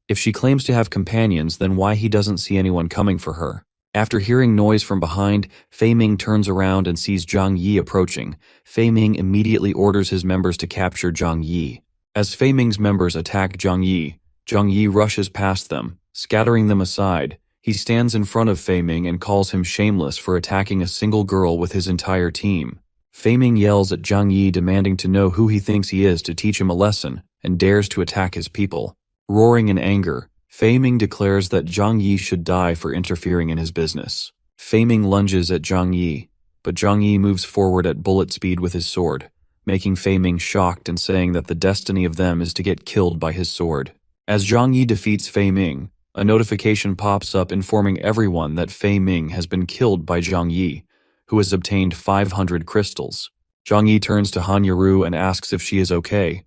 if she claims to have companions, then why he doesn't see anyone coming for her. After hearing noise from behind, Feiming turns around and sees Zhang Yi approaching. Feiming immediately orders his members to capture Zhang Yi. As Feiming's members attack Zhang Yi rushes past them, scattering them aside. He stands in front of Feiming and calls him shameless for attacking a single girl with his entire team. Feiming yells at Zhang Yi, demanding to know who he thinks he is to teach him a lesson, and dares to attack his people. Roaring in anger, Feiming declares that Zhang Yi should die for interfering in his business. Feiming lunges at Zhang Yi, but Zhang Yi moves forward at bullet speed with his sword, making Feiming shocked and saying that the destiny of them is to get killed by his sword. As Zhang Yi defeats Feiming, a notification pops up informing everyone that Feiming has been killed by Zhang Yi, who has obtained 500 crystals. Zhang Yi turns to Hanyaru and asks if she is okay.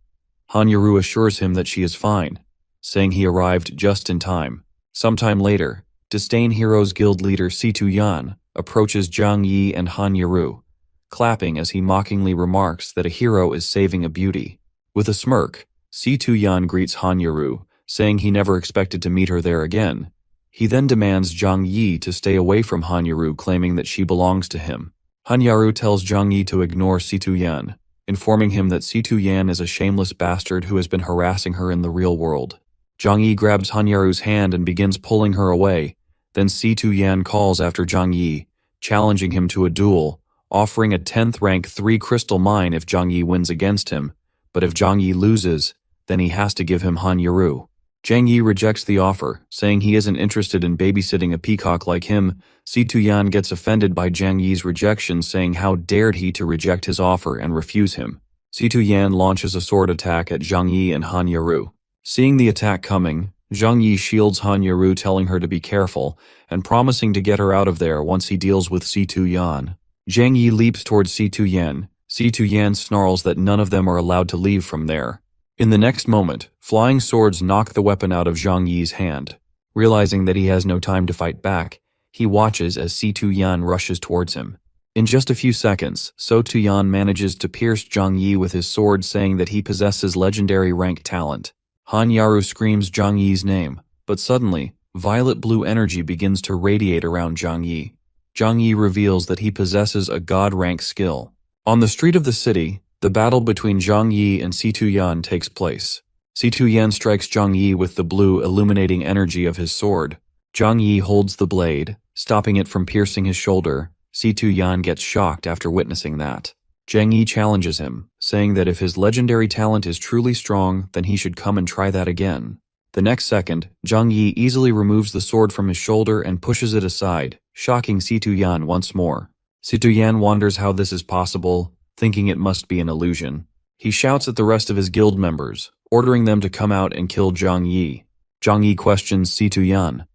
Hanyaru assures him that she is fine, saying he arrived just in time. Sometime later, Disdain Heroes Guild leader Situ Yan approaches Zhang Yi and Hanyaru, clapping as he mockingly remarks that a hero is saving a beauty. With a smirk, Si-tu-yan greets Han Yaru, saying he never expected to meet her there again. He then demands Zhang Yi to stay away from Han Yaru, claiming that she belongs to him. Han Yaru tells Zhang Yi to ignore Si-tu-yan, informing him that Si-tu-yan is a shameless bastard who has been harassing her in the real world. Zhang Yi grabs Han Yaru's hand and begins pulling her away. Then Si-tu-yan calls after Zhang Yi, challenging him to a duel, offering a 10th rank 3 crystal mine if Zhang Yi wins against him, but if Zhang Yi loses, then he has to give him Han Yaru. Zhang Yi rejects the offer, saying he isn't interested in babysitting a peacock like him. Si-tu-yan gets offended by Zhang Yi's rejection, saying how dared he to reject his offer and refuse him. Si-tu-yan launches a sword attack at Zhang Yi and Han Yaru. Seeing the attack coming, Zhang Yi shields Han Yaru, telling her to be careful, and promising to get her out of there once he deals with Si-tu-yan. Zhang Yi leaps towards Si-tu-yan. Si-tu-yan snarls that none of them are allowed to leave from there. In the next moment, flying swords knock the weapon out of Zhang Yi's hand. Realizing that he has no time to fight back, he watches as Si-tu-yan rushes towards him. In just a few seconds, Si-tu-yan manages to pierce Zhang Yi with his sword, saying that he possesses legendary rank talent. Han Yaru screams Zhang Yi's name, but suddenly, violet blue energy begins to radiate around Zhang Yi. Zhang Yi reveals that he possesses a god rank skill. On the street of the city, the battle between Zhang Yi and Si-tu-yan takes place. Si-tu-yan strikes Zhang Yi with the blue illuminating energy of his sword. Zhang Yi holds the blade, stopping it from piercing his shoulder. Si-tu-yan gets shocked after witnessing that. Zhang Yi challenges him, saying that if his legendary talent is truly strong, then he should come and try that again. The next second, Zhang Yi easily removes the sword from his shoulder and pushes it aside, shocking Si-tu-yan once more. Si-tu-yan wonders how this is possible, thinking it must be an illusion. He shouts at the rest of his guild members, ordering them to come out and kill Zhang Yi. Zhang Yi questions Si-tu-yan,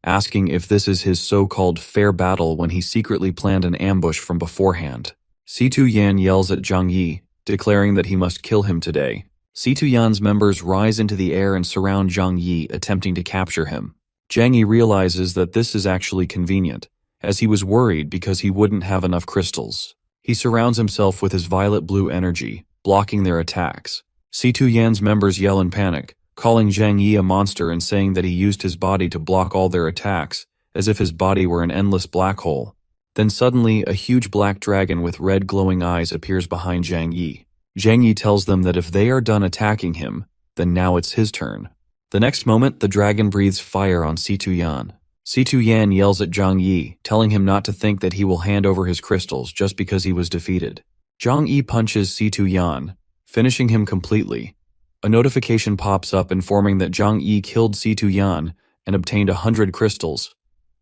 asking if this is his so-called fair battle when he secretly planned an ambush from beforehand. Si-tu-yan yells at Zhang Yi, declaring that he must kill him today. Si-tu-yan's members rise into the air and surround Zhang Yi, attempting to capture him. Zhang Yi realizes that this is actually convenient, as he was worried because he wouldn't have enough crystals. He surrounds himself with his violet blue energy, blocking their attacks. Si-tu-yan's members yell in panic, calling Zhang Yi a monster and saying that he used his body to block all their attacks, as if his body were an endless black hole. Then suddenly, a huge black dragon with red glowing eyes appears behind Zhang Yi. Zhang Yi tells them that if they are done attacking him, then now it's his turn. The next moment, the dragon breathes fire on Si-tu-yan. Si-tu-yan yells at Zhang Yi, telling him not to think that he will hand over his crystals just because he was defeated. Zhang Yi punches Si-tu-yan, finishing him completely. A notification pops up informing that Zhang Yi killed Si-tu-yan and obtained 100 crystals.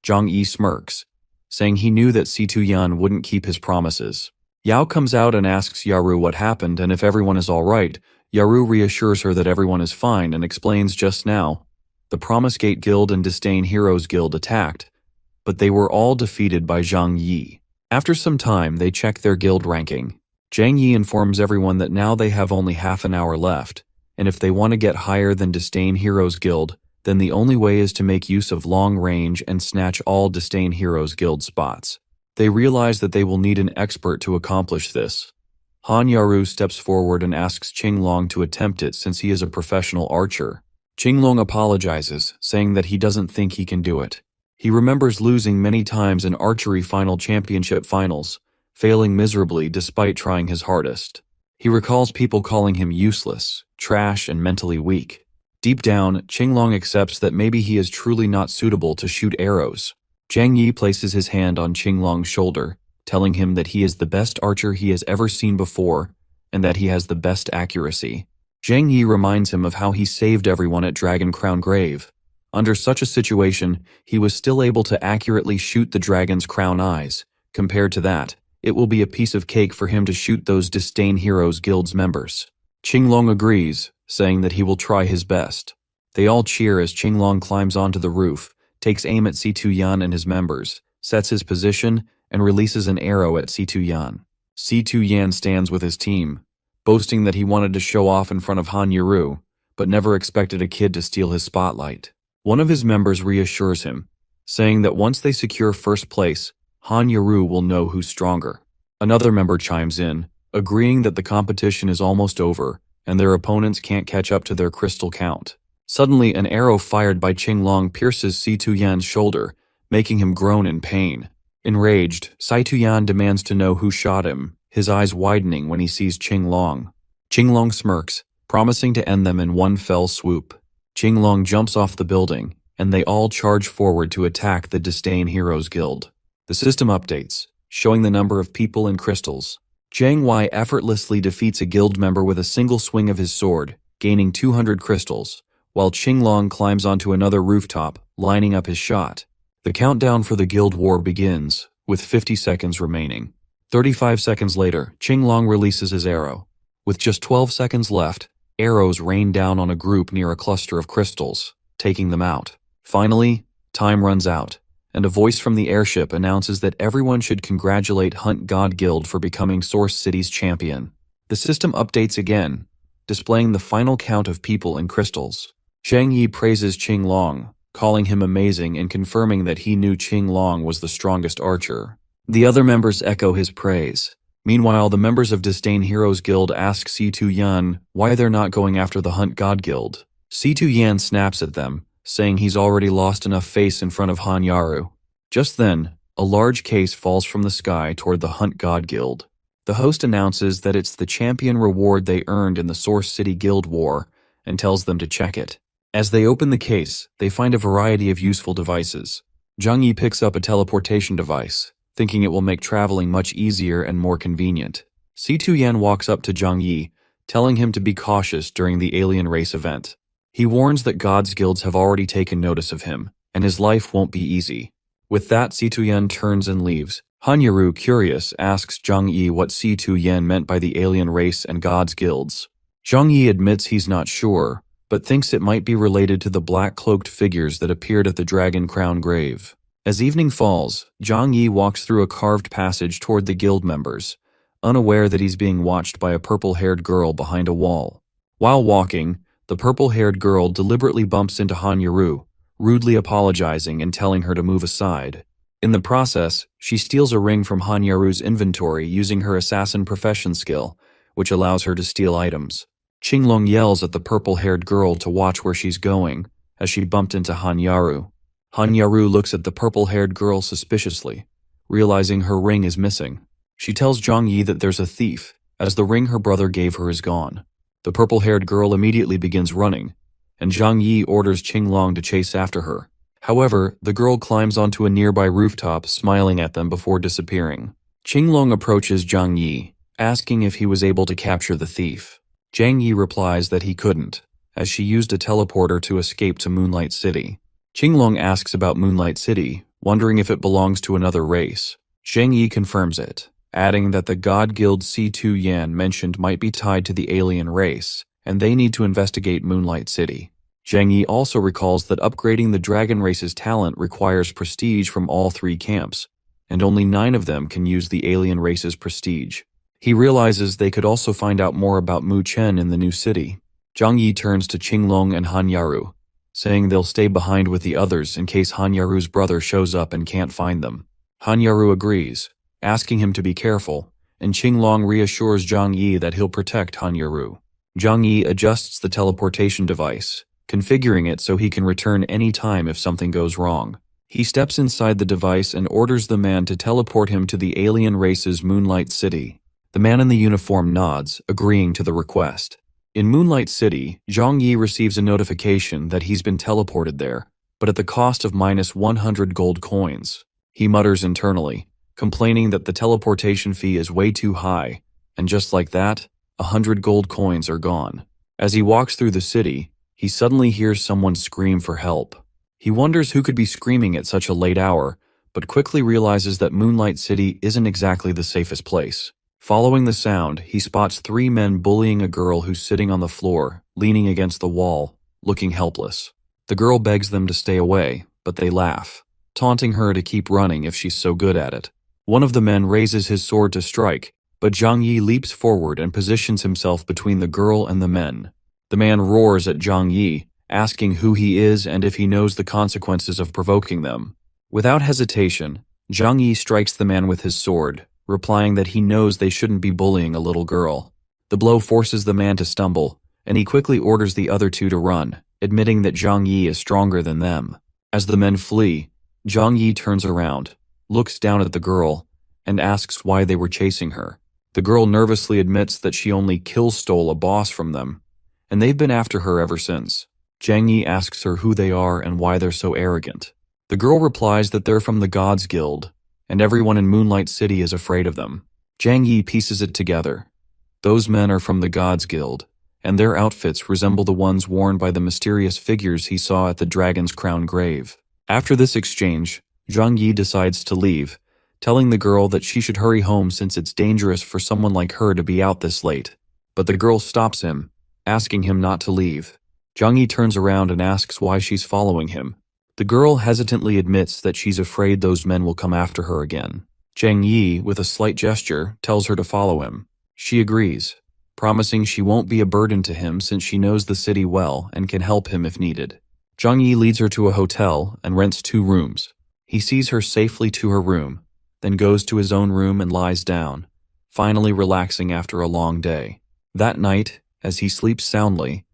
Zhang Yi smirks, saying he knew that Si-tu-yan wouldn't keep his promises. Yao comes out and asks Yaru what happened and if everyone is alright. Yaru reassures her that everyone is fine and explains just now, the Promise Gate Guild and Disdain Heroes Guild attacked, but they were all defeated by Zhang Yi. After some time, they check their guild ranking. Zhang Yi informs everyone that now they have only half an hour left, and if they want to get higher than Disdain Heroes Guild, then the only way is to make use of long range and snatch all Disdain Heroes Guild spots. They realize that they will need an expert to accomplish this. Han Yaru steps forward and asks Qinglong to attempt it since he is a professional archer. Qinglong apologizes, saying that he doesn't think he can do it. He remembers losing many times in archery final championship finals, failing miserably despite trying his hardest. He recalls people calling him useless, trash, and mentally weak. Deep down, Qinglong accepts that maybe he is truly not suitable to shoot arrows. Zhang Yi places his hand on Qinglong's shoulder, telling him that he is the best archer he has ever seen before, and that he has the best accuracy. Zhang Yi reminds him of how he saved everyone at Dragon Crown Grave. Under such a situation, he was still able to accurately shoot the dragon's crown eyes. Compared to that, it will be a piece of cake for him to shoot those Disdain Heroes Guild's members. Qinglong agrees, saying that he will try his best. They all cheer as Qinglong climbs onto the roof, takes aim at Si-tu-yan and his members, sets his position, and releases an arrow at Si-tu-yan. Si-tu-yan stands with his team, boasting that he wanted to show off in front of Han Yaru, but never expected a kid to steal his spotlight. One of his members reassures him, saying that once they secure first place, Han Yaru will know who's stronger. Another member chimes in, agreeing that the competition is almost over and their opponents can't catch up to their crystal count. Suddenly, an arrow fired by Qinglong pierces Si Tuyan's shoulder, making him groan in pain. Enraged, Si Tuyan demands to know who shot him, his eyes widening when he sees Qinglong. Qinglong smirks, promising to end them in one fell swoop. Qinglong jumps off the building, and they all charge forward to attack the Disdain Heroes Guild. The system updates, showing the number of people and crystals. Zhang Wei effortlessly defeats a guild member with a single swing of his sword, gaining 200 crystals, while Qinglong climbs onto another rooftop, lining up his shot. The countdown for the guild war begins, with 50 seconds remaining. 35 seconds later, Qinglong releases his arrow. With just 12 seconds left, arrows rain down on a group near a cluster of crystals, taking them out. Finally, time runs out, and a voice from the airship announces that everyone should congratulate Hunt God Guild for becoming Source City's champion. The system updates again, displaying the final count of people and crystals. Zhang Yi praises Qinglong, calling him amazing and confirming that he knew Qinglong was the strongest archer. The other members echo his praise. Meanwhile, the members of Disdain Heroes Guild ask Si Tuyan why they're not going after the Hunt God Guild. Si Tuyan snaps at them, saying he's already lost enough face in front of Hanyaru. Just then, a large case falls from the sky toward the Hunt God Guild. The host announces that it's the champion reward they earned in the Source City Guild War and tells them to check it. As they open the case, they find a variety of useful devices. Zhang Yi picks up a teleportation device, thinking it will make traveling much easier and more convenient. Si Tuyan walks up to Zhang Yi, telling him to be cautious during the alien race event. He warns that God's guilds have already taken notice of him, and his life won't be easy. With that, Si Tuyan turns and leaves. Hanyaru, curious, asks Zhang Yi what Si Tuyan meant by the alien race and God's guilds. Zhang Yi admits he's not sure, but thinks it might be related to the black-cloaked figures that appeared at the Dragon Crown grave. As evening falls, Zhang Yi walks through a carved passage toward the guild members, unaware that he's being watched by a purple-haired girl behind a wall. While walking, the purple-haired girl deliberately bumps into Hanyaru, rudely apologizing and telling her to move aside. In the process, she steals a ring from Hanyaru's inventory using her assassin profession skill, which allows her to steal items. Qinglong yells at the purple-haired girl to watch where she's going, as she bumped into Hanyaru. Hanyaru looks at the purple-haired girl suspiciously, realizing her ring is missing. She tells Zhang Yi that there's a thief, as the ring her brother gave her is gone. The purple-haired girl immediately begins running, and Zhang Yi orders Qinglong to chase after her. However, the girl climbs onto a nearby rooftop, smiling at them before disappearing. Qinglong approaches Zhang Yi, asking if he was able to capture the thief. Zhang Yi replies that he couldn't, as she used a teleporter to escape to Moonlight City. Qinglong asks about Moonlight City, wondering if it belongs to another race. Zhang Yi confirms it, adding that the God Guild Si Tuyan mentioned might be tied to the alien race, and they need to investigate Moonlight City. Zhang Yi also recalls that upgrading the dragon race's talent requires prestige from all three camps, and only 9 of them can use the alien race's prestige. He realizes they could also find out more about Mu Chen in the new city. Zhang Yi turns to Qinglong and Hanyaru, saying they'll stay behind with the others in case Hanyaru's brother shows up and can't find them. Hanyaru agrees, asking him to be careful, and Qinglong reassures Zhang Yi that he'll protect Hanyaru. Zhang Yi adjusts the teleportation device, configuring it so he can return any time if something goes wrong. He steps inside the device and orders the man to teleport him to the alien race's Moonlight City. The man in the uniform nods, agreeing to the request. In Moonlight City, Zhang Yi receives a notification that he's been teleported there, but at the cost of -100 gold coins. He mutters internally, complaining that the teleportation fee is way too high, and just like that, 100 gold coins are gone. As he walks through the city, he suddenly hears someone scream for help. He wonders who could be screaming at such a late hour, but quickly realizes that Moonlight City isn't exactly the safest place. Following the sound, he spots 3 men bullying a girl who's sitting on the floor, leaning against the wall, looking helpless. The girl begs them to stay away, but they laugh, taunting her to keep running if she's so good at it. One of the men raises his sword to strike, but Zhang Yi leaps forward and positions himself between the girl and the men. The man roars at Zhang Yi, asking who he is and if he knows the consequences of provoking them. Without hesitation, Zhang Yi strikes the man with his sword, replying that he knows they shouldn't be bullying a little girl. The blow forces the man to stumble, and he quickly orders the other two to run, admitting that Zhang Yi is stronger than them. As the men flee, Zhang Yi turns around, looks down at the girl, and asks why they were chasing her. The girl nervously admits that she only stole a boss from them, and they've been after her ever since. Zhang Yi asks her who they are and why they're so arrogant. The girl replies that they're from the Gods Guild, and everyone in Moonlight City is afraid of them. Zhang Yi pieces it together. Those men are from the Gods Guild, and their outfits resemble the ones worn by the mysterious figures he saw at the Dragon's Crown grave. After this exchange, Zhang Yi decides to leave, telling the girl that she should hurry home since it's dangerous for someone like her to be out this late. But the girl stops him, asking him not to leave. Zhang Yi turns around and asks why she's following him. The girl hesitantly admits that she's afraid those men will come after her again. Zhang Yi, with a slight gesture, tells her to follow him. She agrees, promising she won't be a burden to him since she knows the city well and can help him if needed. Zhang Yi leads her to a hotel and rents 2 rooms. He sees her safely to her room, then goes to his own room and lies down, finally relaxing after a long day. That night, as he sleeps soundly,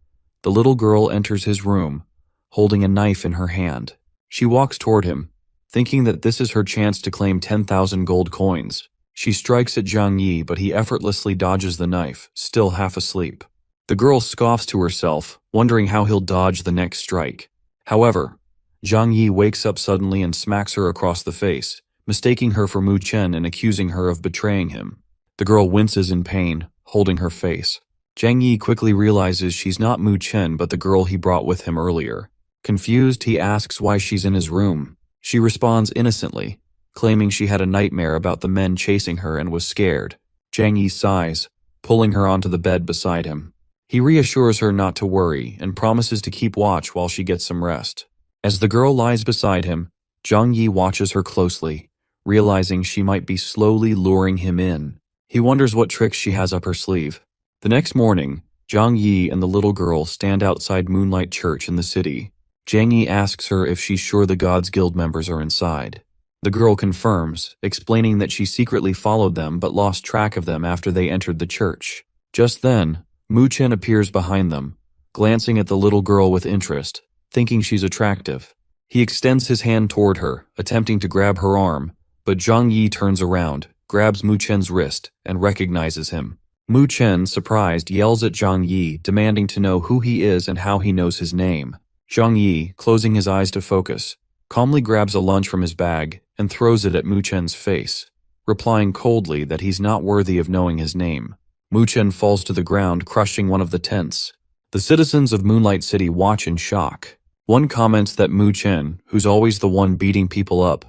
the little girl enters his room, holding a knife in her hand. She walks toward him, thinking that this is her chance to claim 10,000 gold coins. She strikes at Zhang Yi, but he effortlessly dodges the knife, still half asleep. The girl scoffs to herself, wondering how he'll dodge the next strike. However, Zhang Yi wakes up suddenly and smacks her across the face, mistaking her for Mu Chen and accusing her of betraying him. The girl winces in pain, holding her face. Zhang Yi quickly realizes she's not Mu Chen but the girl he brought with him earlier. Confused, he asks why she's in his room. She responds innocently, claiming she had a nightmare about the men chasing her and was scared. Zhang Yi sighs, pulling her onto the bed beside him. He reassures her not to worry and promises to keep watch while she gets some rest. As the girl lies beside him, Zhang Yi watches her closely, realizing she might be slowly luring him in. He wonders what tricks she has up her sleeve. The next morning, Zhang Yi and the little girl stand outside Moonlight Church in the city. Zhang Yi asks her if she's sure the Gods Guild members are inside. The girl confirms, explaining that she secretly followed them but lost track of them after they entered the church. Just then, Mu Chen appears behind them, glancing at the little girl with interest, thinking she's attractive. He extends his hand toward her, attempting to grab her arm, but Zhang Yi turns around, grabs Mu Chen's wrist, and recognizes him. Mu Chen, surprised, yells at Zhang Yi, demanding to know who he is and how he knows his name. Zhang Yi, closing his eyes to focus, calmly grabs a lunch from his bag and throws it at Mu Chen's face, replying coldly that he's not worthy of knowing his name. Mu Chen falls to the ground, crushing one of the tents. The citizens of Moonlight City watch in shock. One comments that Mu Chen, who's always the one beating people up,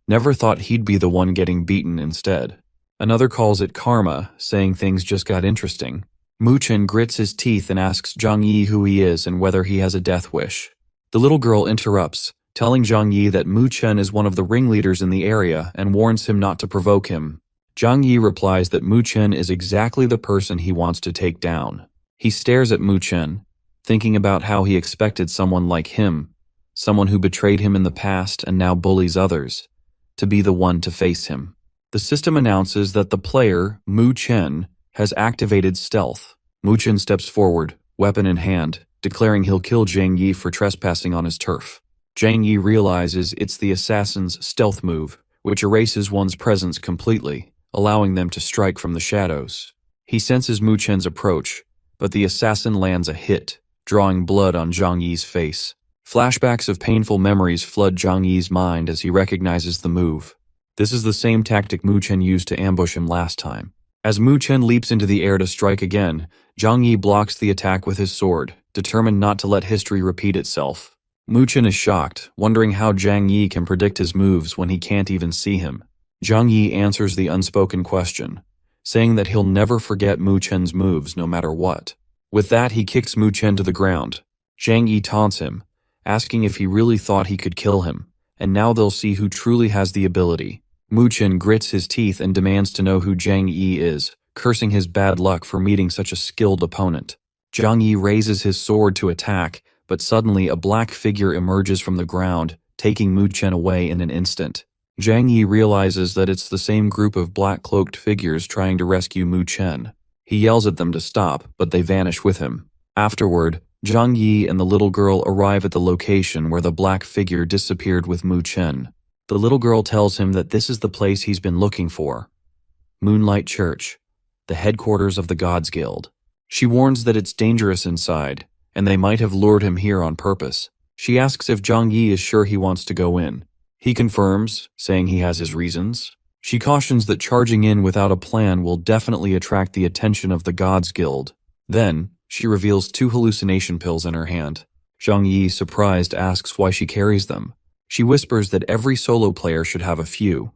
never thought he'd be the one getting beaten instead. Another calls it karma, saying things just got interesting. Mu Chen grits his teeth and asks Zhang Yi who he is and whether he has a death wish. The little girl interrupts, telling Zhang Yi that Mu Chen is one of the ringleaders in the area and warns him not to provoke him. Zhang Yi replies that Mu Chen is exactly the person he wants to take down. He stares at Mu Chen, thinking about how he expected someone like him, someone who betrayed him in the past and now bullies others, to be the one to face him. The system announces that the player, Mu Chen, has activated stealth. Mu Chen steps forward, weapon in hand, declaring he'll kill Zhang Yi for trespassing on his turf. Zhang Yi realizes it's the assassin's stealth move, which erases one's presence completely, allowing them to strike from the shadows. He senses Mu Chen's approach, but the assassin lands a hit, drawing blood on Zhang Yi's face. Flashbacks of painful memories flood Zhang Yi's mind as he recognizes the move. This is the same tactic Mu Chen used to ambush him last time. As Mu Chen leaps into the air to strike again, Zhang Yi blocks the attack with his sword, determined not to let history repeat itself. Mu Chen is shocked, wondering how Zhang Yi can predict his moves when he can't even see him. Zhang Yi answers the unspoken question, saying that he'll never forget Mu Chen's moves no matter what. With that, he kicks Mu Chen to the ground. Zhang Yi taunts him, asking if he really thought he could kill him, and now they'll see who truly has the ability. Mu Chen grits his teeth and demands to know who Zhang Yi is, cursing his bad luck for meeting such a skilled opponent. Zhang Yi raises his sword to attack, but suddenly a black figure emerges from the ground, taking Mu Chen away in an instant. Zhang Yi realizes that it's the same group of black-cloaked figures trying to rescue Mu Chen. He yells at them to stop, but they vanish with him. Afterward, Zhang Yi and the little girl arrive at the location where the black figure disappeared with Mu Chen. The little girl tells him that this is the place he's been looking for. Moonlight Church, the headquarters of the Gods Guild. She warns that it's dangerous inside, and they might have lured him here on purpose. She asks if Zhang Yi is sure he wants to go in. He confirms, saying he has his reasons. She cautions that charging in without a plan will definitely attract the attention of the Gods Guild. Then, she reveals 2 hallucination pills in her hand. Zhang Yi, surprised, asks why she carries them. She whispers that every solo player should have a few.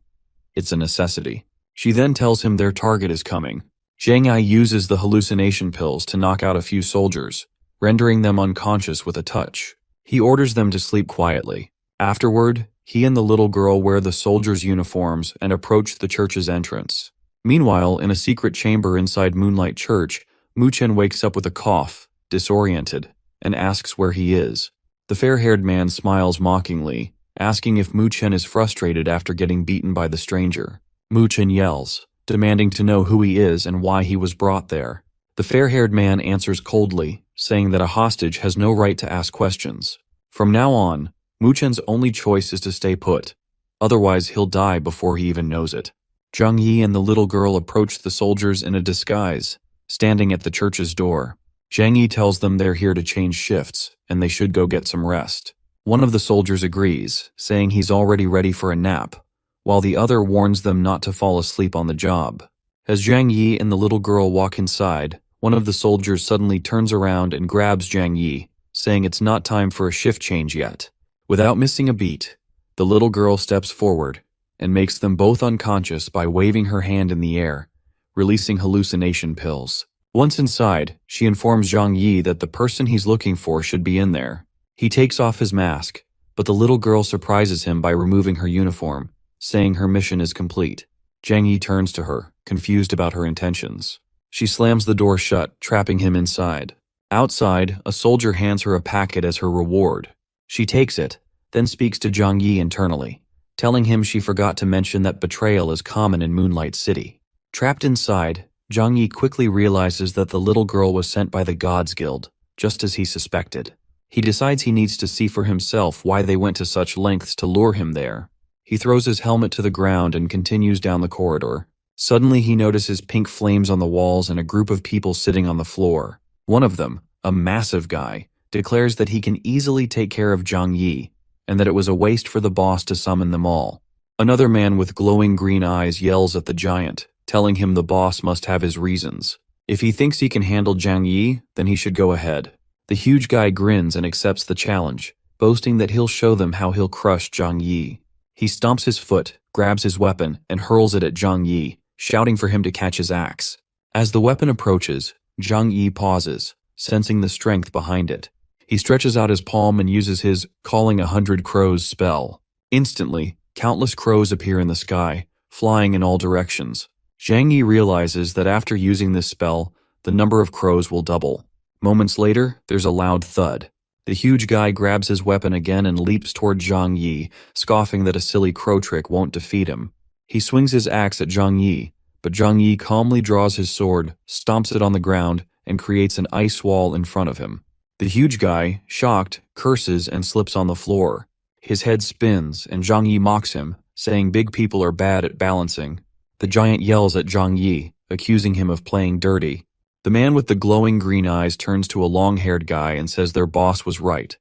It's a necessity. She then tells him their target is coming. Zhang Yi uses the hallucination pills to knock out a few soldiers, rendering them unconscious with a touch. He orders them to sleep quietly. Afterward, he and the little girl wear the soldiers' uniforms and approach the church's entrance. Meanwhile, in a secret chamber inside Moonlight Church, Mu Chen wakes up with a cough, disoriented, and asks where he is. The fair-haired man smiles mockingly, asking if Mu Chen is frustrated after getting beaten by the stranger. Mu Chen yells, demanding to know who he is and why he was brought there. The fair-haired man answers coldly, saying that a hostage has no right to ask questions. From now on, Mu Chen's only choice is to stay put. Otherwise, he'll die before he even knows it. Zhang Yi and the little girl approach the soldiers in a disguise, standing at the church's door. Zhang Yi tells them they're here to change shifts, and they should go get some rest. One of the soldiers agrees, saying he's already ready for a nap, while the other warns them not to fall asleep on the job. As Zhang Yi and the little girl walk inside, one of the soldiers suddenly turns around and grabs Zhang Yi, saying it's not time for a shift change yet. Without missing a beat, the little girl steps forward and makes them both unconscious by waving her hand in the air, releasing hallucination pills. Once inside, she informs Zhang Yi that the person he's looking for should be in there. He takes off his mask, but the little girl surprises him by removing her uniform, saying her mission is complete. Zhang Yi turns to her, confused about her intentions. She slams the door shut, trapping him inside. Outside, a soldier hands her a packet as her reward. She takes it, then speaks to Zhang Yi internally, telling him she forgot to mention that betrayal is common in Moonlight City. Trapped inside, Zhang Yi quickly realizes that the little girl was sent by the Gods Guild, just as he suspected. He decides he needs to see for himself why they went to such lengths to lure him there. He throws his helmet to the ground and continues down the corridor. Suddenly he notices pink flames on the walls and a group of people sitting on the floor. One of them, a massive guy, declares that he can easily take care of Zhang Yi, and that it was a waste for the boss to summon them all. Another man with glowing green eyes yells at the giant, telling him the boss must have his reasons. If he thinks he can handle Zhang Yi, then he should go ahead. The huge guy grins and accepts the challenge, boasting that he'll show them how he'll crush Zhang Yi. He stomps his foot, grabs his weapon, and hurls it at Zhang Yi, shouting for him to catch his axe. As the weapon approaches, Zhang Yi pauses, sensing the strength behind it. He stretches out his palm and uses his Calling 100 Crows spell. Instantly, countless crows appear in the sky, flying in all directions. Zhang Yi realizes that after using this spell, the number of crows will double. Moments later, there's a loud thud. The huge guy grabs his weapon again and leaps toward Zhang Yi, scoffing that a silly crow trick won't defeat him. He swings his axe at Zhang Yi, but Zhang Yi calmly draws his sword, stomps it on the ground, and creates an ice wall in front of him. The huge guy, shocked, curses and slips on the floor. His head spins, and Zhang Yi mocks him, saying big people are bad at balancing. The giant yells at Zhang Yi, accusing him of playing dirty. The man with the glowing green eyes turns to a long-haired guy and says their boss was right.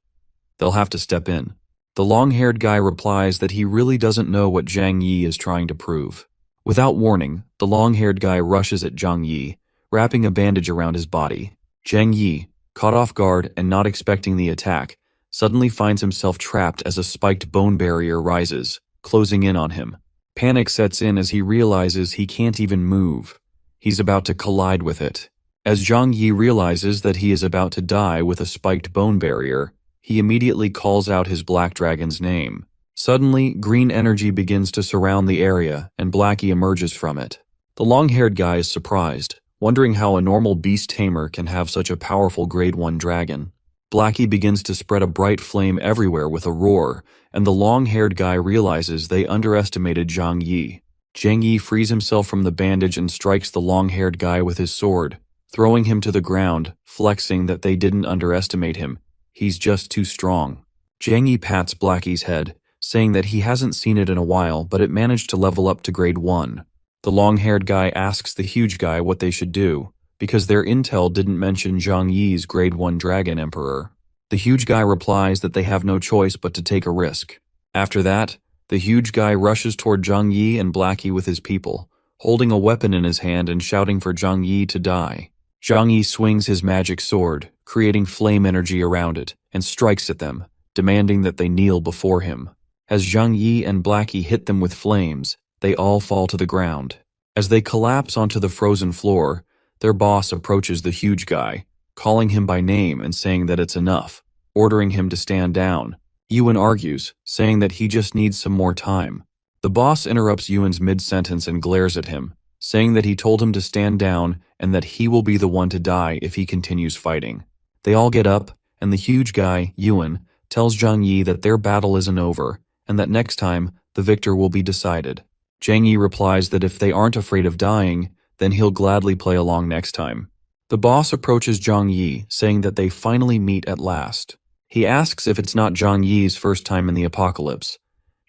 They'll have to step in. The long-haired guy replies that he really doesn't know what Zhang Yi is trying to prove. Without warning, the long-haired guy rushes at Zhang Yi, wrapping a bandage around his body. Zhang Yi, caught off guard and not expecting the attack, suddenly finds himself trapped as a spiked bone barrier rises, closing in on him. Panic sets in as he realizes he can't even move. He's about to collide with it. As Zhang Yi realizes that he is about to die with a spiked bone barrier, he immediately calls out his black dragon's name. Suddenly, green energy begins to surround the area, and Blackie emerges from it. The long-haired guy is surprised, wondering how a normal beast tamer can have such a powerful Grade 1 dragon. Blackie begins to spread a bright flame everywhere with a roar, and the long-haired guy realizes they underestimated Zhang Yi. Zhang Yi frees himself from the bandage and strikes the long-haired guy with his sword, throwing him to the ground, flexing that they didn't underestimate him. He's just too strong. Zhang Yi pats Blackie's head, saying that he hasn't seen it in a while, but it managed to level up to grade 1. The long-haired guy asks the huge guy what they should do, because their intel didn't mention Zhang Yi's grade 1 dragon emperor. The huge guy replies that they have no choice but to take a risk. After that, the huge guy rushes toward Zhang Yi and Blackie with his people, holding a weapon in his hand and shouting for Zhang Yi to die. Zhang Yi swings his magic sword, creating flame energy around it, and strikes at them, demanding that they kneel before him. As Zhang Yi and Blackie hit them with flames, they all fall to the ground. As they collapse onto the frozen floor, their boss approaches the huge guy, calling him by name and saying that it's enough, ordering him to stand down. Yuan argues, saying that he just needs some more time. The boss interrupts Yuan's mid-sentence and glares at him, saying that he told him to stand down and that he will be the one to die if he continues fighting. They all get up, and the huge guy, Yuan, tells Zhang Yi that their battle isn't over, and that next time, the victor will be decided. Zhang Yi replies that if they aren't afraid of dying, then he'll gladly play along next time. The boss approaches Zhang Yi, saying that they finally meet at last. He asks if it's not Zhang Yi's first time in the apocalypse.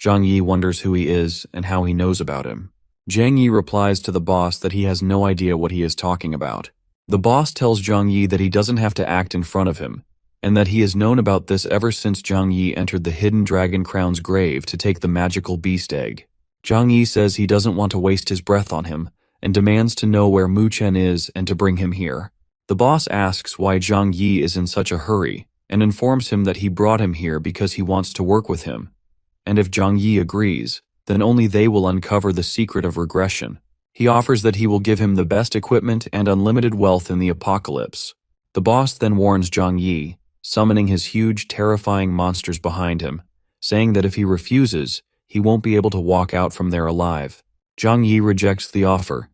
Zhang Yi wonders who he is and how he knows about him. Zhang Yi replies to the boss that he has no idea what he is talking about. The boss tells Zhang Yi that he doesn't have to act in front of him, and that he has known about this ever since Zhang Yi entered the hidden dragon crown's grave to take the magical beast egg. Zhang Yi says he doesn't want to waste his breath on him, and demands to know where Mu Chen is and to bring him here. The boss asks why Zhang Yi is in such a hurry, and informs him that he brought him here because he wants to work with him. And if Zhang Yi agrees, then only they will uncover the secret of regression. He offers that he will give him the best equipment and unlimited wealth in the apocalypse. The boss then warns Zhang Yi, summoning his huge, terrifying monsters behind him, saying that if he refuses, he won't be able to walk out from there alive. Zhang Yi rejects the offer,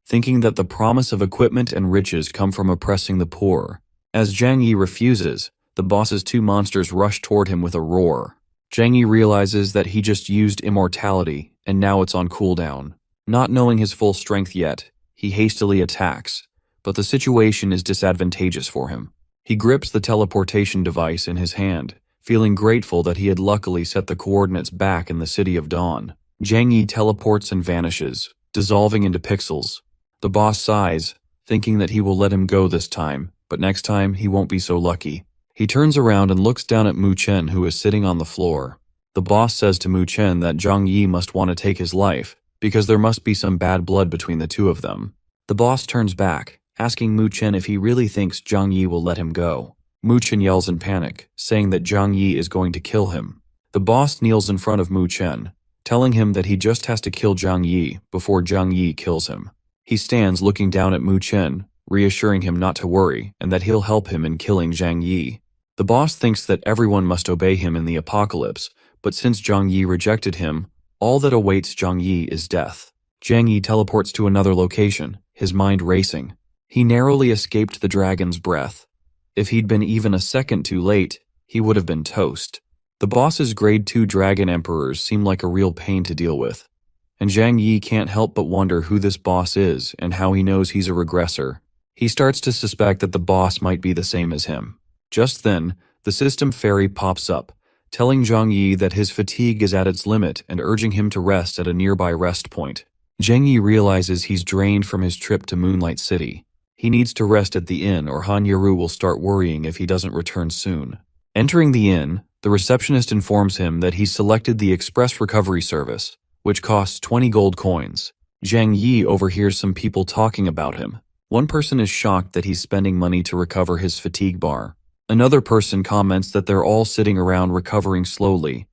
thinking that the promise of equipment and riches come from oppressing the poor. As Zhang Yi refuses, the boss's two monsters rush toward him with a roar. Zhang Yi realizes that he just used immortality, and now it's on cooldown. Not knowing his full strength yet, he hastily attacks, but the situation is disadvantageous for him. He grips the teleportation device in his hand, feeling grateful that he had luckily set the coordinates back in the City of Dawn. Zhang Yi teleports and vanishes, dissolving into pixels. The boss sighs, thinking that he will let him go this time, but next time he won't be so lucky. He turns around and looks down at Mu Chen, who is sitting on the floor. The boss says to Mu Chen that Zhang Yi must want to take his life, because there must be some bad blood between the two of them. The boss turns back, asking Mu Chen if he really thinks Zhang Yi will let him go. Mu Chen yells in panic, saying that Zhang Yi is going to kill him. The boss kneels in front of Mu Chen, telling him that he just has to kill Zhang Yi before Zhang Yi kills him. He stands looking down at Mu Chen, reassuring him not to worry and that he'll help him in killing Zhang Yi. The boss thinks that everyone must obey him in the apocalypse, but since Zhang Yi rejected him, all that awaits Zhang Yi is death. Zhang Yi teleports to another location, his mind racing. He narrowly escaped the dragon's breath. If he'd been even a second too late, he would have been toast. The boss's grade 2 dragon emperors seem like a real pain to deal with, and Zhang Yi can't help but wonder who this boss is and how he knows he's a regressor. He starts to suspect that the boss might be the same as him. Just then, the system fairy pops up, telling Zhang Yi that his fatigue is at its limit and urging him to rest at a nearby rest point. Zhang Yi realizes he's drained from his trip to Moonlight City. He needs to rest at the inn or Han Yaru will start worrying if he doesn't return soon. Entering the inn, the receptionist informs him that he's selected the express recovery service, which costs 20 gold coins. Zhang Yi overhears some people talking about him. One person is shocked that he's spending money to recover his fatigue bar. Another person comments that they're all sitting around recovering slowly,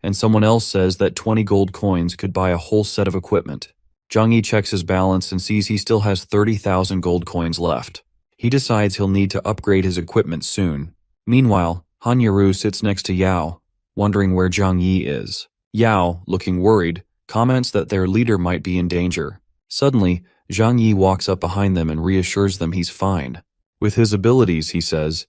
and someone else says that 20 gold coins could buy a whole set of equipment. Zhang Yi checks his balance and sees he still has 30,000 gold coins left. He decides he'll need to upgrade his equipment soon. Meanwhile, Han Yaru sits next to Yao, wondering where Zhang Yi is. Yao, looking worried, comments that their leader might be in danger. Suddenly, Zhang Yi walks up behind them and reassures them he's fine. With his abilities, he says,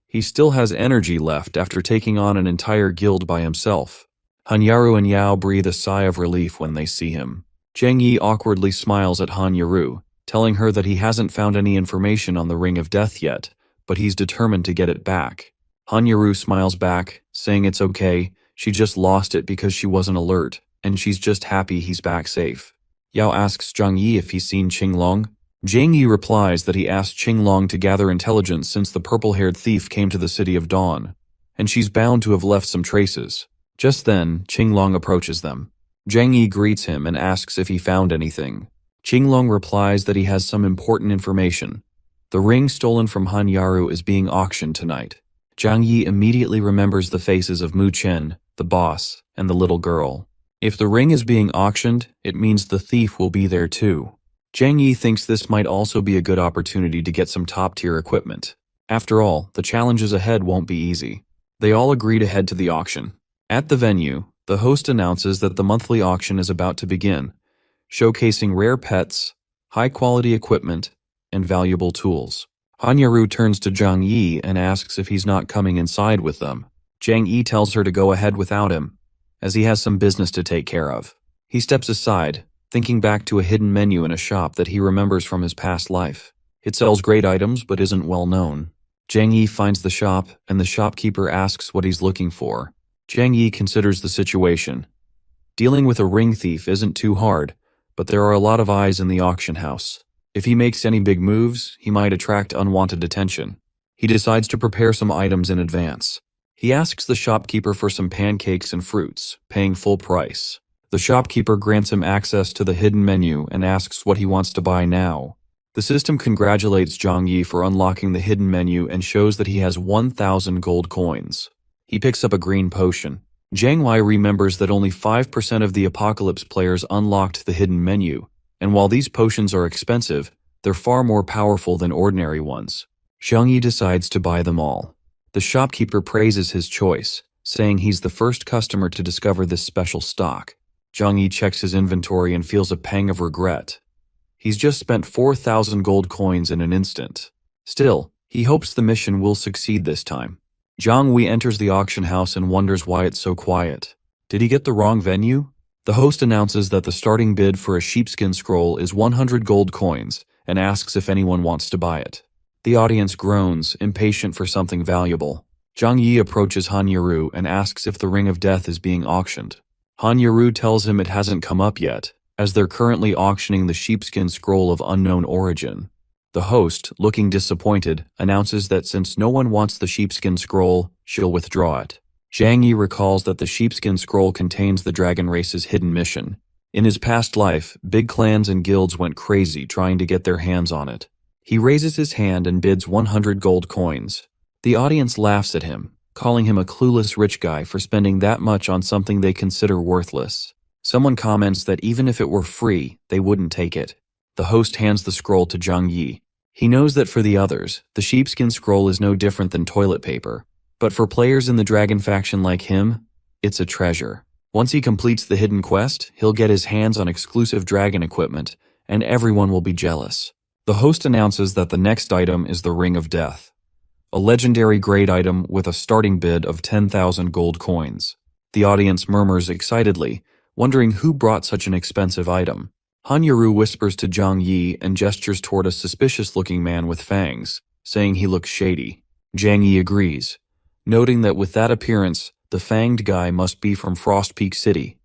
he still has energy left after taking on an entire guild by himself. Han Yaru and Yao breathe a sigh of relief when they see him. Zhang Yi awkwardly smiles at Han Yaru, telling her that he hasn't found any information on the Ring of Death yet, but he's determined to get it back. Han Yaru smiles back, saying it's okay, she just lost it because she wasn't alert, and she's just happy he's back safe. Yao asks Zhang Yi if he's seen Qinglong. Zhang Yi replies that he asked Qinglong to gather intelligence since the purple-haired thief came to the City of Dawn, and she's bound to have left some traces. Just then, Qinglong approaches them. Zhang Yi greets him and asks if he found anything. Qinglong replies that he has some important information. The ring stolen from Han Yaru is being auctioned tonight. Zhang Yi immediately remembers the faces of Mu Chen, the boss, and the little girl. If the ring is being auctioned, it means the thief will be there too. Zhang Yi thinks this might also be a good opportunity to get some top-tier equipment. After all, the challenges ahead won't be easy. They all agree to head to the auction. At the venue, the host announces that the monthly auction is about to begin, showcasing rare pets, high-quality equipment, and valuable tools. Han Yaru turns to Zhang Yi and asks if he's not coming inside with them. Zhang Yi tells her to go ahead without him, as he has some business to take care of. He steps aside, thinking back to a hidden menu in a shop that he remembers from his past life. It sells great items but isn't well known. Zhang Yi finds the shop, and the shopkeeper asks what he's looking for. Zhang Yi considers the situation. Dealing with a ring thief isn't too hard, but there are a lot of eyes in the auction house. If he makes any big moves, he might attract unwanted attention. He decides to prepare some items in advance. He asks the shopkeeper for some pancakes and fruits, paying full price. The shopkeeper grants him access to the hidden menu and asks what he wants to buy now. The system congratulates Zhang Yi for unlocking the hidden menu and shows that he has 1,000 gold coins. He picks up a green potion. Zhang Wei remembers that only 5% of the Apocalypse players unlocked the hidden menu, and while these potions are expensive, they're far more powerful than ordinary ones. Zhang Yi decides to buy them all. The shopkeeper praises his choice, saying he's the first customer to discover this special stock. Zhang Yi checks his inventory and feels a pang of regret. He's just spent 4,000 gold coins in an instant. Still, he hopes the mission will succeed this time. Zhang Wei enters the auction house and wonders why it's so quiet. Did he get the wrong venue? The host announces that the starting bid for a sheepskin scroll is 100 gold coins and asks if anyone wants to buy it. The audience groans, impatient for something valuable. Zhang Yi approaches Han Yaru and asks if the Ring of Death is being auctioned. Han Yaru tells him it hasn't come up yet, as they're currently auctioning the sheepskin scroll of unknown origin. The host, looking disappointed, announces that since no one wants the sheepskin scroll, she'll withdraw it. Zhang Yi recalls that the sheepskin scroll contains the dragon race's hidden mission. In his past life, big clans and guilds went crazy trying to get their hands on it. He raises his hand and bids 100 gold coins. The audience laughs at him, calling him a clueless rich guy for spending that much on something they consider worthless. Someone comments that even if it were free, they wouldn't take it. The host hands the scroll to Zhang Yi. He knows that for the others, the sheepskin scroll is no different than toilet paper. But for players in the dragon faction like him, it's a treasure. Once he completes the hidden quest, he'll get his hands on exclusive dragon equipment, and everyone will be jealous. The host announces that the next item is the Ring of Death, a legendary grade item with a starting bid of 10,000 gold coins. The audience murmurs excitedly, wondering who brought such an expensive item. Han Yaru whispers to Zhang Yi and gestures toward a suspicious-looking man with fangs, saying he looks shady. Zhang Yi agrees, noting that with that appearance, the fanged guy must be from Frost Peak City,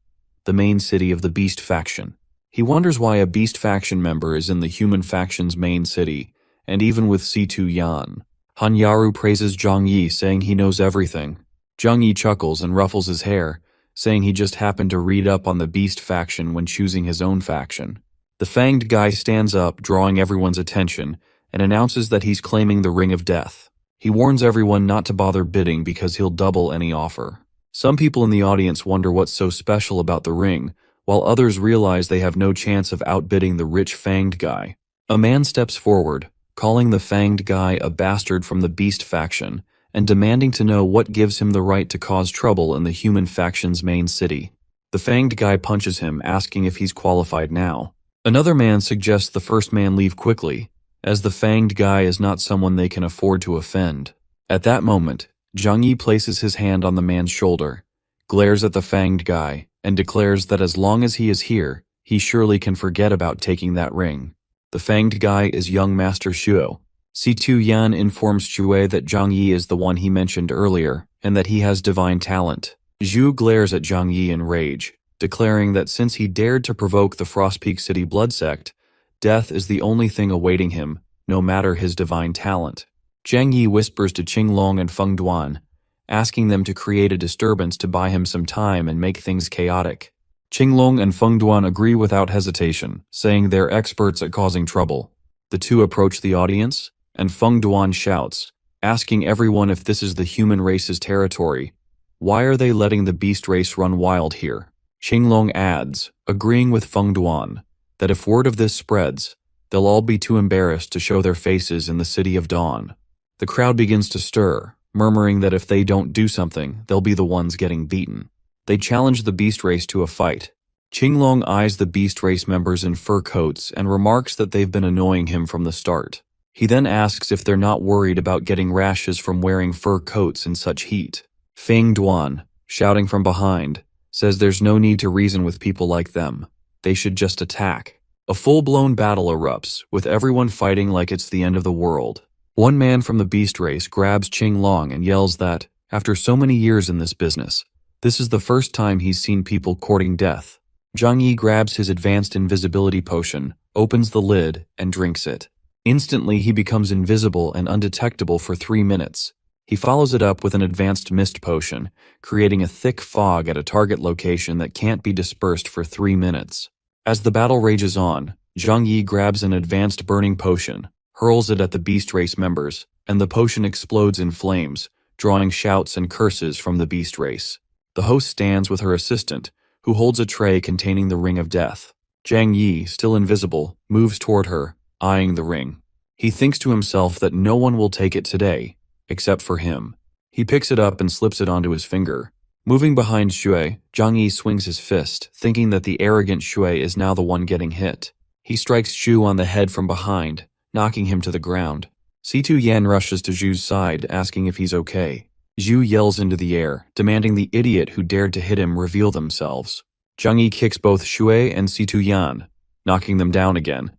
the main city of the Beast faction. He wonders why a Beast faction member is in the human faction's main city, and even with C2 Yan. Han Yaru praises Zhang Yi, saying he knows everything. Zhang Yi chuckles and ruffles his hair, saying he just happened to read up on the Beast faction when choosing his own faction. The fanged guy stands up, drawing everyone's attention, and announces that he's claiming the Ring of Death. He warns everyone not to bother bidding because he'll double any offer. Some people in the audience wonder what's so special about the ring, while others realize they have no chance of outbidding the rich fanged guy. A man steps forward, calling the fanged guy a bastard from the Beast faction, and demanding to know what gives him the right to cause trouble in the human faction's main city. The fanged guy punches him, asking if he's qualified now. Another man suggests the first man leave quickly, as the fanged guy is not someone they can afford to offend. At that moment, Zhang Yi places his hand on the man's shoulder, glares at the fanged guy, and declares that as long as he is here, he surely can forget about taking that ring. The fanged guy is young Master Shuo. Si-Tu Yan informs Shui that Zhang Yi is the one he mentioned earlier, and that he has divine talent. Zhu glares at Zhang Yi in rage, declaring that since he dared to provoke the Frost Peak City blood sect, death is the only thing awaiting him, no matter his divine talent. Zhang Yi whispers to Qinglong and Feng Duan, asking them to create a disturbance to buy him some time and make things chaotic. Qinglong and Feng Duan agree without hesitation, saying they're experts at causing trouble. The two approach the audience, and Feng Duan shouts, asking everyone if this is the human race's territory. Why are they letting the beast race run wild here? Qinglong adds, agreeing with Feng Duan, that if word of this spreads, they'll all be too embarrassed to show their faces in the City of Dawn. The crowd begins to stir, murmuring that if they don't do something, they'll be the ones getting beaten. They challenge the beast race to a fight. Qinglong eyes the beast race members in fur coats and remarks that they've been annoying him from the start. He then asks if they're not worried about getting rashes from wearing fur coats in such heat. Feng Duan, shouting from behind, says there's no need to reason with people like them. They should just attack. A full-blown battle erupts, with everyone fighting like it's the end of the world. One man from the beast race grabs Qinglong and yells that, after so many years in this business, this is the first time he's seen people courting death. Zhang Yi grabs his advanced invisibility potion, opens the lid, and drinks it. Instantly, he becomes invisible and undetectable for 3 minutes. He follows it up with an advanced mist potion, creating a thick fog at a target location that can't be dispersed for 3 minutes. As the battle rages on, Zhang Yi grabs an advanced burning potion, hurls it at the beast race members, and the potion explodes in flames, drawing shouts and curses from the beast race. The host stands with her assistant, who holds a tray containing the Ring of Death. Zhang Yi, still invisible, moves toward her, eyeing the ring. He thinks to himself that no one will take it today, except for him. He picks it up and slips it onto his finger. Moving behind Shui, Zhang Yi swings his fist, thinking that the arrogant Shui is now the one getting hit. He strikes Zhu on the head from behind, knocking him to the ground. Si-Tu Yan rushes to Zhu's side, asking if he's okay. Zhu yells into the air, demanding the idiot who dared to hit him reveal themselves. Zhang Yi kicks both Shui and Si-Tu Yan, knocking them down again,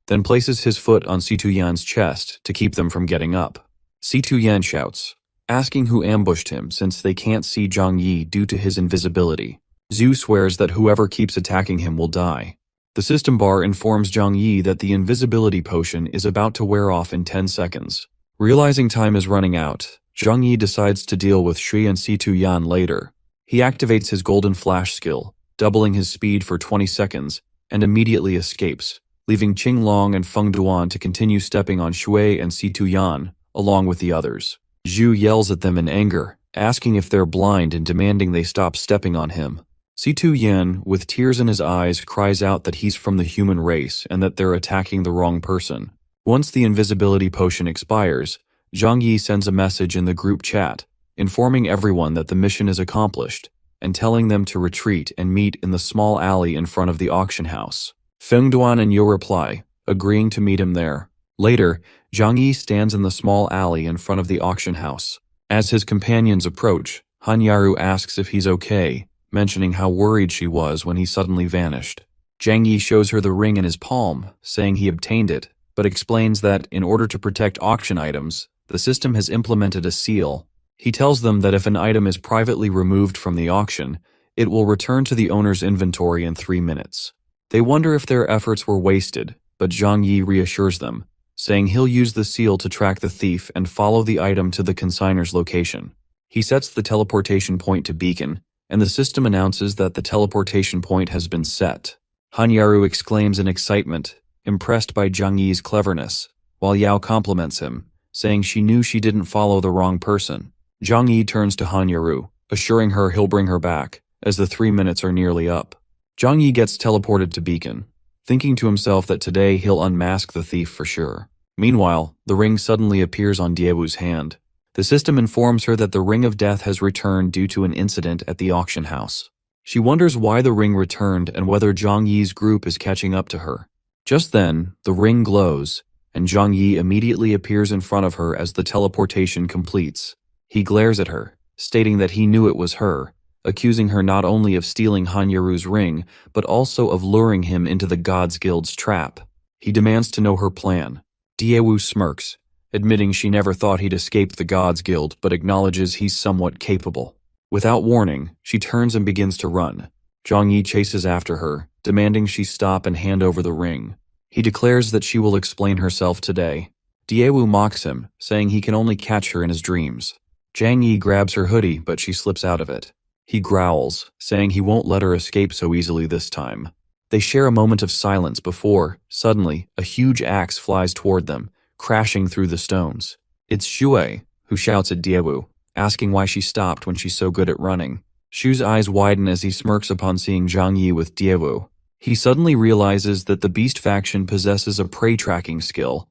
then places his foot on Si-Tu Yan's chest to keep them from getting up. Si-Tu Yan shouts, asking who ambushed him since they can't see Zhang Yi due to his invisibility. Zhu swears that whoever keeps attacking him will die. The system bar informs Zhang Yi that the invisibility potion is about to wear off in 10 seconds. Realizing time is running out, Zhang Yi decides to deal with Shui and Si-Tu Yan later. He activates his golden flash skill, doubling his speed for 20 seconds, and immediately escapes, leaving Qinglong and Feng Duan to continue stepping on Shui and Si-Tu Yan, along with the others. Zhu yells at them in anger, asking if they're blind and demanding they stop stepping on him. Si-Tu Yan, with tears in his eyes, cries out that he's from the human race and that they're attacking the wrong person. Once the invisibility potion expires, Zhang Yi sends a message in the group chat, informing everyone that the mission is accomplished, and telling them to retreat and meet in the small alley in front of the auction house. Feng Duan and Yo reply, agreeing to meet him there. Later, Zhang Yi stands in the small alley in front of the auction house. As his companions approach, Han Yaru asks if he's okay, mentioning how worried she was when he suddenly vanished. Zhang Yi shows her the ring in his palm, saying he obtained it, but explains that in order to protect auction items, the system has implemented a seal. He tells them that if an item is privately removed from the auction, it will return to the owner's inventory in 3 minutes. They wonder if their efforts were wasted, but Zhang Yi reassures them, saying he'll use the seal to track the thief and follow the item to the consignor's location. He sets the teleportation point to Beacon, and the system announces that the teleportation point has been set. Han Yaru exclaims in excitement, impressed by Zhang Yi's cleverness, while Yao compliments him, saying she knew she didn't follow the wrong person. Zhang Yi turns to Han Yaru, assuring her he'll bring her back, as the 3 minutes are nearly up. Zhang Yi gets teleported to Beacon, thinking to himself that today he'll unmask the thief for sure. Meanwhile, the ring suddenly appears on Diewu's hand. The system informs her that the Ring of Death has returned due to an incident at the auction house. She wonders why the ring returned and whether Zhang Yi's group is catching up to her. Just then, the ring glows, and Zhang Yi immediately appears in front of her as the teleportation completes. He glares at her, stating that he knew it was her, accusing her not only of stealing Hanyaru's ring, but also of luring him into the Gods Guild's trap. He demands to know her plan. Daewoo smirks, admitting she never thought he'd escape the Gods Guild, but acknowledges he's somewhat capable. Without warning, she turns and begins to run. Zhang chases after her, demanding she stop and hand over the ring. He declares that she will explain herself today. Daewoo mocks him, saying he can only catch her in his dreams. Zhang Yi grabs her hoodie, but she slips out of it. He growls, saying he won't let her escape so easily this time. They share a moment of silence before, suddenly, a huge axe flies toward them, crashing through the stones. It's Xue, who shouts at Daewoo, asking why she stopped when she's so good at running. Xue's eyes widen as he smirks upon seeing Zhang Yi with Daewoo. He suddenly realizes that the Beast faction possesses a prey tracking skill,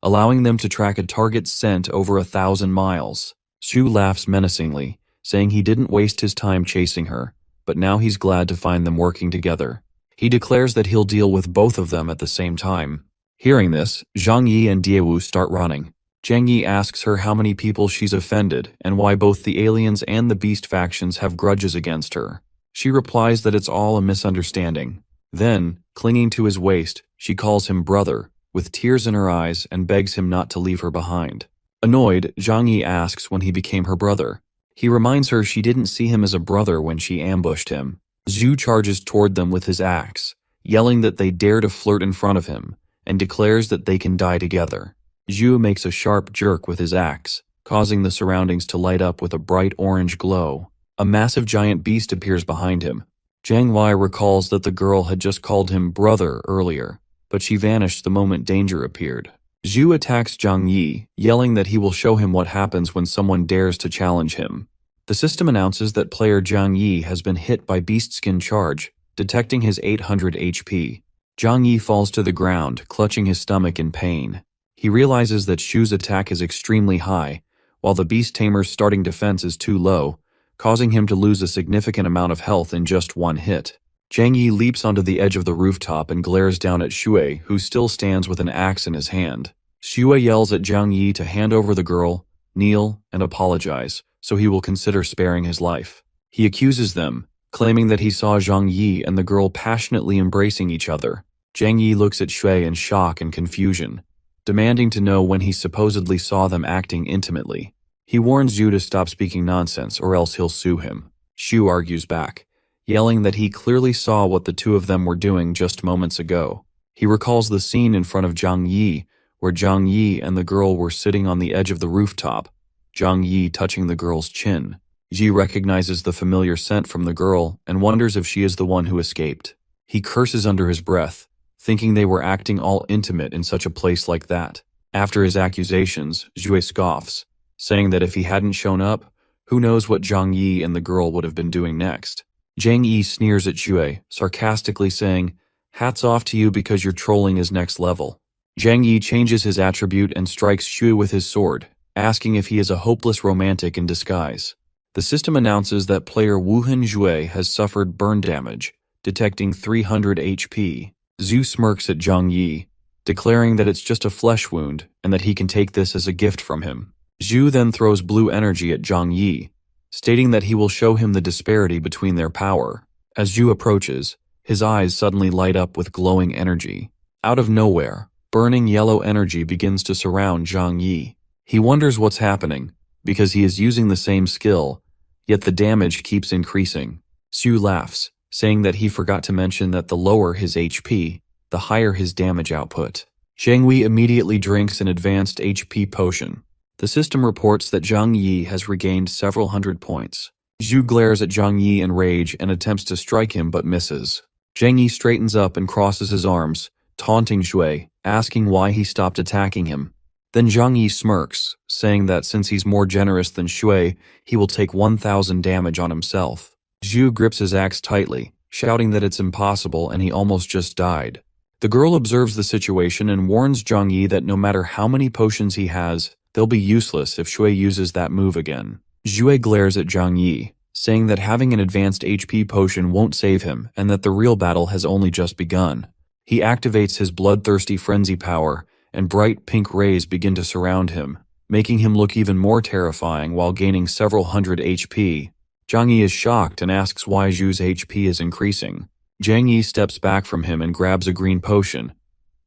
allowing them to track a target's scent over 1,000 miles. Xue laughs menacingly, saying he didn't waste his time chasing her, but now he's glad to find them working together. He declares that he'll deal with both of them at the same time. Hearing this, Zhang Yi and Daewoo start running. Zhang Yi asks her how many people she's offended and why both the aliens and the Beast factions have grudges against her. She replies that it's all a misunderstanding. Then, clinging to his waist, she calls him brother, with tears in her eyes, and begs him not to leave her behind. Annoyed, Zhang Yi asks when he became her brother. He reminds her she didn't see him as a brother when she ambushed him. Zhu charges toward them with his axe, yelling that they dare to flirt in front of him, and declares that they can die together. Zhu makes a sharp jerk with his axe, causing the surroundings to light up with a bright orange glow. A massive giant beast appears behind him. Zhang Wei recalls that the girl had just called him brother earlier, but she vanished the moment danger appeared. Zhu attacks Zhang Yi, yelling that he will show him what happens when someone dares to challenge him. The system announces that player Zhang Yi has been hit by beast skin charge, detecting his 800 HP. Zhang Yi falls to the ground, clutching his stomach in pain. He realizes that Xu's attack is extremely high, while the beast tamer's starting defense is too low, causing him to lose a significant amount of health in just one hit. Zhang Yi leaps onto the edge of the rooftop and glares down at Xue, who still stands with an axe in his hand. Xue yells at Zhang Yi to hand over the girl, kneel, and apologize, so he will consider sparing his life. He accuses them, claiming that he saw Zhang Yi and the girl passionately embracing each other. Zhang Yi looks at Xue in shock and confusion, demanding to know when he supposedly saw them acting intimately. He warns Zhu to stop speaking nonsense or else he'll sue him. Xu argues back, yelling that he clearly saw what the two of them were doing just moments ago. He recalls the scene in front of Zhang Yi, where Zhang Yi and the girl were sitting on the edge of the rooftop, Zhang Yi touching the girl's chin. Ji recognizes the familiar scent from the girl and wonders if she is the one who escaped. He curses under his breath, thinking they were acting all intimate in such a place like that. After his accusations, Xue scoffs, saying that if he hadn't shown up, who knows what Zhang Yi and the girl would have been doing next. Zhang Yi sneers at Xue, sarcastically saying, "Hats off to you because your trolling is next level." Zhang Yi changes his attribute and strikes Xue with his sword, asking if he is a hopeless romantic in disguise. The system announces that player Wuhan Xue has suffered burn damage, detecting 300 HP. Zhu smirks at Zhang Yi, declaring that it's just a flesh wound and that he can take this as a gift from him. Zhu then throws blue energy at Zhang Yi, stating that he will show him the disparity between their power. As Zhu approaches, his eyes suddenly light up with glowing energy. Out of nowhere, burning yellow energy begins to surround Zhang Yi. He wonders what's happening, because he is using the same skill, yet the damage keeps increasing. Xu laughs, saying that he forgot to mention that the lower his HP, the higher his damage output. Zhang Wei immediately drinks an advanced HP potion. The system reports that Zhang Yi has regained several hundred points. Zhu glares at Zhang Yi in rage and attempts to strike him but misses. Zhang Yi straightens up and crosses his arms, taunting Xue, asking why he stopped attacking him. Then Zhang Yi smirks, saying that since he's more generous than Xue, he will take 1,000 damage on himself. Zhu grips his axe tightly, shouting that it's impossible and he almost just died. The girl observes the situation and warns Zhang Yi that no matter how many potions he has, they'll be useless if Xue uses that move again. Xue glares at Zhang Yi, saying that having an advanced HP potion won't save him and that the real battle has only just begun. He activates his bloodthirsty frenzy power, and bright pink rays begin to surround him, making him look even more terrifying while gaining several hundred HP. Zhang Yi is shocked and asks why Zhu's HP is increasing. Zhang Yi steps back from him and grabs a green potion,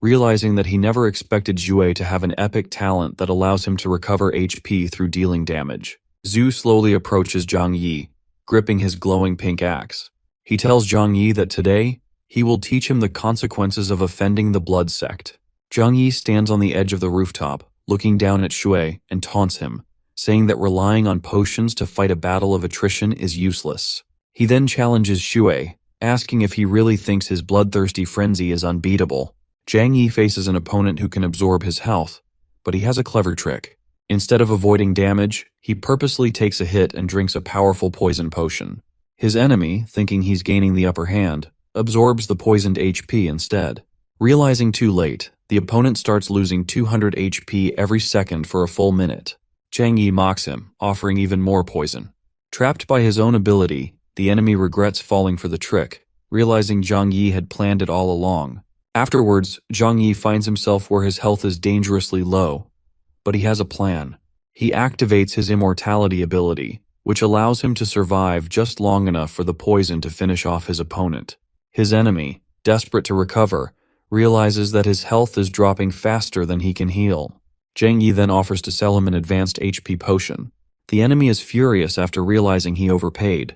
realizing that he never expected Zhu to have an epic talent that allows him to recover HP through dealing damage. Zhu slowly approaches Zhang Yi, gripping his glowing pink axe. He tells Zhang Yi that today, he will teach him the consequences of offending the blood sect. Zhang Yi stands on the edge of the rooftop, looking down at Shui and taunts him, saying that relying on potions to fight a battle of attrition is useless. He then challenges Shui, asking if he really thinks his bloodthirsty frenzy is unbeatable. Zhang Yi faces an opponent who can absorb his health, but he has a clever trick. Instead of avoiding damage, he purposely takes a hit and drinks a powerful poison potion. His enemy, thinking he's gaining the upper hand, absorbs the poisoned HP instead. Realizing too late, the opponent starts losing 200 HP every second for a full minute. Zhang Yi mocks him, offering even more poison. Trapped by his own ability, the enemy regrets falling for the trick, realizing Zhang Yi had planned it all along. Afterwards, Zhang Yi finds himself where his health is dangerously low, but he has a plan. He activates his immortality ability, which allows him to survive just long enough for the poison to finish off his opponent. His enemy, desperate to recover, realizes that his health is dropping faster than he can heal. Zhang Yi then offers to sell him an advanced HP potion. The enemy is furious after realizing he overpaid,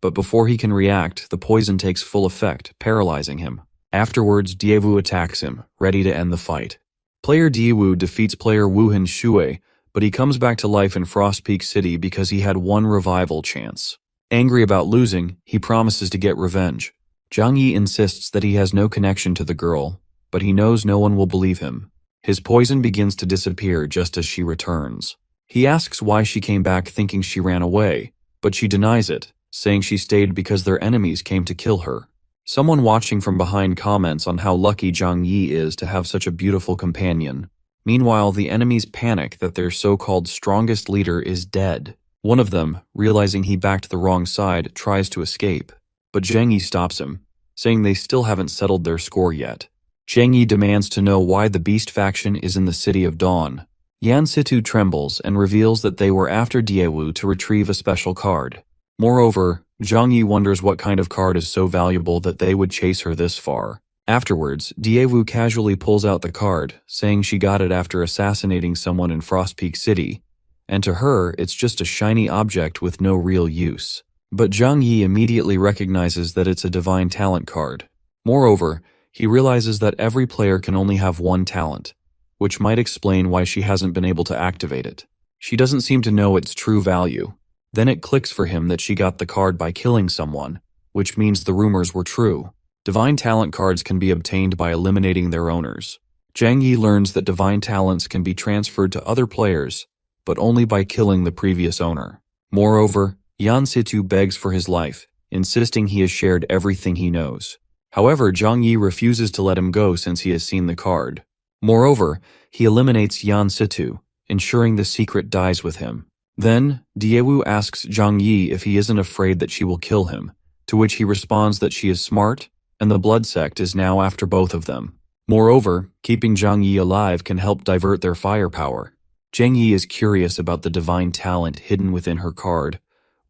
but before he can react, the poison takes full effect, paralyzing him. Afterwards, Diewu attacks him, ready to end the fight. Player Diewu defeats player Wuhan Shui, but he comes back to life in Frost Peak City because he had one revival chance. Angry about losing, he promises to get revenge. Zhang Yi insists that he has no connection to the girl, but he knows no one will believe him. His poison begins to disappear just as she returns. He asks why she came back thinking she ran away, but she denies it, saying she stayed because their enemies came to kill her. Someone watching from behind comments on how lucky Zhang Yi is to have such a beautiful companion. Meanwhile, the enemies panic that their so-called strongest leader is dead. One of them, realizing he backed the wrong side, tries to escape, but Zhang Yi stops him, saying they still haven't settled their score yet. Zhang Yi demands to know why the Beast faction is in the City of Dawn. Yan Situ trembles and reveals that they were after Diewu to retrieve a special card. Moreover, Zhang Yi wonders what kind of card is so valuable that they would chase her this far. Afterwards, Diewu casually pulls out the card, saying she got it after assassinating someone in Frost Peak City, and to her, it's just a shiny object with no real use. But Zhang Yi immediately recognizes that it's a divine talent card. Moreover, he realizes that every player can only have one talent, which might explain why she hasn't been able to activate it. She doesn't seem to know its true value. Then it clicks for him that she got the card by killing someone, which means the rumors were true. Divine talent cards can be obtained by eliminating their owners. Zhang Yi learns that divine talents can be transferred to other players, but only by killing the previous owner. Moreover, Yan Situ begs for his life, insisting he has shared everything he knows. However, Zhang Yi refuses to let him go since he has seen the card. Moreover, he eliminates Yan Situ, ensuring the secret dies with him. Then, Diewu asks Zhang Yi if he isn't afraid that she will kill him, to which he responds that she is smart, and the blood sect is now after both of them. Moreover, keeping Zhang Yi alive can help divert their firepower. Zhang Yi is curious about the divine talent hidden within her card,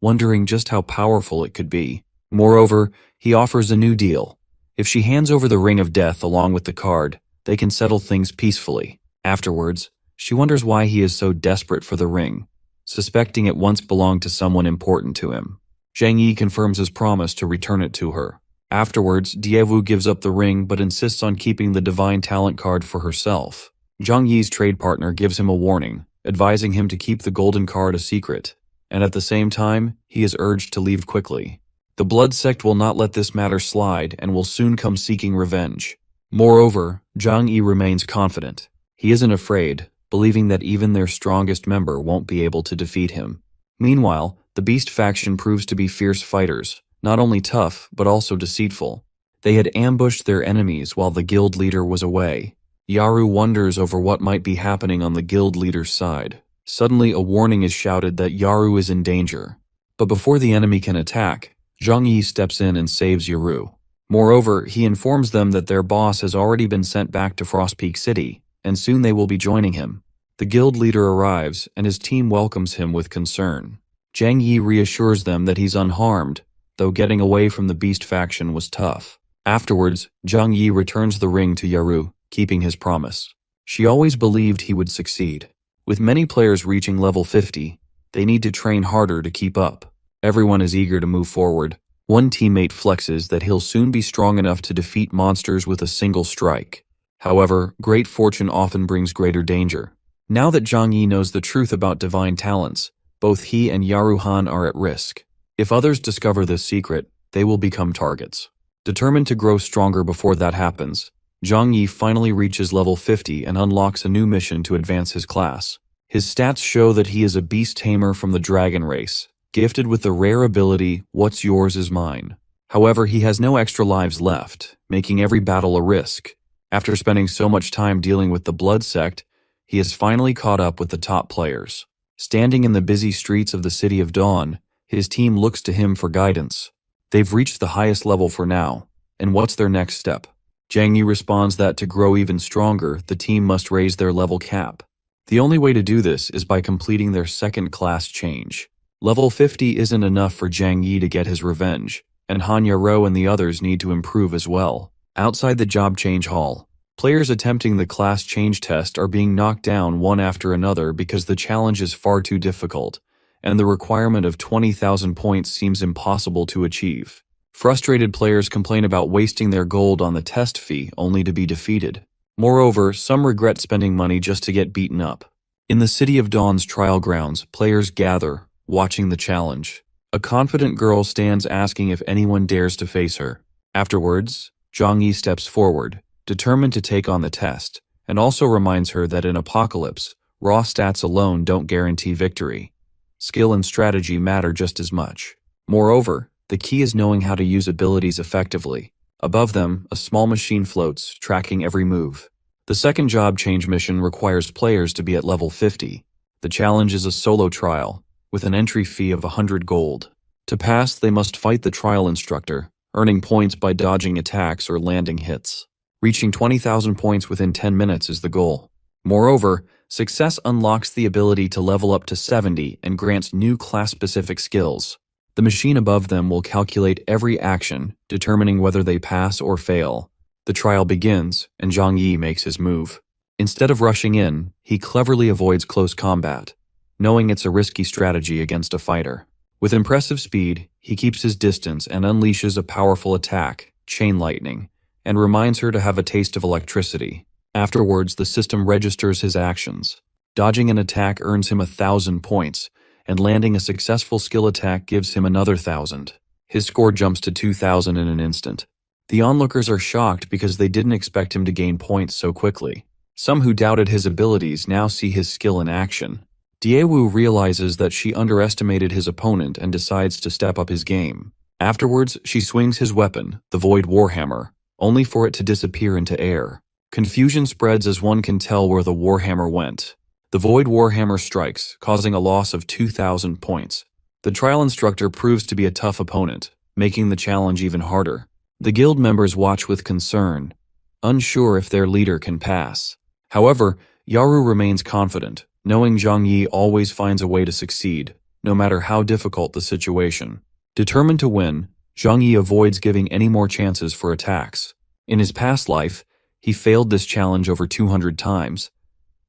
wondering just how powerful it could be. Moreover, he offers a new deal. If she hands over the Ring of Death along with the card, they can settle things peacefully. Afterwards, she wonders why he is so desperate for the ring, suspecting it once belonged to someone important to him. Zhang Yi confirms his promise to return it to her. Afterwards, Diewu gives up the ring but insists on keeping the divine talent card for herself. Zhang Yi's trade partner gives him a warning, advising him to keep the golden card a secret, and at the same time, he is urged to leave quickly. The blood sect will not let this matter slide and will soon come seeking revenge. Moreover, Zhang Yi remains confident. He isn't afraid, believing that even their strongest member won't be able to defeat him. Meanwhile, the Beast faction proves to be fierce fighters, not only tough, but also deceitful. They had ambushed their enemies while the guild leader was away. Yaru wonders over what might be happening on the guild leader's side. Suddenly, a warning is shouted that Yaru is in danger. But before the enemy can attack, Zhang Yi steps in and saves Yaru. Moreover, he informs them that their boss has already been sent back to Frost Peak City, and soon they will be joining him. The guild leader arrives, and his team welcomes him with concern. Zhang Yi reassures them that he's unharmed, though getting away from the beast faction was tough. Afterwards, Zhang Yi returns the ring to Yaru, keeping his promise. She always believed he would succeed. With many players reaching level 50, they need to train harder to keep up. Everyone is eager to move forward. One teammate flexes that he'll soon be strong enough to defeat monsters with a single strike. However, great fortune often brings greater danger. Now that Zhang Yi knows the truth about divine talents, both he and Yaru Han are at risk. If others discover this secret, they will become targets. Determined to grow stronger before that happens, Zhang Yi finally reaches level 50 and unlocks a new mission to advance his class. His stats show that he is a beast tamer from the dragon race, gifted with the rare ability, "What's yours is mine." However, he has no extra lives left, making every battle a risk. After spending so much time dealing with the blood sect, he has finally caught up with the top players. Standing in the busy streets of the City of Dawn, his team looks to him for guidance. They've reached the highest level for now, and what's their next step? Zhang Yi responds that to grow even stronger, the team must raise their level cap. The only way to do this is by completing their second class change. Level 50 isn't enough for Zhang Yi to get his revenge, and Han Yaro and the others need to improve as well. Outside the job change hall, players attempting the class change test are being knocked down one after another because the challenge is far too difficult, and the requirement of 20,000 points seems impossible to achieve. Frustrated players complain about wasting their gold on the test fee only to be defeated. Moreover, some regret spending money just to get beaten up. In the City of Dawn's trial grounds, players gather, watching the challenge. A confident girl stands asking if anyone dares to face her. Afterwards, Zhang Yi steps forward, determined to take on the test, and also reminds her that in Apocalypse, raw stats alone don't guarantee victory. Skill and strategy matter just as much. Moreover, the key is knowing how to use abilities effectively. Above them, a small machine floats, tracking every move. The second job change mission requires players to be at level 50. The challenge is a solo trial, with an entry fee of 100 gold. To pass, they must fight the trial instructor, earning points by dodging attacks or landing hits. Reaching 20,000 points within 10 minutes is the goal. Moreover, success unlocks the ability to level up to 70 and grants new class-specific skills. The machine above them will calculate every action, determining whether they pass or fail. The trial begins, and Zhang Yi makes his move. Instead of rushing in, he cleverly avoids close combat, knowing it's a risky strategy against a fighter. With impressive speed, he keeps his distance and unleashes a powerful attack, Chain Lightning, and reminds her to have a taste of electricity. Afterwards, the system registers his actions. Dodging an attack earns him 1,000 points, and landing a successful skill attack gives him another 1,000. His score jumps to 2,000 in an instant. The onlookers are shocked because they didn't expect him to gain points so quickly. Some who doubted his abilities now see his skill in action. Daewoo realizes that she underestimated his opponent and decides to step up his game. Afterwards, she swings his weapon, the Void Warhammer, only for it to disappear into air. Confusion spreads as one can tell where the Warhammer went. The Void Warhammer strikes, causing a loss of 2,000 points. The trial instructor proves to be a tough opponent, making the challenge even harder. The guild members watch with concern, unsure if their leader can pass. However, Yaru remains confident, knowing Zhang Yi always finds a way to succeed, no matter how difficult the situation. Determined to win, Zhang Yi avoids giving any more chances for attacks. In his past life, he failed this challenge over 200 times,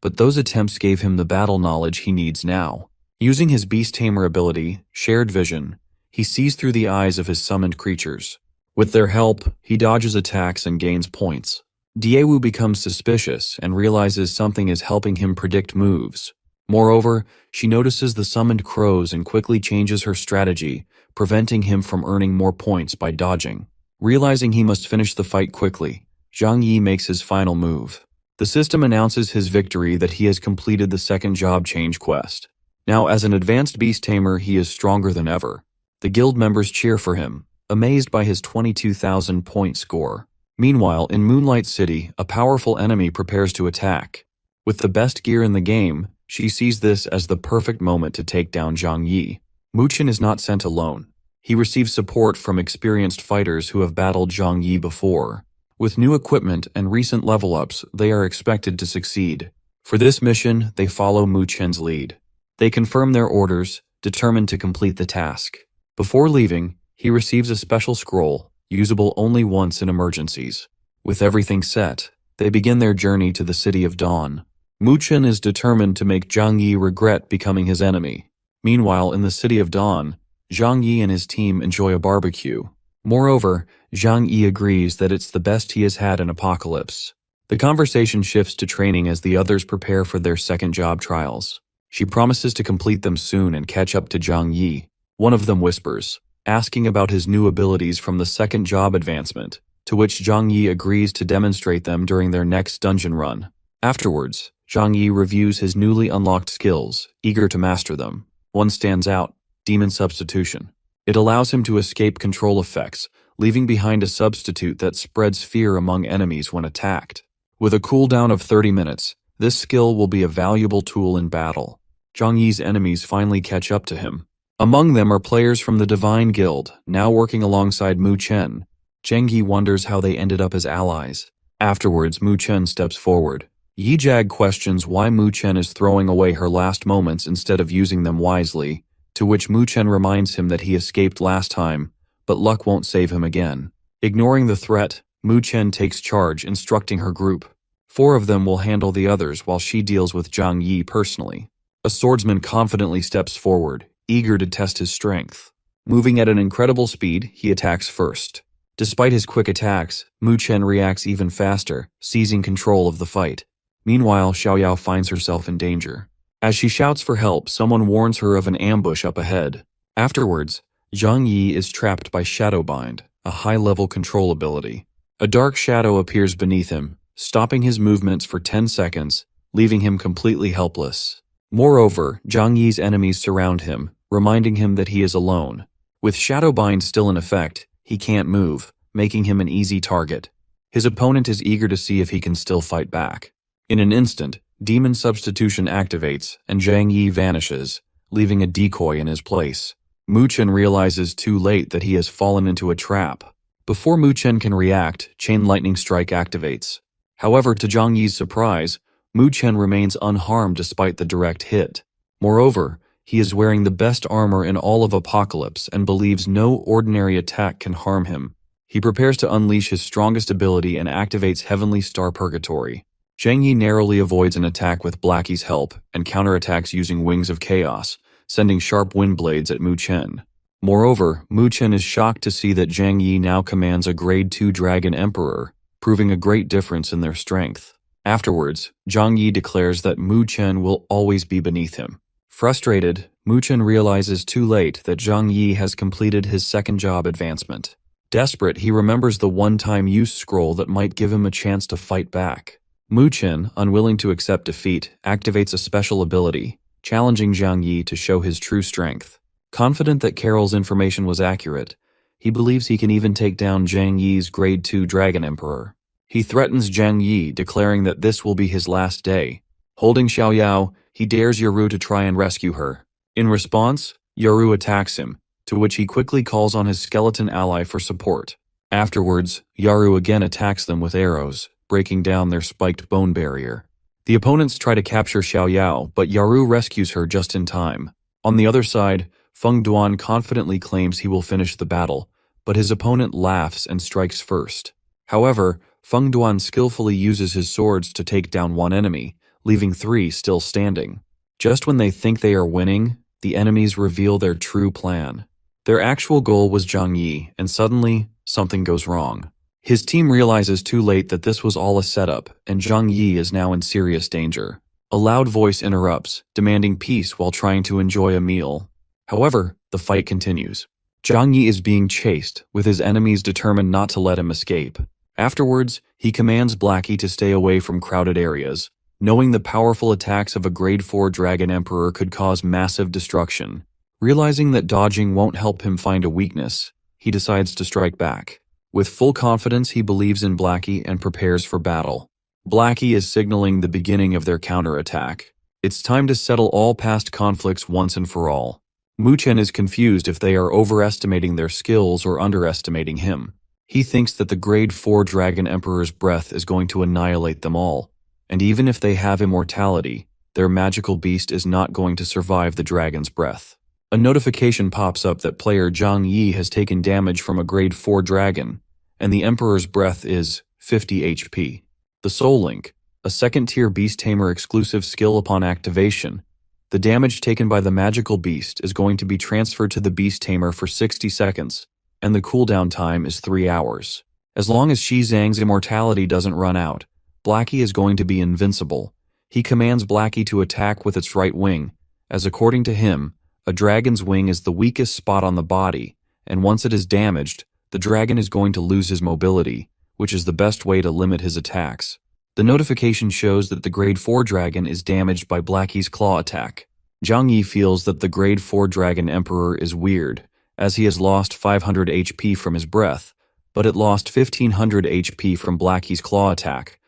but those attempts gave him the battle knowledge he needs now. Using his Beast Tamer ability, Shared Vision, he sees through the eyes of his summoned creatures. With their help, he dodges attacks and gains points. Daewoo becomes suspicious and realizes something is helping him predict moves. Moreover, she notices the summoned crows and quickly changes her strategy, preventing him from earning more points by dodging. Realizing he must finish the fight quickly, Zhang Yi makes his final move. The system announces his victory that he has completed the second job change quest. Now, as an advanced beast tamer, he is stronger than ever. The guild members cheer for him, amazed by his 22,000 point score. Meanwhile, in Moonlight City, a powerful enemy prepares to attack. With the best gear in the game, she sees this as the perfect moment to take down Zhang Yi. Muchen is not sent alone. He receives support from experienced fighters who have battled Zhang Yi before. With new equipment and recent level-ups, they are expected to succeed. For this mission, they follow Mu Chen's lead. They confirm their orders, determined to complete the task. Before leaving, he receives a special scroll, usable only once in emergencies. With everything set, they begin their journey to the City of Dawn. Mu Chen is determined to make Zhang Yi regret becoming his enemy. Meanwhile, in the City of Dawn, Zhang Yi and his team enjoy a barbecue. Moreover, Zhang Yi agrees that it's the best he has had in Apocalypse. The conversation shifts to training as the others prepare for their second job trials. She promises to complete them soon and catch up to Zhang Yi. One of them whispers, asking about his new abilities from the second job advancement, to which Zhang Yi agrees to demonstrate them during their next dungeon run. Afterwards, Zhang Yi reviews his newly unlocked skills, eager to master them. One stands out, Demon Substitution. It allows him to escape control effects, leaving behind a substitute that spreads fear among enemies when attacked. With a cooldown of 30 minutes, this skill will be a valuable tool in battle. Zhang Yi's enemies finally catch up to him. Among them are players from the Divine Guild, now working alongside Mu Chen. Zhang Yi wonders how they ended up as allies. Afterwards, Mu Chen steps forward. Yi Jag questions why Mu Chen is throwing away her last moments instead of using them wisely, to which Mu Chen reminds him that he escaped last time, but luck won't save him again. Ignoring the threat, Mu Chen takes charge, instructing her group. 4 of them will handle the others while she deals with Zhang Yi personally. A swordsman confidently steps forward, eager to test his strength. Moving at an incredible speed, he attacks first. Despite his quick attacks, Mu Chen reacts even faster, seizing control of the fight. Meanwhile, Xiaoyao finds herself in danger. As she shouts for help, someone warns her of an ambush up ahead. Afterwards, Zhang Yi is trapped by Shadowbind, a high-level control ability. A dark shadow appears beneath him, stopping his movements for 10 seconds, leaving him completely helpless. Moreover, Zhang Yi's enemies surround him, reminding him that he is alone. With Shadowbind still in effect, he can't move, making him an easy target. His opponent is eager to see if he can still fight back. In an instant, Demon Substitution activates, and Zhang Yi vanishes, leaving a decoy in his place. Mu Chen realizes too late that he has fallen into a trap. Before Mu Chen can react, Chain Lightning Strike activates. However, to Zhang Yi's surprise, Mu Chen remains unharmed despite the direct hit. Moreover, he is wearing the best armor in all of Apocalypse and believes no ordinary attack can harm him. He prepares to unleash his strongest ability and activates Heavenly Star Purgatory. Zhang Yi narrowly avoids an attack with Blackie's help and counterattacks using Wings of Chaos, sending sharp wind blades at Mu Chen. Moreover, Mu Chen is shocked to see that Zhang Yi now commands a Grade 2 Dragon Emperor, proving a great difference in their strength. Afterwards, Zhang Yi declares that Mu Chen will always be beneath him. Frustrated, Mu Chen realizes too late that Zhang Yi has completed his second job advancement. Desperate, he remembers the one-time use scroll that might give him a chance to fight back. Mu Chen, unwilling to accept defeat, activates a special ability, challenging Zhang Yi to show his true strength. Confident that Carol's information was accurate, he believes he can even take down Zhang Yi's Grade 2 Dragon Emperor. He threatens Zhang Yi, declaring that this will be his last day. Holding Xiaoyao, he dares Yaru to try and rescue her. In response, Yaru attacks him, to which he quickly calls on his skeleton ally for support. Afterwards, Yaru again attacks them with arrows, breaking down their spiked bone barrier. The opponents try to capture Xiaoyao, but Yaru rescues her just in time. On the other side, Feng Duan confidently claims he will finish the battle, but his opponent laughs and strikes first. However, Feng Duan skillfully uses his swords to take down one enemy, leaving 3 still standing. Just when they think they are winning, the enemies reveal their true plan. Their actual goal was Zhang Yi, and suddenly, something goes wrong. His team realizes too late that this was all a setup, and Zhang Yi is now in serious danger. A loud voice interrupts, demanding peace while trying to enjoy a meal. However, the fight continues. Zhang Yi is being chased, with his enemies determined not to let him escape. Afterwards, he commands Blackie to stay away from crowded areas, knowing the powerful attacks of a Grade 4 Dragon Emperor could cause massive destruction. Realizing that dodging won't help him find a weakness, he decides to strike back. With full confidence, he believes in Blackie and prepares for battle. Blackie is signaling the beginning of their counterattack. It's time to settle all past conflicts once and for all. Mu Chen is confused if they are overestimating their skills or underestimating him. He thinks that the Grade 4 Dragon Emperor's breath is going to annihilate them all, and even if they have immortality, their magical beast is not going to survive the dragon's breath. A notification pops up that player Zhang Yi has taken damage from a grade 4 dragon, and the Emperor's breath is 50 HP. The Soul Link, a second-tier Beast Tamer exclusive skill upon activation. The damage taken by the magical beast is going to be transferred to the Beast Tamer for 60 seconds, and the cooldown time is 3 hours. As long as Shi Zhang's immortality doesn't run out, Blackie is going to be invincible. He commands Blackie to attack with its right wing, as according to him, a dragon's wing is the weakest spot on the body, and once it is damaged, the dragon is going to lose his mobility, which is the best way to limit his attacks. The notification shows that the grade 4 dragon is damaged by Blackie's claw attack. Zhang Yi feels that the grade 4 dragon emperor is weird, as he has lost 500 HP from his breath, but it lost 1500 HP from Blackie's claw attack,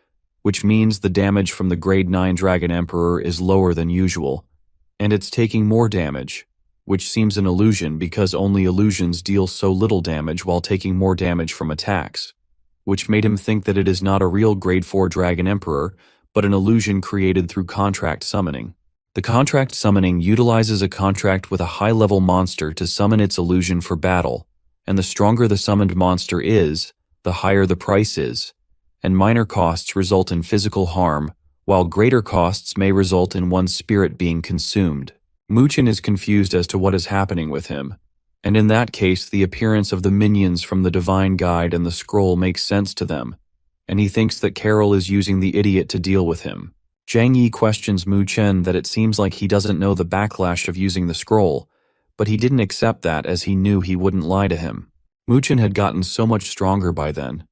which means the damage from the grade 9 dragon emperor is lower than usual, and it's taking more damage, which seems an illusion because only illusions deal so little damage while taking more damage from attacks, which made him think that it is not a real grade 4 dragon emperor, but an illusion created through contract summoning. The contract summoning utilizes a contract with a high-level monster to summon its illusion for battle, and the stronger the summoned monster is, the higher the price is, and minor costs result in physical harm, while greater costs may result in one's spirit being consumed. Muchen is confused as to what is happening with him, and in that case the appearance of the minions from the Divine Guide and the scroll makes sense to them, and he thinks that Carol is using the idiot to deal with him. Zhang Yi questions Mu Chen that it seems like he doesn't know the backlash of using the scroll, but he didn't accept that as he knew he wouldn't lie to him. Mu Chen had gotten so much stronger by then.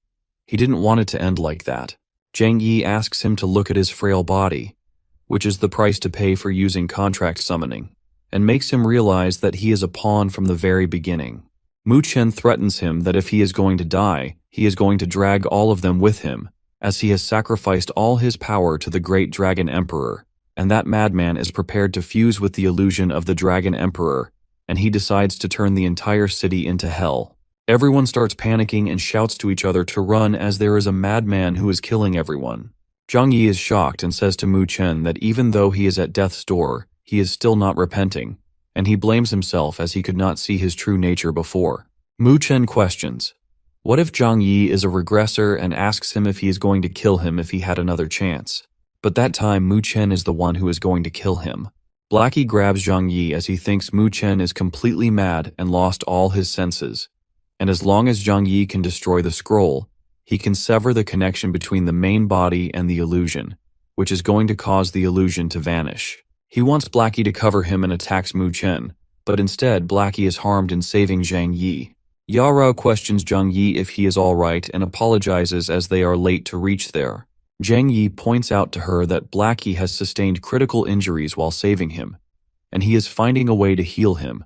He didn't want it to end like that. Zhang Yi asks him to look at his frail body, which is the price to pay for using contract summoning, and makes him realize that he is a pawn from the very beginning. Mu Chen threatens him that if he is going to die, he is going to drag all of them with him, as he has sacrificed all his power to the great Dragon Emperor, and that madman is prepared to fuse with the illusion of the Dragon Emperor, and he decides to turn the entire city into hell. Everyone starts panicking and shouts to each other to run as there is a madman who is killing everyone. Zhang Yi is shocked and says to Mu Chen that even though he is at death's door, he is still not repenting, and he blames himself as he could not see his true nature before. Mu Chen questions, what if Zhang Yi is a regressor, and asks him if he is going to kill him if he had another chance. But that time Mu Chen is the one who is going to kill him. Blackie grabs Zhang Yi as he thinks Mu Chen is completely mad and lost all his senses, and as long as Zhang Yi can destroy the scroll, he can sever the connection between the main body and the illusion, which is going to cause the illusion to vanish. He wants Blackie to cover him and attacks Mu Chen, but instead Blackie is harmed in saving Zhang Yi. Yarao questions Zhang Yi if he is alright and apologizes as they are late to reach there. Zhang Yi points out to her that Blackie has sustained critical injuries while saving him, and he is finding a way to heal him.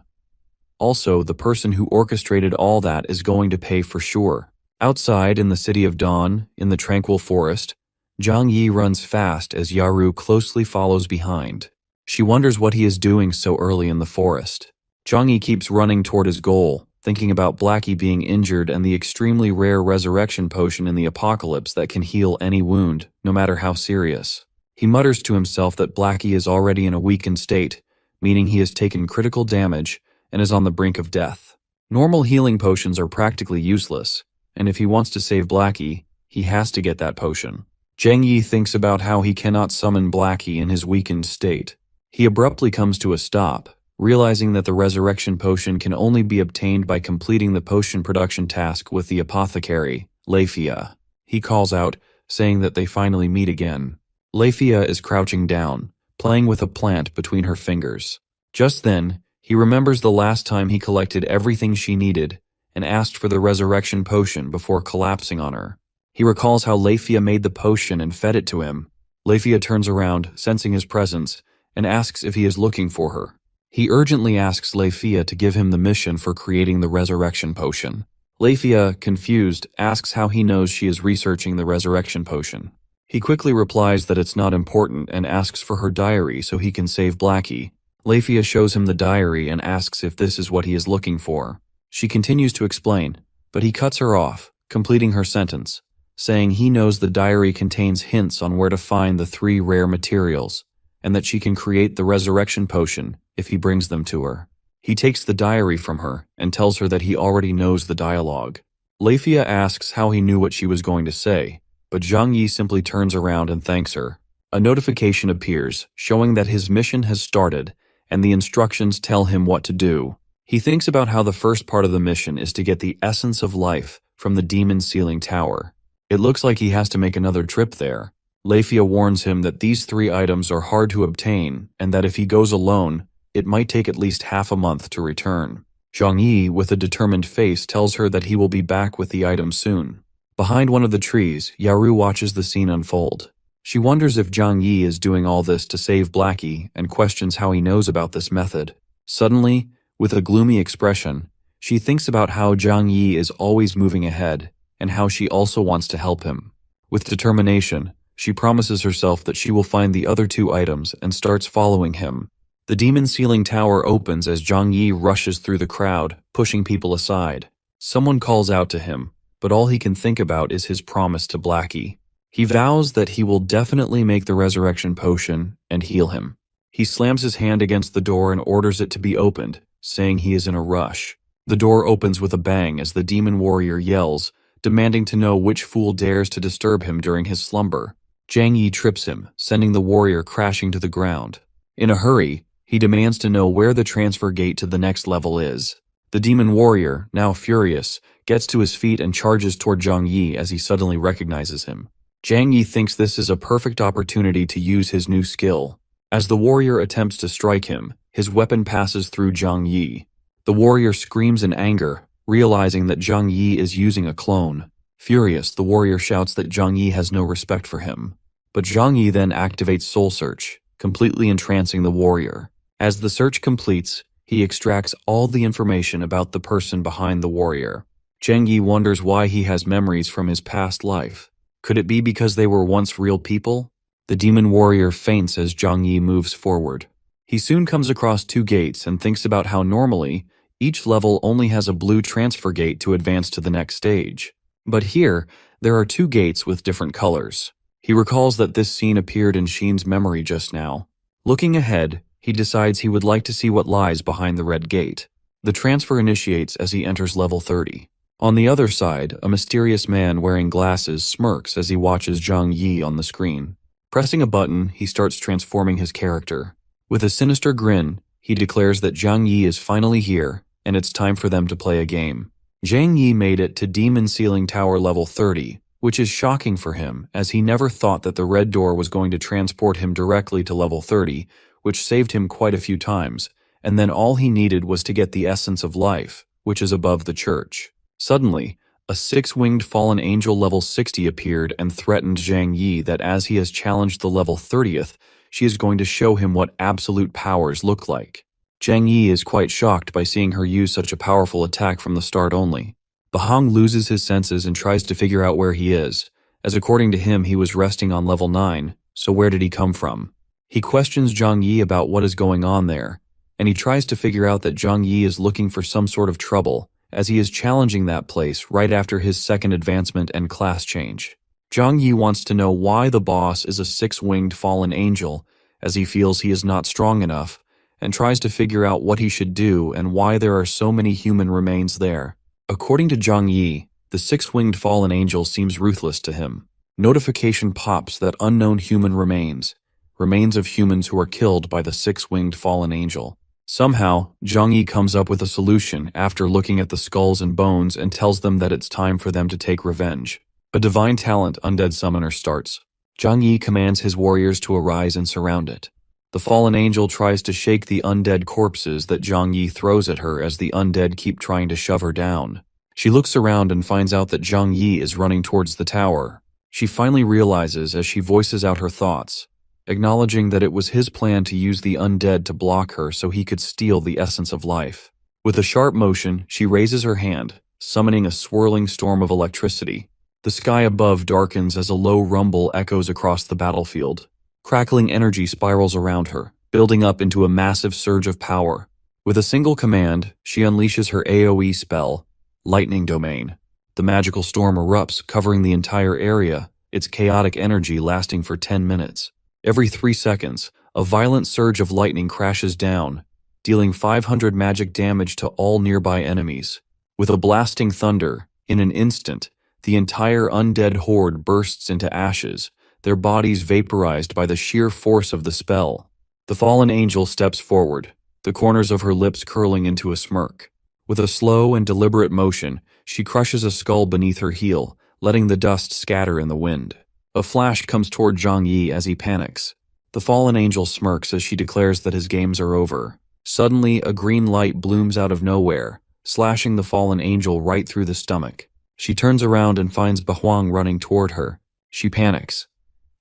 Also, the person who orchestrated all that is going to pay for sure. Outside in the City of Dawn, in the tranquil forest, Zhang Yi runs fast as Yaru closely follows behind. She wonders what he is doing so early in the forest. Zhang Yi keeps running toward his goal, thinking about Blackie being injured and the extremely rare resurrection potion in the apocalypse that can heal any wound, no matter how serious. He mutters to himself that Blackie is already in a weakened state, meaning he has taken critical damage and is on the brink of death. Normal healing potions are practically useless, and if he wants to save Blackie, he has to get that potion. Zhang Yi thinks about how he cannot summon Blackie in his weakened state. He abruptly comes to a stop, realizing that the resurrection potion can only be obtained by completing the potion production task with the apothecary, Leifia. He calls out, saying that they finally meet again. Leifia is crouching down, playing with a plant between her fingers. Just then, he remembers the last time he collected everything she needed and asked for the resurrection potion before collapsing on her. He recalls how Leifia made the potion and fed it to him. Leifia turns around, sensing his presence, and asks if he is looking for her. He urgently asks Leifia to give him the mission for creating the resurrection potion. Leifia, confused, asks how he knows she is researching the resurrection potion. He quickly replies that it's not important and asks for her diary so he can save Blackie. Leifia shows him the diary and asks if this is what he is looking for. She continues to explain, but he cuts her off, completing her sentence, saying he knows the diary contains hints on where to find the 3 rare materials, and that she can create the resurrection potion if he brings them to her. He takes the diary from her and tells her that he already knows the dialogue. Lafia asks how he knew what she was going to say, but Zhang Yi simply turns around and thanks her. A notification appears, showing that his mission has started, and the instructions tell him what to do. He thinks about how the first part of the mission is to get the essence of life from the demon sealing tower. It looks like he has to make another trip there. Lafia warns him that these 3 items are hard to obtain, and that if he goes alone, it might take at least half a month to return. Zhang Yi, with a determined face, tells her that he will be back with the items soon. Behind one of the trees, Yaru watches the scene unfold. She wonders if Zhang Yi is doing all this to save Blackie and questions how he knows about this method. Suddenly, with a gloomy expression, she thinks about how Zhang Yi is always moving ahead and how she also wants to help him. With determination, she promises herself that she will find the other 2 items and starts following him. The demon sealing tower opens as Zhang Yi rushes through the crowd, pushing people aside. Someone calls out to him, but all he can think about is his promise to Blackie. He vows that he will definitely make the resurrection potion and heal him. He slams his hand against the door and orders it to be opened, saying he is in a rush. The door opens with a bang as the demon warrior yells, demanding to know which fool dares to disturb him during his slumber. Zhang Yi trips him, sending the warrior crashing to the ground. In a hurry, he demands to know where the transfer gate to the next level is. The demon warrior, now furious, gets to his feet and charges toward Zhang Yi as he suddenly recognizes him. Zhang Yi thinks this is a perfect opportunity to use his new skill. As the warrior attempts to strike him, his weapon passes through Zhang Yi. The warrior screams in anger, realizing that Zhang Yi is using a clone. Furious, the warrior shouts that Zhang Yi has no respect for him. But Zhang Yi then activates Soul Search, completely entrancing the warrior. As the search completes, he extracts all the information about the person behind the warrior. Zhang Yi wonders why he has memories from his past life. Could it be because they were once real people? The demon warrior faints as Zhang Yi moves forward. He soon comes across 2 gates and thinks about how normally, each level only has a blue transfer gate to advance to the next stage. But here, there are 2 gates with different colors. He recalls that this scene appeared in Sheen's memory just now. Looking ahead, he decides he would like to see what lies behind the red gate. The transfer initiates as he enters level 30. On the other side, a mysterious man wearing glasses smirks as he watches Zhang Yi on the screen. Pressing a button, he starts transforming his character. With a sinister grin, he declares that Zhang Yi is finally here, and it's time for them to play a game. Zhang Yi made it to Demon Sealing Tower level 30, which is shocking for him, as he never thought that the red door was going to transport him directly to level 30, which saved him quite a few times, and then all he needed was to get the essence of life, which is above the church. Suddenly, a 6-winged fallen angel level 60 appeared and threatened Zhang Yi that as he has challenged the level 30th, she is going to show him what absolute powers look like. Zhang Yi is quite shocked by seeing her use such a powerful attack from the start only. Bahang loses his senses and tries to figure out where he is, as according to him he was resting on level 9, so where did he come from? He questions Zhang Yi about what is going on there, and he tries to figure out that Zhang Yi is looking for some sort of trouble, as he is challenging that place right after his second advancement and class change. Zhang Yi wants to know why the boss is a 6-winged fallen angel, as he feels he is not strong enough, and tries to figure out what he should do and why there are so many human remains there. According to Zhang Yi, the 6-winged fallen angel seems ruthless to him. Notification pops that unknown human remains of humans who are killed by the 6-winged fallen angel. Somehow, Zhang Yi comes up with a solution after looking at the skulls and bones and tells them that it's time for them to take revenge. A divine talent undead summoner starts. Zhang Yi commands his warriors to arise and surround it. The fallen angel tries to shake the undead corpses that Zhang Yi throws at her as the undead keep trying to shove her down. She looks around and finds out that Zhang Yi is running towards the tower. She finally realizes as she voices out her thoughts, acknowledging that it was his plan to use the undead to block her so he could steal the essence of life. With a sharp motion, she raises her hand, summoning a swirling storm of electricity. The sky above darkens as a low rumble echoes across the battlefield. Crackling energy spirals around her, building up into a massive surge of power. With a single command, she unleashes her AoE spell, Lightning Domain. The magical storm erupts, covering the entire area, its chaotic energy lasting for 10 minutes. Every 3 seconds, a violent surge of lightning crashes down, dealing 500 magic damage to all nearby enemies. With a blasting thunder, in an instant, the entire undead horde bursts into ashes, their bodies vaporized by the sheer force of the spell. The fallen angel steps forward, the corners of her lips curling into a smirk. With a slow and deliberate motion, she crushes a skull beneath her heel, letting the dust scatter in the wind. A flash comes toward Zhang Yi as he panics. The fallen angel smirks as she declares that his games are over. Suddenly, a green light blooms out of nowhere, slashing the fallen angel right through the stomach. She turns around and finds Bahuang running toward her. She panics,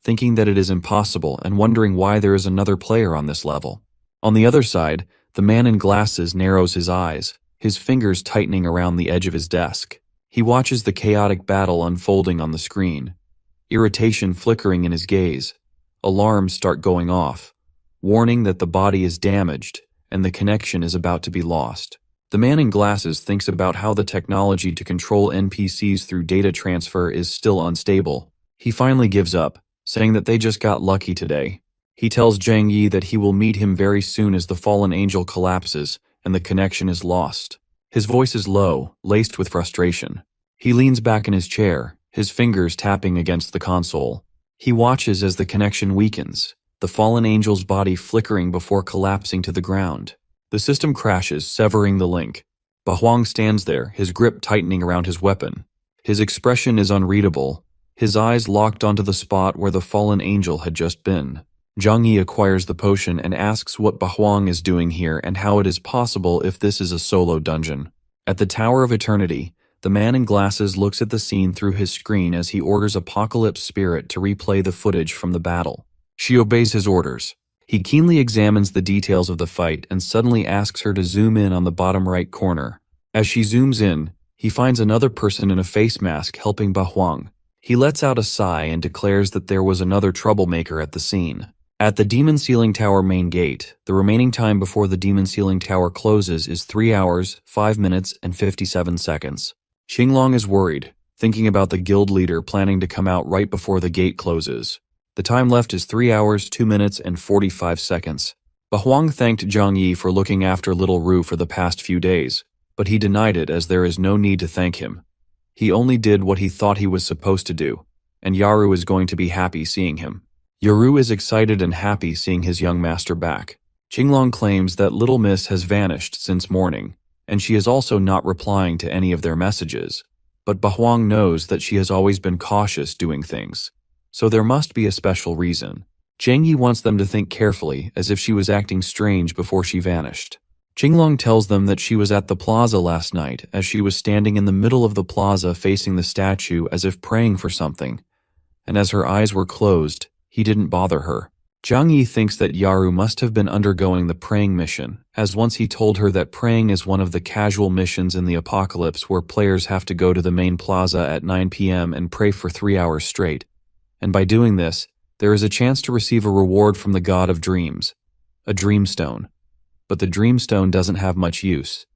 thinking that it is impossible and wondering why there is another player on this level. On the other side, the man in glasses narrows his eyes, his fingers tightening around the edge of his desk. He watches the chaotic battle unfolding on the screen, irritation flickering in his gaze. Alarms start going off, warning that the body is damaged and the connection is about to be lost. The man in glasses thinks about how the technology to control NPCs through data transfer is still unstable. He finally gives up, saying that they just got lucky today. He tells Zhang Yi that he will meet him very soon as the fallen angel collapses and the connection is lost. His voice is low, laced with frustration. He leans back in his chair, his fingers tapping against the console. He watches as the connection weakens, the fallen angel's body flickering before collapsing to the ground. The system crashes, severing the link. Bahuang stands there, his grip tightening around his weapon. His expression is unreadable, his eyes locked onto the spot where the fallen angel had just been. Zhang Yi acquires the potion and asks what Bahuang is doing here and how it is possible if this is a solo dungeon. At the Tower of Eternity, the man in glasses looks at the scene through his screen as he orders Apocalypse Spirit to replay the footage from the battle. She obeys his orders. He keenly examines the details of the fight and suddenly asks her to zoom in on the bottom right corner. As she zooms in, he finds another person in a face mask helping Bahuang. He lets out a sigh and declares that there was another troublemaker at the scene. At the Demon Ceiling Tower main gate, the remaining time before the Demon Ceiling Tower closes is 3 hours, 5 minutes, and 57 seconds. Xinglong is worried, thinking about the guild leader planning to come out right before the gate closes. The time left is 3 hours, 2 minutes, and 45 seconds. Bahuang thanked Zhang Yi for looking after little Ru for the past few days, but he denied it as there is no need to thank him. He only did what he thought he was supposed to do, and Yaru is going to be happy seeing him. Yaru is excited and happy seeing his young master back. Xinglong claims that Little Miss has vanished since morning, and she is also not replying to any of their messages. But Bahuang knows that she has always been cautious doing things, so there must be a special reason. Zhang Yi wants them to think carefully, as if she was acting strange before she vanished. Xinglong tells them that she was at the plaza last night, as she was standing in the middle of the plaza facing the statue as if praying for something, and as her eyes were closed, he didn't bother her. Zhang Yi thinks that Yaru must have been undergoing the praying mission, as once he told her that praying is one of the casual missions in the apocalypse where players have to go to the main plaza at 9 p.m. and pray for 3 hours straight. And by doing this, there is a chance to receive a reward from the god of dreams, a dreamstone. But the dreamstone doesn't have much use.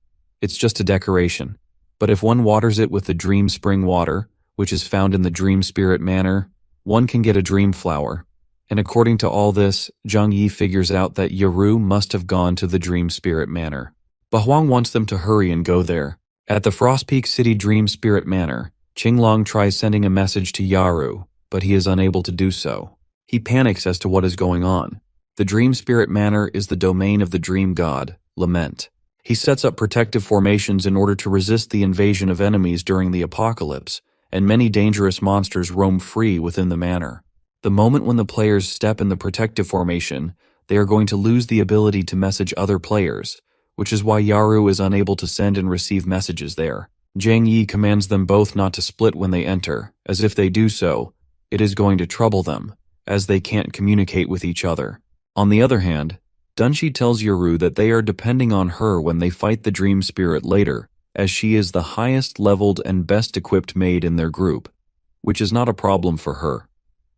It's just a decoration. But if one waters it with the dream spring water, which is found in the dream spirit manor, one can get a dream flower. And according to all this, Zhang Yi figures out that Yaru must have gone to the Dream Spirit Manor. Bahuang wants them to hurry and go there. At the Frostpeak City Dream Spirit Manor, Xinglong tries sending a message to Yaru, but he is unable to do so. He panics as to what is going on. The Dream Spirit Manor is the domain of the dream god, Lament. He sets up protective formations in order to resist the invasion of enemies during the apocalypse, and many dangerous monsters roam free within the manor. The moment when the players step in the protective formation, they are going to lose the ability to message other players, which is why Yaru is unable to send and receive messages there. Zhang Yi commands them both not to split when they enter, as if they do so, it is going to trouble them, as they can't communicate with each other. On the other hand, Dunshi tells Yaru that they are depending on her when they fight the Dream Spirit later, as she is the highest leveled and best equipped maid in their group, which is not a problem for her.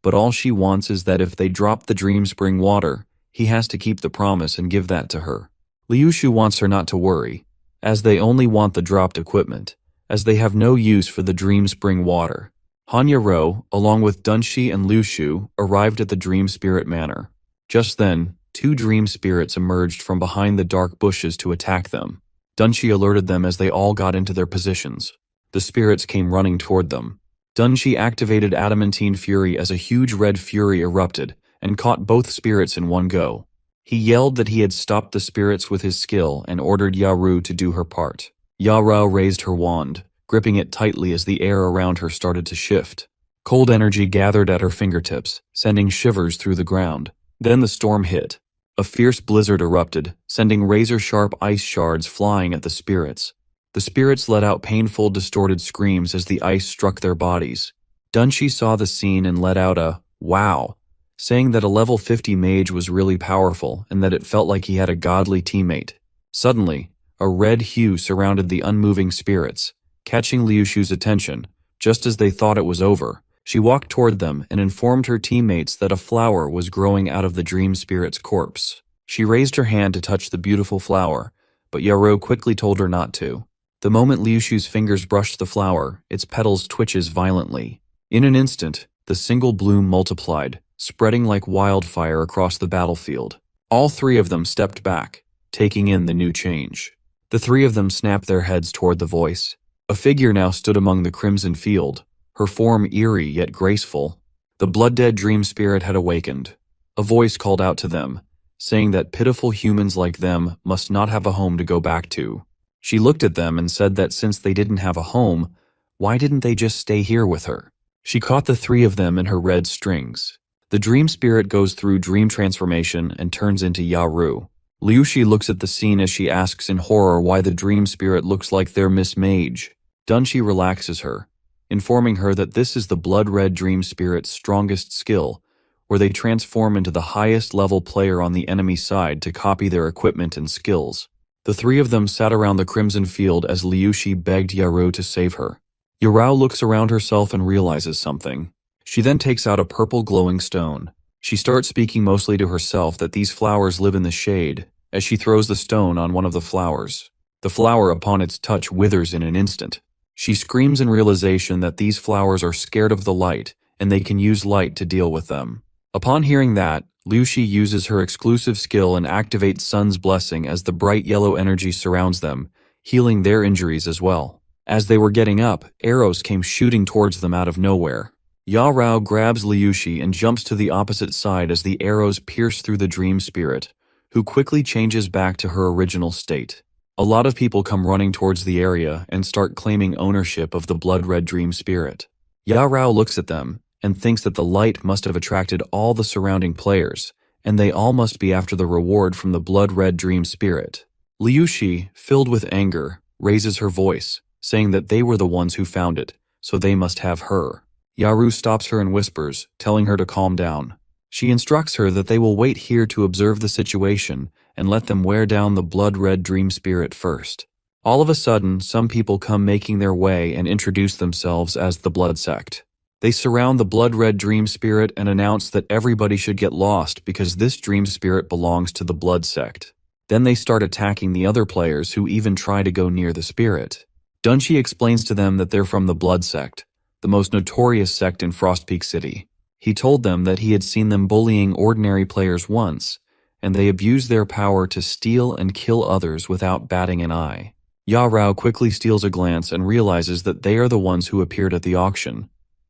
But all she wants is that if they drop the Dream Spring water, he has to keep the promise and give that to her. Liushu wants her not to worry, as they only want the dropped equipment, as they have no use for the Dream Spring water. Hanya Ro, along with Dunshi and Liushu, arrived at the Dream Spirit Manor. Just then, two dream spirits emerged from behind the dark bushes to attack them. Dunshi alerted them as they all got into their positions. The spirits came running toward them. Dunshi activated adamantine fury as a huge red fury erupted and caught both spirits in one go. He yelled that he had stopped the spirits with his skill and ordered Yaru to do her part. Yaru raised her wand, gripping it tightly as the air around her started to shift. Cold energy gathered at her fingertips, sending shivers through the ground. Then the storm hit. A fierce blizzard erupted, sending razor-sharp ice shards flying at the spirits. The spirits let out painful, distorted screams as the ice struck their bodies. Dunshi saw the scene and let out a "wow," saying that a level 50 mage was really powerful and that it felt like he had a godly teammate. Suddenly, a red hue surrounded the unmoving spirits, catching Liu Shu's attention. Just as they thought it was over, she walked toward them and informed her teammates that a flower was growing out of the dream spirit's corpse. She raised her hand to touch the beautiful flower, but Yaru quickly told her not to. The moment Liu Shu's fingers brushed the flower, its petals twitches violently. In an instant, the single bloom multiplied, spreading like wildfire across the battlefield. All three of them stepped back, taking in the new change. The three of them snapped their heads toward the voice. A figure now stood among the crimson field, her form eerie yet graceful. The blood-dead dream spirit had awakened. A voice called out to them, saying that pitiful humans like them must not have a home to go back to. She looked at them and said that since they didn't have a home, why didn't they just stay here with her? She caught the three of them in her red strings. The dream spirit goes through dream transformation and turns into Yaru. Liu Shi looks at the scene as she asks in horror why the dream spirit looks like their Miss Mage. Dunshi relaxes her, informing her that this is the blood-red dream spirit's strongest skill, where they transform into the highest level player on the enemy side to copy their equipment and skills. The three of them sat around the crimson field as Liu Shi begged Yaru to save her. Yaru looks around herself and realizes something. She then takes out a purple glowing stone. She starts speaking mostly to herself that these flowers live in the shade, as she throws the stone on one of the flowers. The flower, upon its touch, withers in an instant. She screams in realization that these flowers are scared of the light, and they can use light to deal with them. Upon hearing that, Liu Shi uses her exclusive skill and activates Sun's Blessing as the bright yellow energy surrounds them, healing their injuries as well. As they were getting up, arrows came shooting towards them out of nowhere. Yaru grabs Liu Shi and jumps to the opposite side as the arrows pierce through the dream spirit, who quickly changes back to her original state. A lot of people come running towards the area and start claiming ownership of the blood-red dream spirit. Yaru looks at them and thinks that the light must have attracted all the surrounding players, and they all must be after the reward from the blood-red dream spirit. Liu Shi, filled with anger, raises her voice, saying that they were the ones who found it, so they must have her. Yaru stops her and whispers, telling her to calm down. She instructs her that they will wait here to observe the situation and let them wear down the blood-red dream spirit first. All of a sudden, some people come making their way and introduce themselves as the Blood Sect. They surround the blood-red dream spirit and announce that everybody should get lost because this dream spirit belongs to the Blood Sect. Then they start attacking the other players who even try to go near the spirit. Dunshi explains to them that they're from the Blood Sect, the most notorious sect in Frostpeak City. He told them that he had seen them bullying ordinary players once, and they abused their power to steal and kill others without batting an eye. Yaru quickly steals a glance and realizes that they are the ones who appeared at the auction,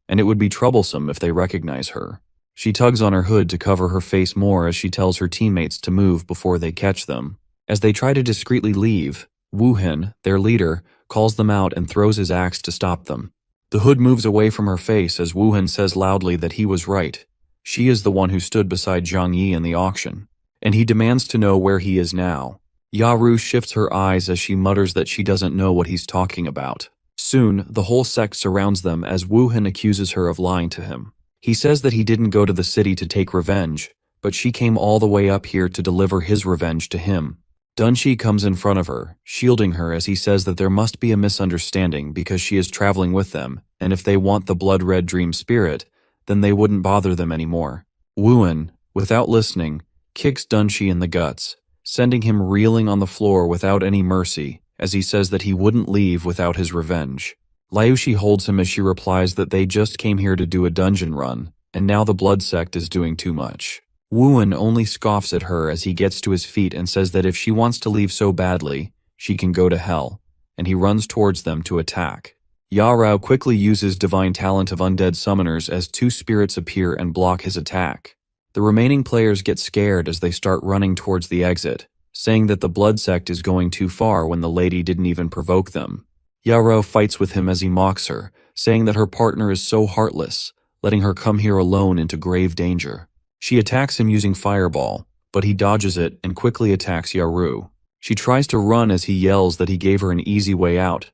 and it would be troublesome if they recognize her. She tugs on her hood to cover her face more as she tells her teammates to move before they catch them. As they try to discreetly leave, Wuhan, their leader, calls them out and throws his axe to stop them. The hood moves away from her face as Wuhan says loudly that he was right. She is the one who stood beside Zhang Yi in the auction, and he demands to know where he is now. Yaru shifts her eyes as she mutters that she doesn't know what he's talking about. Soon, the whole sect surrounds them as Wuhan accuses her of lying to him. He says that he didn't go to the city to take revenge, but she came all the way up here to deliver his revenge to him. Dunshi comes in front of her, shielding her as he says that there must be a misunderstanding because she is traveling with them, and if they want the blood-red dream spirit, then they wouldn't bother them anymore. Wuhan, without listening, kicks Dunshi in the guts, sending him reeling on the floor without any mercy, as he says that he wouldn't leave without his revenge. Liu Shi holds him as she replies that they just came here to do a dungeon run, and now the Blood Sect is doing too much. Wuhan only scoffs at her as he gets to his feet and says that if she wants to leave so badly, she can go to hell, and he runs towards them to attack. Yarao quickly uses divine talent of undead summoners as two spirits appear and block his attack. The remaining players get scared as they start running towards the exit, saying that the blood sect is going too far when the lady didn't even provoke them. Yarao fights with him as he mocks her, saying that her partner is so heartless, letting her come here alone into grave danger. She attacks him using Fireball, but he dodges it and quickly attacks Yaru. She tries to run as he yells that he gave her an easy way out,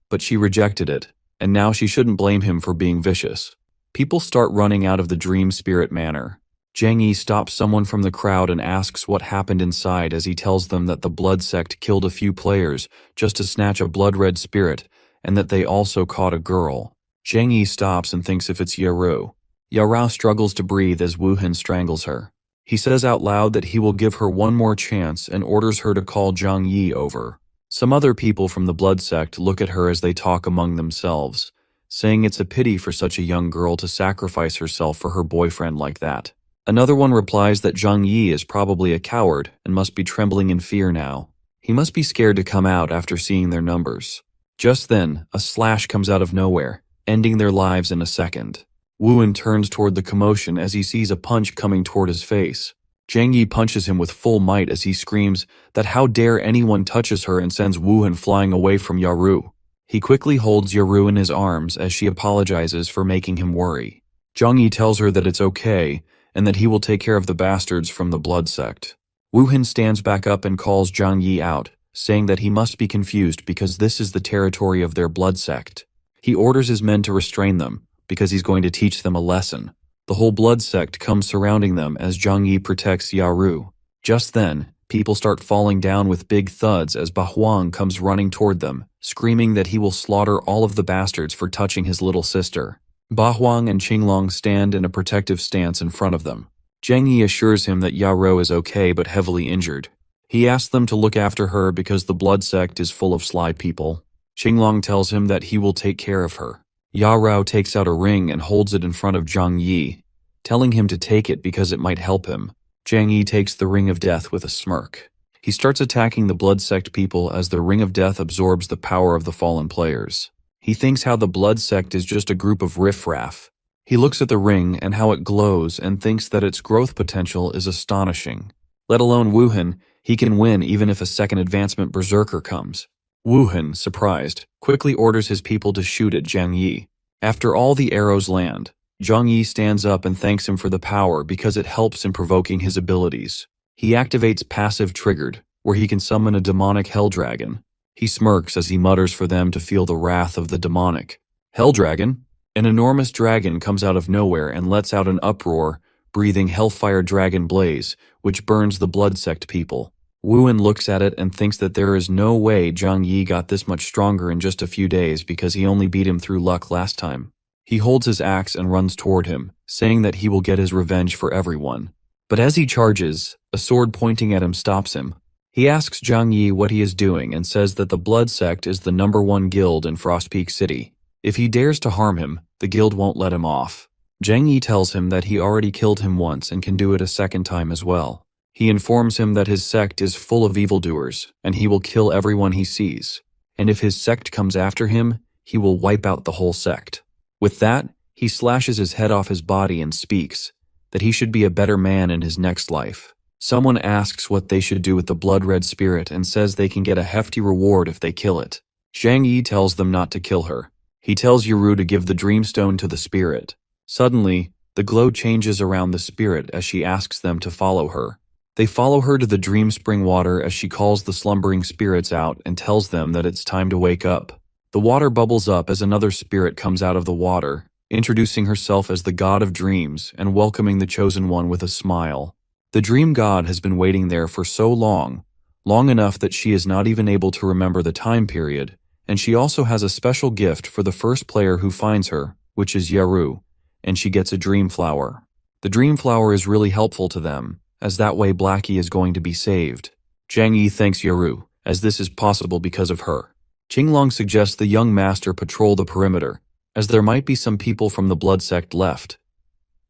but she rejected it, and now she shouldn't blame him for being vicious. People start running out of the Dream Spirit Manor. Zhang Yi stops someone from the crowd and asks what happened inside as he tells them that the blood sect killed a few players just to snatch a blood-red spirit and that they also caught a girl. Zhang Yi stops and thinks if it's Yaru. Yarao struggles to breathe as Wuhan strangles her. He says out loud that he will give her one more chance and orders her to call Zhang Yi over. Some other people from the blood sect look at her as they talk among themselves, saying it's a pity for such a young girl to sacrifice herself for her boyfriend like that. Another one replies that Zhang Yi is probably a coward and must be trembling in fear now. He must be scared to come out after seeing their numbers. Just then, a slash comes out of nowhere, ending their lives in a second. Wuhan turns toward the commotion as he sees a punch coming toward his face. Zhang Yi punches him with full might as he screams that how dare anyone touches her and sends Wuhan flying away from Yaru. He quickly holds Yaru in his arms as she apologizes for making him worry. Zhang Yi tells her that it's okay and that he will take care of the bastards from the blood sect. Wuhan stands back up and calls Zhang Yi out, saying that he must be confused because this is the territory of their blood sect. He orders his men to restrain them, because he's going to teach them a lesson. The whole blood sect comes surrounding them as Zhang Yi protects Yaru. Just then, people start falling down with big thuds as Bahuang comes running toward them, screaming that he will slaughter all of the bastards for touching his little sister. Bahuang and Qinglong stand in a protective stance in front of them. Zhang Yi assures him that Yarou is okay but heavily injured. He asks them to look after her because the blood sect is full of sly people. Qinglong tells him that he will take care of her. Yarou takes out a ring and holds it in front of Zhang Yi, telling him to take it because it might help him. Zhang Yi takes the Ring of Death with a smirk. He starts attacking the blood sect people as the Ring of Death absorbs the power of the fallen players. He thinks how the blood sect is just a group of riffraff. He looks at the ring and how it glows and thinks that its growth potential is astonishing. Let alone Wuhan, he can win even if a second advancement berserker comes. Wuhan, surprised, quickly orders his people to shoot at Zhang Yi. After all the arrows land, Zhang Yi stands up and thanks him for the power because it helps in provoking his abilities. He activates Passive Triggered, where he can summon a demonic hell dragon. He smirks as he mutters for them to feel the wrath of the demonic. Hell dragon? An enormous dragon comes out of nowhere and lets out an uproar, breathing hellfire dragon blaze, which burns the blood sect people. Wuhan looks at it and thinks that there is no way Zhang Yi got this much stronger in just a few days because he only beat him through luck last time. He holds his axe and runs toward him, saying that he will get his revenge for everyone. But as he charges, a sword pointing at him stops him. He asks Zhang Yi what he is doing and says that the blood sect is the #1 guild in Frost Peak City. If he dares to harm him, the guild won't let him off. Zhang Yi tells him that he already killed him once and can do it a second time as well. He informs him that his sect is full of evildoers, and he will kill everyone he sees. And if his sect comes after him, he will wipe out the whole sect. With that, he slashes his head off his body and speaks that he should be a better man in his next life. Someone asks what they should do with the blood-red spirit and says they can get a hefty reward if they kill it. Zhang Yi tells them not to kill her. He tells Yaru to give the dreamstone to the spirit. Suddenly, the glow changes around the spirit as she asks them to follow her. They follow her to the dream spring water as she calls the slumbering spirits out and tells them that it's time to wake up. The water bubbles up as another spirit comes out of the water, introducing herself as the god of dreams and welcoming the chosen one with a smile. The dream god has been waiting there for so long enough that she is not even able to remember the time period, and she also has a special gift for the first player who finds her, which is Yaru, and she gets a dream flower. The dream flower is really helpful to them, as that way Blackie is going to be saved. Zhang Yi thanks Yaru, as this is possible because of her. Qinglong suggests the young master patrol the perimeter, as there might be some people from the blood sect left.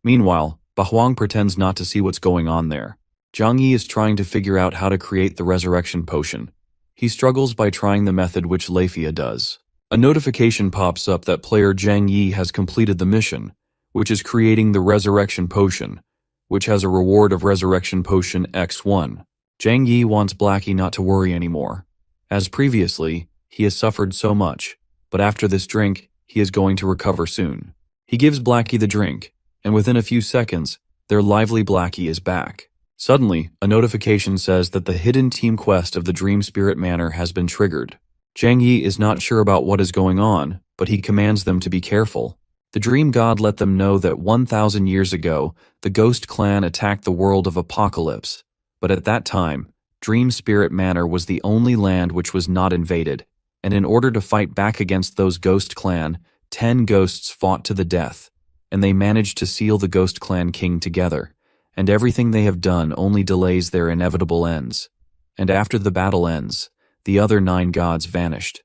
Meanwhile, Huang pretends not to see what's going on there. Zhang Yi is trying to figure out how to create the resurrection potion. He struggles by trying the method which Leifia does. A notification pops up that player Zhang Yi has completed the mission, which is creating the resurrection potion, which has a reward of resurrection potion X1. Zhang Yi wants Blackie not to worry anymore. As previously, he has suffered so much, but after this drink, he is going to recover soon. He gives Blackie the drink, and within a few seconds, their lively Blackie is back. Suddenly, a notification says that the hidden team quest of the Dream Spirit Manor has been triggered. Zhang Yi is not sure about what is going on, but he commands them to be careful. The Dream God let them know that 1,000 years ago, the Ghost Clan attacked the world of Apocalypse, but at that time, Dream Spirit Manor was the only land which was not invaded, and in order to fight back against those Ghost Clan, 10 ghosts fought to the death, and they managed to seal the Ghost Clan king together, and everything they have done only delays their inevitable ends. And after the battle ends, the other 9 gods vanished.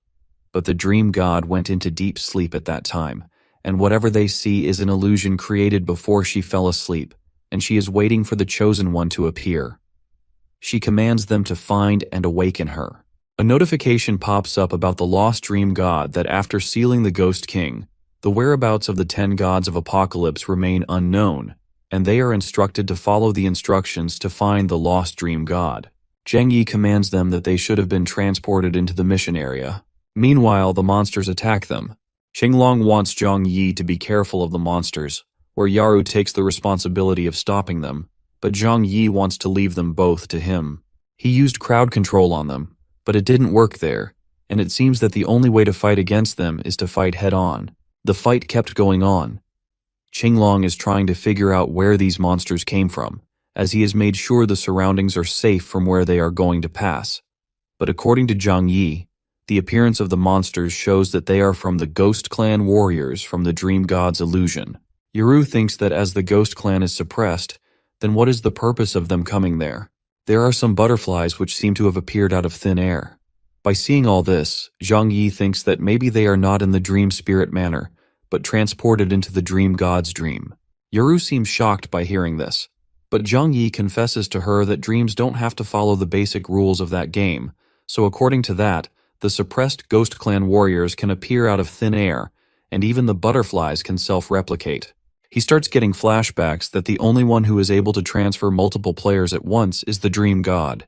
But the Dream God went into deep sleep at that time, and whatever they see is an illusion created before she fell asleep, and she is waiting for the Chosen One to appear. She commands them to find and awaken her. A notification pops up about the lost Dream God that after sealing the Ghost King, the whereabouts of the 10 gods of Apocalypse remain unknown, and they are instructed to follow the instructions to find the lost Dream God. Zhang Yi commands them that they should have been transported into the mission area. Meanwhile, the monsters attack them. Qinglong wants Zhang Yi to be careful of the monsters, where Yaru takes the responsibility of stopping them, but Zhang Yi wants to leave them both to him. He used crowd control on them, but it didn't work there, and it seems that the only way to fight against them is to fight head-on. The fight kept going on. Qinglong is trying to figure out where these monsters came from, as he has made sure the surroundings are safe from where they are going to pass. But according to Zhang Yi, the appearance of the monsters shows that they are from the Ghost Clan warriors from the Dream God's illusion. Yaru thinks that as the Ghost Clan is suppressed, then what is the purpose of them coming there? There are some butterflies which seem to have appeared out of thin air. By seeing all this, Zhang Yi thinks that maybe they are not in the Dream Spirit Manor, but transported into the Dream God's dream. Yaru seems shocked by hearing this, but Zhang Yi confesses to her that dreams don't have to follow the basic rules of that game, so according to that, the suppressed Ghost Clan warriors can appear out of thin air, and even the butterflies can self-replicate. He starts getting flashbacks that the only one who is able to transfer multiple players at once is the Dream God.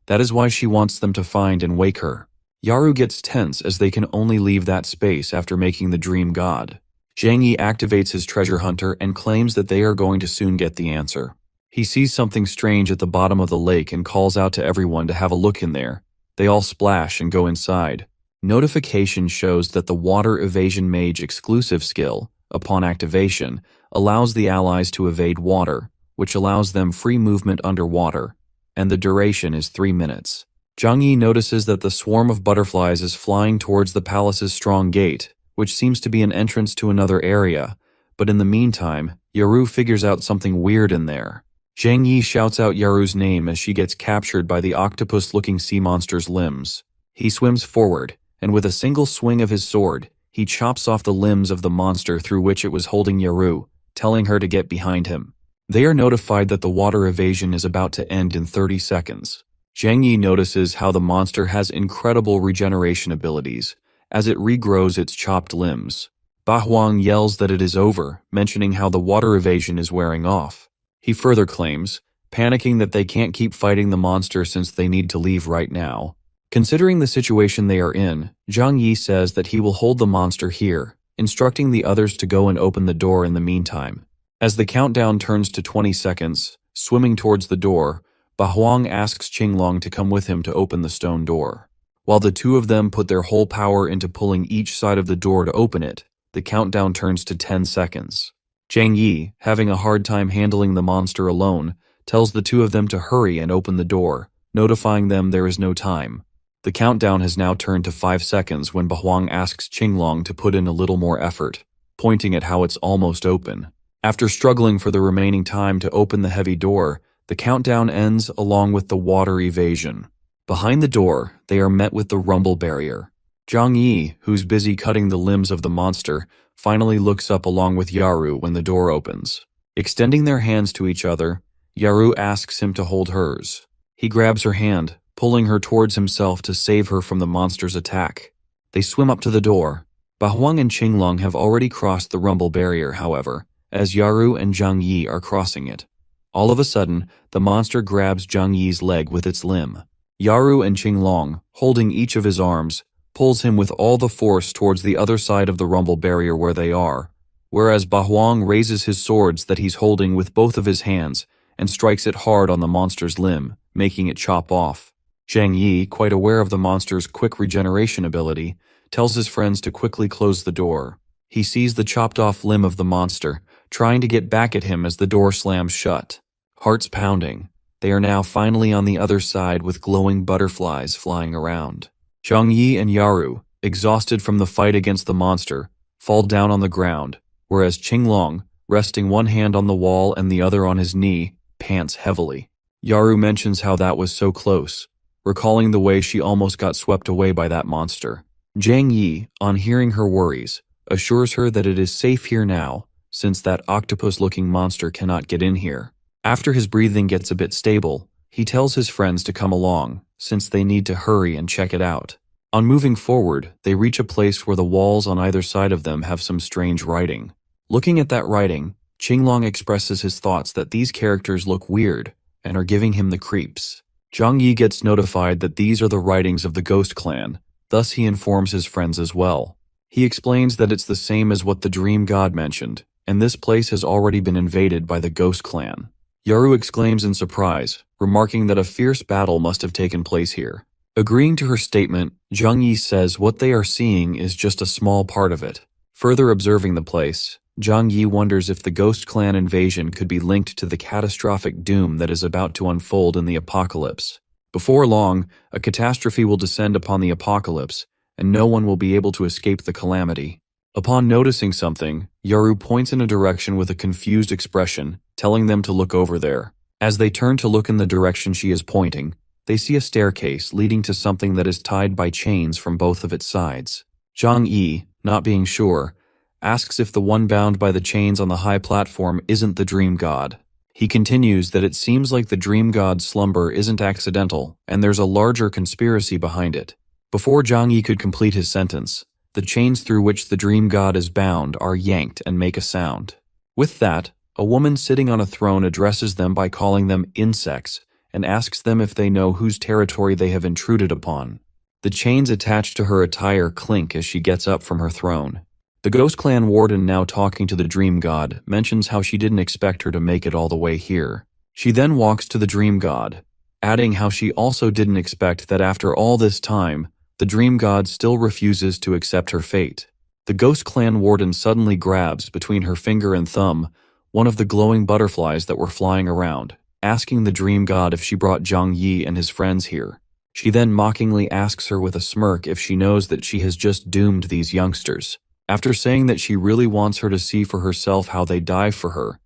That is why she wants them to find and wake her. Yaru gets tense as they can only leave that space after making the Dream God. Zhang Yi activates his treasure hunter and claims that they are going to soon get the answer. He sees something strange at the bottom of the lake and calls out to everyone to have a look in there. They all splash and go inside. Notification shows that the Water Evasion Mage exclusive skill, upon activation, allows the allies to evade water, which allows them free movement underwater, and the duration is 3 minutes. Zhang Yi notices that the swarm of butterflies is flying towards the palace's strong gate, which seems to be an entrance to another area, but in the meantime, Yaru figures out something weird in there. Zhang Yi shouts out Yaru's name as she gets captured by the octopus-looking sea monster's limbs. He swims forward, and with a single swing of his sword, he chops off the limbs of the monster through which it was holding Yaru, telling her to get behind him. They are notified that the water evasion is about to end in 30 seconds. Zhang Yi notices how the monster has incredible regeneration abilities, as it regrows its chopped limbs. Huang yells that it is over, mentioning how the water evasion is wearing off. He further claims, panicking that they can't keep fighting the monster since they need to leave right now. Considering the situation they are in, Zhang Yi says that he will hold the monster here, instructing the others to go and open the door in the meantime. As the countdown turns to 20 seconds, swimming towards the door, Huang asks Qinglong to come with him to open the stone door. While the two of them put their whole power into pulling each side of the door to open it, the countdown turns to 10 seconds. Zhang Yi, having a hard time handling the monster alone, tells the two of them to hurry and open the door, notifying them there is no time. The countdown has now turned to 5 seconds when Huang asks Qinglong to put in a little more effort, pointing at how it's almost open. After struggling for the remaining time to open the heavy door, the countdown ends along with the water evasion. Behind the door, they are met with the rumble barrier. Zhang Yi, who's busy cutting the limbs of the monster, finally looks up along with Yaru when the door opens. Extending their hands to each other, Yaru asks him to hold hers. He grabs her hand, pulling her towards himself to save her from the monster's attack. They swim up to the door. Bahuang and Qinglong have already crossed the rumble barrier, however, as Yaru and Zhang Yi are crossing it. All of a sudden, the monster grabs Zhang Yi's leg with its limb. Yaru and Qinglong, holding each of his arms, pulls him with all the force towards the other side of the rumble barrier where they are, whereas Bahuang raises his swords that he's holding with both of his hands and strikes it hard on the monster's limb, making it chop off. Zhang Yi, quite aware of the monster's quick regeneration ability, tells his friends to quickly close the door. He sees the chopped-off limb of the monster, trying to get back at him as the door slams shut. Hearts pounding, they are now finally on the other side with glowing butterflies flying around. Zhang Yi and Yaru, exhausted from the fight against the monster, fall down on the ground, whereas Qinglong, resting one hand on the wall and the other on his knee, pants heavily. Yaru mentions how that was so close, recalling the way she almost got swept away by that monster. Zhang Yi, on hearing her worries, assures her that it is safe here now, since that octopus-looking monster cannot get in here. After his breathing gets a bit stable, he tells his friends to come along, since they need to hurry and check it out. On moving forward, they reach a place where the walls on either side of them have some strange writing. Looking at that writing, Qinglong expresses his thoughts that these characters look weird and are giving him the creeps. Zhang Yi gets notified that these are the writings of the Ghost Clan, thus he informs his friends as well. He explains that it's the same as what the Dream God mentioned, and this place has already been invaded by the Ghost Clan. Yaru exclaims in surprise, remarking that a fierce battle must have taken place here. Agreeing to her statement, Zhang Yi says what they are seeing is just a small part of it. Further observing the place, Zhang Yi wonders if the Ghost Clan invasion could be linked to the catastrophic doom that is about to unfold in the apocalypse. Before long, a catastrophe will descend upon the apocalypse, and no one will be able to escape the calamity. Upon noticing something, Yaru points in a direction with a confused expression, telling them to look over there. As they turn to look in the direction she is pointing, they see a staircase leading to something that is tied by chains from both of its sides. Zhang Yi, not being sure, asks if the one bound by the chains on the high platform isn't the Dream God. He continues that it seems like the Dream God's slumber isn't accidental, and there's a larger conspiracy behind it. Before Zhang Yi could complete his sentence, the chains through which the Dream God is bound are yanked and make a sound. With that, a woman sitting on a throne addresses them by calling them insects and asks them if they know whose territory they have intruded upon. The chains attached to her attire clink as she gets up from her throne. The Ghost Clan warden, now talking to the Dream God, mentions how she didn't expect her to make it all the way here. She then walks to the Dream God, adding how she also didn't expect that after all this time, the Dream God still refuses to accept her fate. The Ghost Clan warden suddenly grabs, between her finger and thumb, one of the glowing butterflies that were flying around, asking the Dream God if she brought Zhang Yi and his friends here. She then mockingly asks her with a smirk if she knows that she has just doomed these youngsters. After saying that she really wants her to see for herself how they die for her,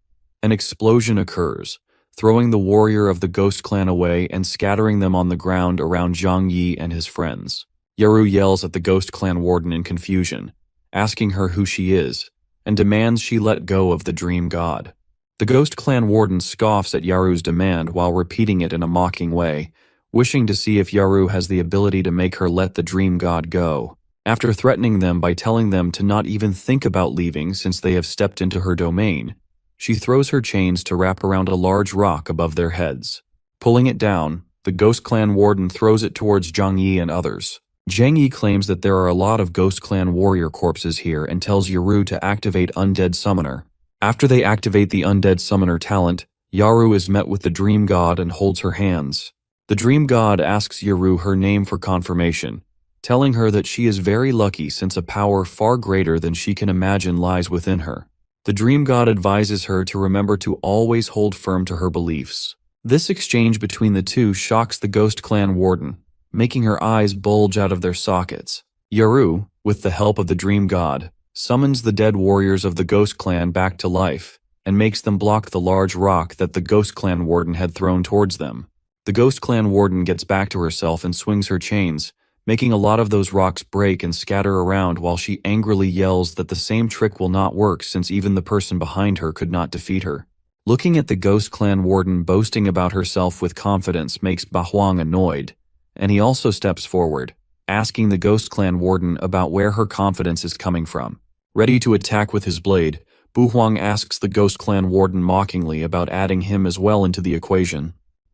an explosion occurs, throwing the warrior of the Ghost Clan away and scattering them on the ground around Zhang Yi and his friends. Yaru yells at the Ghost Clan warden in confusion, asking her who she is, and demands she let go of the Dream God. The Ghost Clan warden scoffs at Yaru's demand while repeating it in a mocking way, wishing to see if Yaru has the ability to make her let the Dream God go. After threatening them by telling them to not even think about leaving since they have stepped into her domain, she throws her chains to wrap around a large rock above their heads. Pulling it down, the Ghost Clan warden throws it towards Zhang Yi and others. Zhang Yi claims that there are a lot of Ghost Clan warrior corpses here and tells Yaru to activate Undead Summoner. After they activate the Undead Summoner talent, Yaru is met with the Dream God and holds her hands. The Dream God asks Yaru her name for confirmation, telling her that she is very lucky since a power far greater than she can imagine lies within her. The Dream God advises her to remember to always hold firm to her beliefs. This exchange between the two shocks the Ghost Clan warden, making her eyes bulge out of their sockets. Yaru, with the help of the Dream God, summons the dead warriors of the Ghost Clan back to life and makes them block the large rock that the Ghost Clan warden had thrown towards them. The Ghost Clan warden gets back to herself and swings her chains, making a lot of those rocks break and scatter around while she angrily yells that the same trick will not work since even the person behind her could not defeat her. Looking at the Ghost Clan warden boasting about herself with confidence makes Bahwang annoyed, and he also steps forward, asking the Ghost Clan warden about where her confidence is coming from. Ready to attack with his blade, Bahwang asks the Ghost Clan warden mockingly about adding him as well into the equation.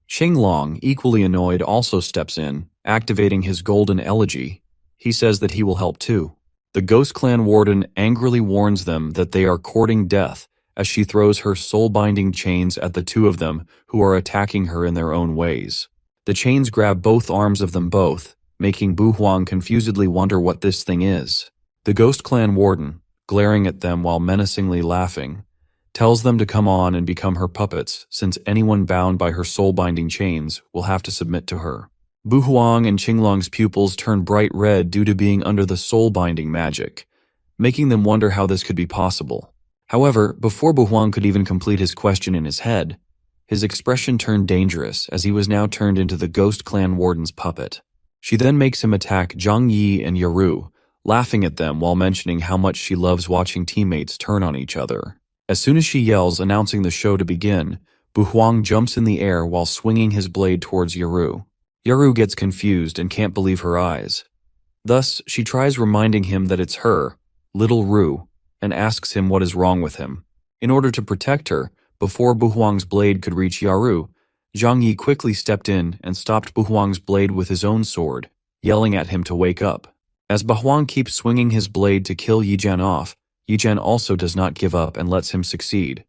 Qinglong, equally annoyed, also steps in, activating his golden elegy. He says that he will help too. The Ghost Clan warden angrily warns them that they are courting death as she throws her soul-binding chains at the two of them who are attacking her in their own ways. The chains grab both arms of them both, making Bahwang confusedly wonder what this thing is. The Ghost Clan warden, glaring at them while menacingly laughing, tells them to come on and become her puppets, since anyone bound by her soul-binding chains will have to submit to her. Bahwang and Qinglong's pupils turn bright red due to being under the soul-binding magic, making them wonder how this could be possible. However, before Bahwang could even complete his question in his head, his expression turned dangerous as he was now turned into the Ghost Clan warden's puppet. She then makes him attack Zhang Yi and Yaru, laughing at them while mentioning how much she loves watching teammates turn on each other. As soon as she yells, announcing the show to begin, Bahwang jumps in the air while swinging his blade towards Yaru. Yaru gets confused and can't believe her eyes. Thus, she tries reminding him that it's her, Little Ru, and asks him what is wrong with him. In order to protect her, before Bahwang's blade could reach Yaru, Zhang Yi quickly stepped in and stopped Bahwang's blade with his own sword, yelling at him to wake up. As Bahwang keeps swinging his blade to kill Yijian off, Yijian also does not give up and lets him succeed.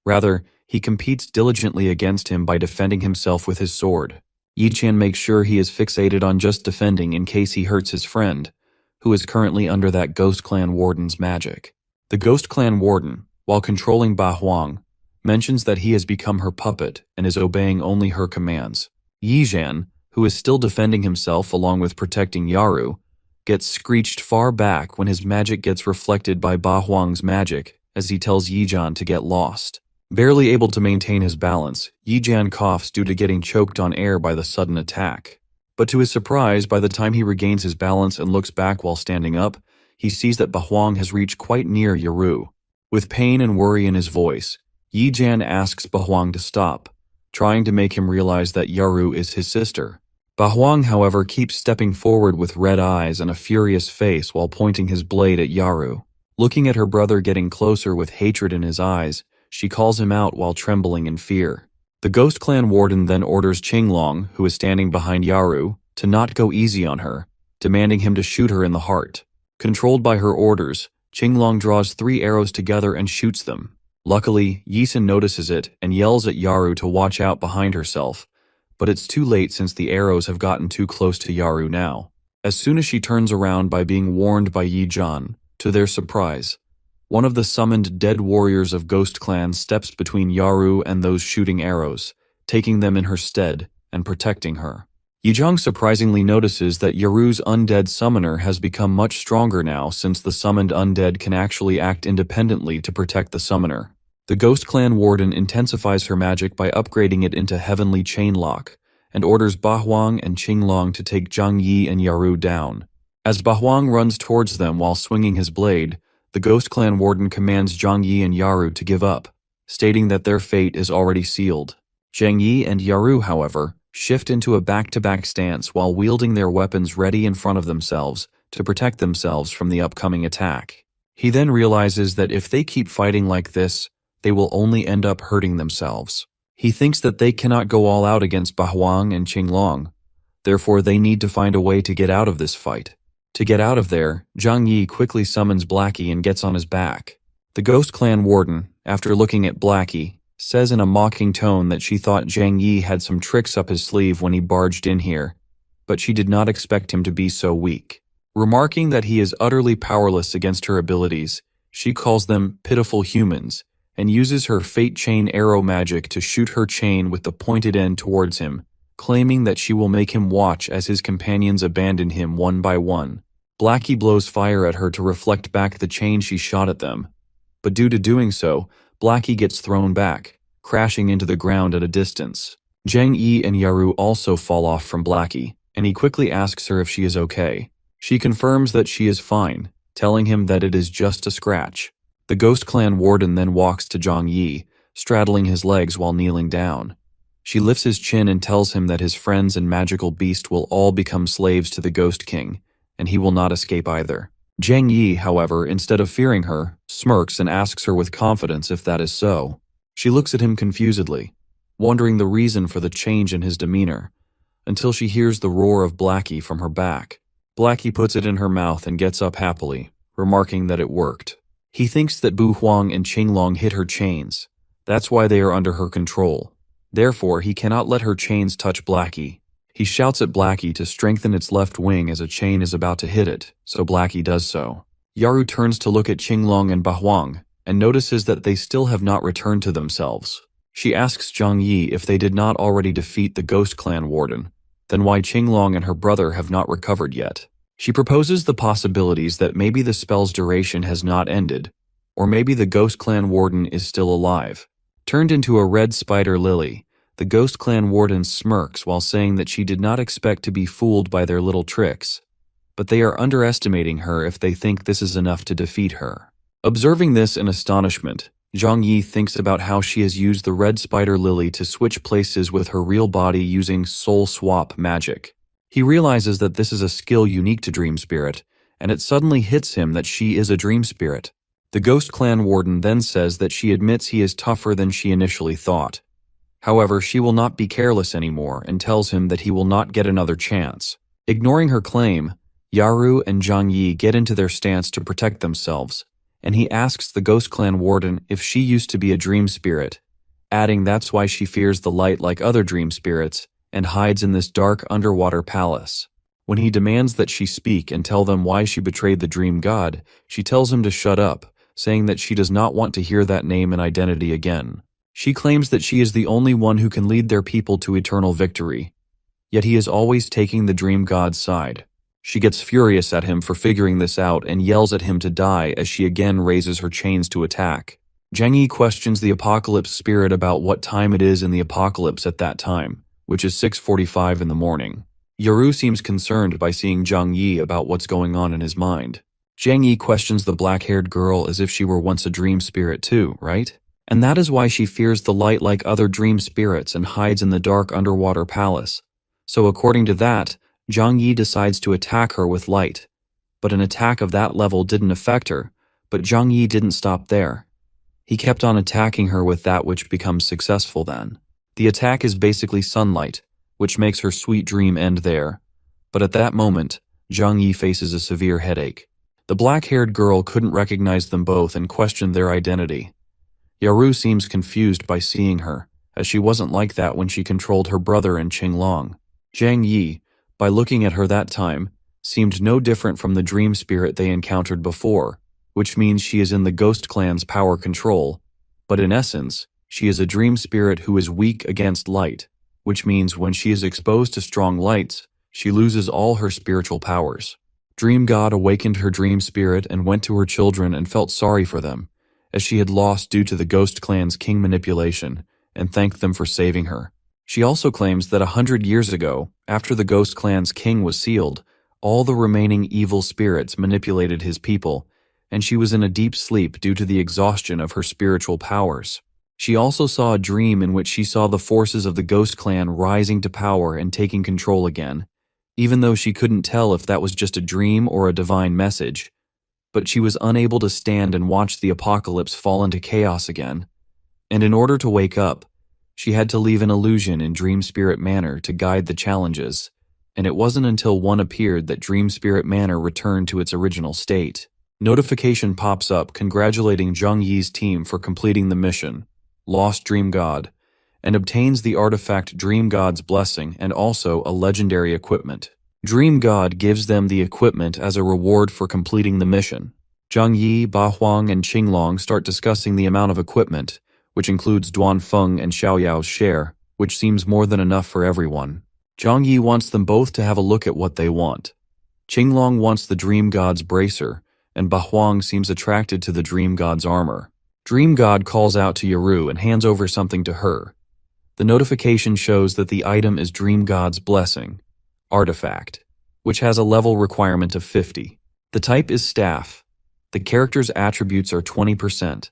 Rather, he competes diligently against him by defending himself with his sword. Yijian makes sure he is fixated on just defending in case he hurts his friend, who is currently under that Ghost Clan warden's magic. The Ghost Clan warden, while controlling Bahwang, mentions that he has become her puppet and is obeying only her commands. Yijian, who is still defending himself along with protecting Yaru, gets screeched far back when his magic gets reflected by Bahwang's magic as he tells Yijian to get lost. Barely able to maintain his balance, Yijian coughs due to getting choked on air by the sudden attack. But to his surprise, by the time he regains his balance and looks back while standing up, he sees that Bahwang has reached quite near Yaru. With pain and worry in his voice, Yijian asks Bahwang to stop, trying to make him realize that Yaru is his sister. Bahwang, however, keeps stepping forward with red eyes and a furious face while pointing his blade at Yaru. Looking at her brother getting closer with hatred in his eyes, she calls him out while trembling in fear. The Ghost Clan warden then orders Qinglong, who is standing behind Yaru, to not go easy on her, demanding him to shoot her in the heart. Controlled by her orders, Qinglong draws 3 arrows together and shoots them. Luckily, Yisun notices it and yells at Yaru to watch out behind herself, but it's too late since the arrows have gotten too close to Yaru now. As soon as she turns around by being warned by Yijian, to their surprise, one of the summoned dead warriors of Ghost Clan steps between Yaru and those shooting arrows, taking them in her stead and protecting her. Yijian surprisingly notices that Yaru's undead summoner has become much stronger now since the summoned undead can actually act independently to protect the summoner. The Ghost Clan warden intensifies her magic by upgrading it into Heavenly Chain Lock, and orders Bahwang and Qinglong to take Zhang Yi and Yaru down. As Bahwang runs towards them while swinging his blade, the Ghost Clan warden commands Zhang Yi and Yaru to give up, stating that their fate is already sealed. Zhang Yi and Yaru, however, shift into a back-to-back stance while wielding their weapons ready in front of themselves to protect themselves from the upcoming attack. He then realizes that if they keep fighting like this, they will only end up hurting themselves. He thinks that they cannot go all out against Bahwang and Qinglong, therefore they need to find a way to get out of this fight. To get out of there, Zhang Yi quickly summons Blackie and gets on his back. The Ghost Clan warden, after looking at Blackie, says in a mocking tone that she thought Zhang Yi had some tricks up his sleeve when he barged in here, but she did not expect him to be so weak. Remarking that he is utterly powerless against her abilities, she calls them pitiful humans, and uses her Fate Chain arrow magic to shoot her chain with the pointed end towards him, claiming that she will make him watch as his companions abandon him one by one. Blackie blows fire at her to reflect back the chain she shot at them, but due to doing so, Blackie gets thrown back, crashing into the ground at a distance. Zhang Yi and Yaru also fall off from Blackie, and he quickly asks her if she is okay. She confirms that she is fine, telling him that it is just a scratch. The Ghost Clan warden then walks to Zhang Yi, straddling his legs while kneeling down. She lifts his chin and tells him that his friends and magical beast will all become slaves to the Ghost King, and he will not escape either. Zhang Yi, however, instead of fearing her, smirks and asks her with confidence if that is so. She looks at him confusedly, wondering the reason for the change in his demeanor, until she hears the roar of Blackie from her back. Blackie puts it in her mouth and gets up happily, remarking that it worked. He thinks that Bu Huang and Qinglong hit her chains. That's why they are under her control. Therefore, he cannot let her chains touch Blackie. He shouts at Blackie to strengthen its left wing as a chain is about to hit it, so Blackie does so. Yaru turns to look at Qinglong and Bahuang, and notices that they still have not returned to themselves. She asks Zhang Yi if they did not already defeat the Ghost Clan Warden, then why Qinglong and her brother have not recovered yet. She proposes the possibilities that maybe the spell's duration has not ended, or maybe the Ghost Clan Warden is still alive. Turned into a red spider lily, the Ghost Clan Warden smirks while saying that she did not expect to be fooled by their little tricks, but they are underestimating her if they think this is enough to defeat her. Observing this in astonishment, Zhang Yi thinks about how she has used the red spider lily to switch places with her real body using soul swap magic. He realizes that this is a skill unique to Dream Spirit, and it suddenly hits him that she is a Dream Spirit. The Ghost Clan Warden then says that she admits he is tougher than she initially thought. However, she will not be careless anymore and tells him that he will not get another chance. Ignoring her claim, Yaru and Zhang Yi get into their stance to protect themselves, and he asks the Ghost Clan Warden if she used to be a Dream Spirit, adding that's why she fears the light like other Dream Spirits and hides in this dark underwater palace. When he demands that she speak and tell them why she betrayed the Dream God, she tells him to shut up, saying that she does not want to hear that name and identity again. She claims that she is the only one who can lead their people to eternal victory, yet he is always taking the Dream God's side. She gets furious at him for figuring this out and yells at him to die as she again raises her chains to attack. Zhang Yi questions the Apocalypse Spirit about what time it is in the apocalypse at that time, which is 6:45 in the morning. Yaru seems concerned by seeing Zhang Yi about what's going on in his mind. Zhang Yi questions the black-haired girl as if she were once a dream spirit too, right? And that is why she fears the light like other dream spirits and hides in the dark underwater palace. So according to that, Zhang Yi decides to attack her with light. But an attack of that level didn't affect her, but Zhang Yi didn't stop there. He kept on attacking her with that which becomes successful then. The attack is basically sunlight, which makes her sweet dream end there. But at that moment, Zhang Yi faces a severe headache. The black-haired girl couldn't recognize them both and questioned their identity. Yaru seems confused by seeing her, as she wasn't like that when she controlled her brother and Qinglong. Zhang Yi, by looking at her that time, seemed no different from the dream spirit they encountered before, which means she is in the Ghost Clan's power control, but in essence, she is a dream spirit who is weak against light, which means when she is exposed to strong lights, she loses all her spiritual powers. Dream God awakened her dream spirit and went to her children and felt sorry for them, as she had lost due to the Ghost Clan's king manipulation, and thanked them for saving her. She also claims that 100 years ago, after the Ghost Clan's king was sealed, all the remaining evil spirits manipulated his people, and she was in a deep sleep due to the exhaustion of her spiritual powers. She also saw a dream in which she saw the forces of the Ghost Clan rising to power and taking control again, even though she couldn't tell if that was just a dream or a divine message. But she was unable to stand and watch the apocalypse fall into chaos again. And in order to wake up, she had to leave an illusion in Dream Spirit Manor to guide the challenges, and it wasn't until one appeared that Dream Spirit Manor returned to its original state. Notification pops up congratulating Zhang Yi's team for completing the mission, Lost Dream God, and obtains the artifact Dream God's Blessing and also a legendary equipment. Dream God gives them the equipment as a reward for completing the mission. Zhang Yi, Ba Huang, and Qinglong start discussing the amount of equipment, which includes Duan Feng and Xiao Yao's share, which seems more than enough for everyone. Zhang Yi wants them both to have a look at what they want. Qinglong wants the Dream God's bracer, and Ba Huang seems attracted to the Dream God's armor. Dream God calls out to Yaru and hands over something to her. The notification shows that the item is Dream God's Blessing, artifact, which has a level requirement of 50. The type is staff. The character's attributes are 20%.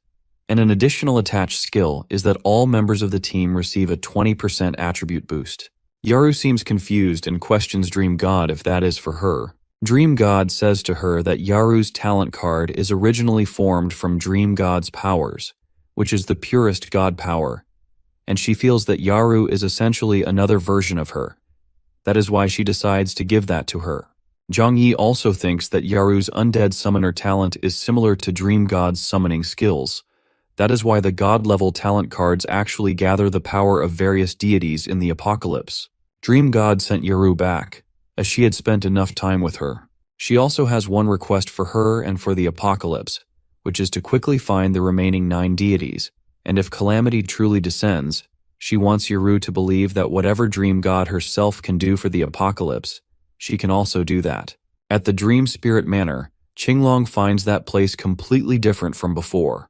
And an additional attached skill is that all members of the team receive a 20% attribute boost. Yaru seems confused and questions Dream God if that is for her. Dream God says to her that Yaru's talent card is originally formed from Dream God's powers, which is the purest God power, and she feels that Yaru is essentially another version of her. That is why she decides to give that to her. Zhang also thinks that Yaru's undead summoner talent is similar to Dream God's summoning skills. That is why the God-level talent cards actually gather the power of various deities in the apocalypse. Dream God sent Yaru back, as she had spent enough time with her. She also has one request for her and for the apocalypse, which is to quickly find the remaining 9 deities, and if calamity truly descends, she wants Yaru to believe that whatever Dream God herself can do for the apocalypse, she can also do that. At the Dream Spirit Manor, Qinglong finds that place completely different from before.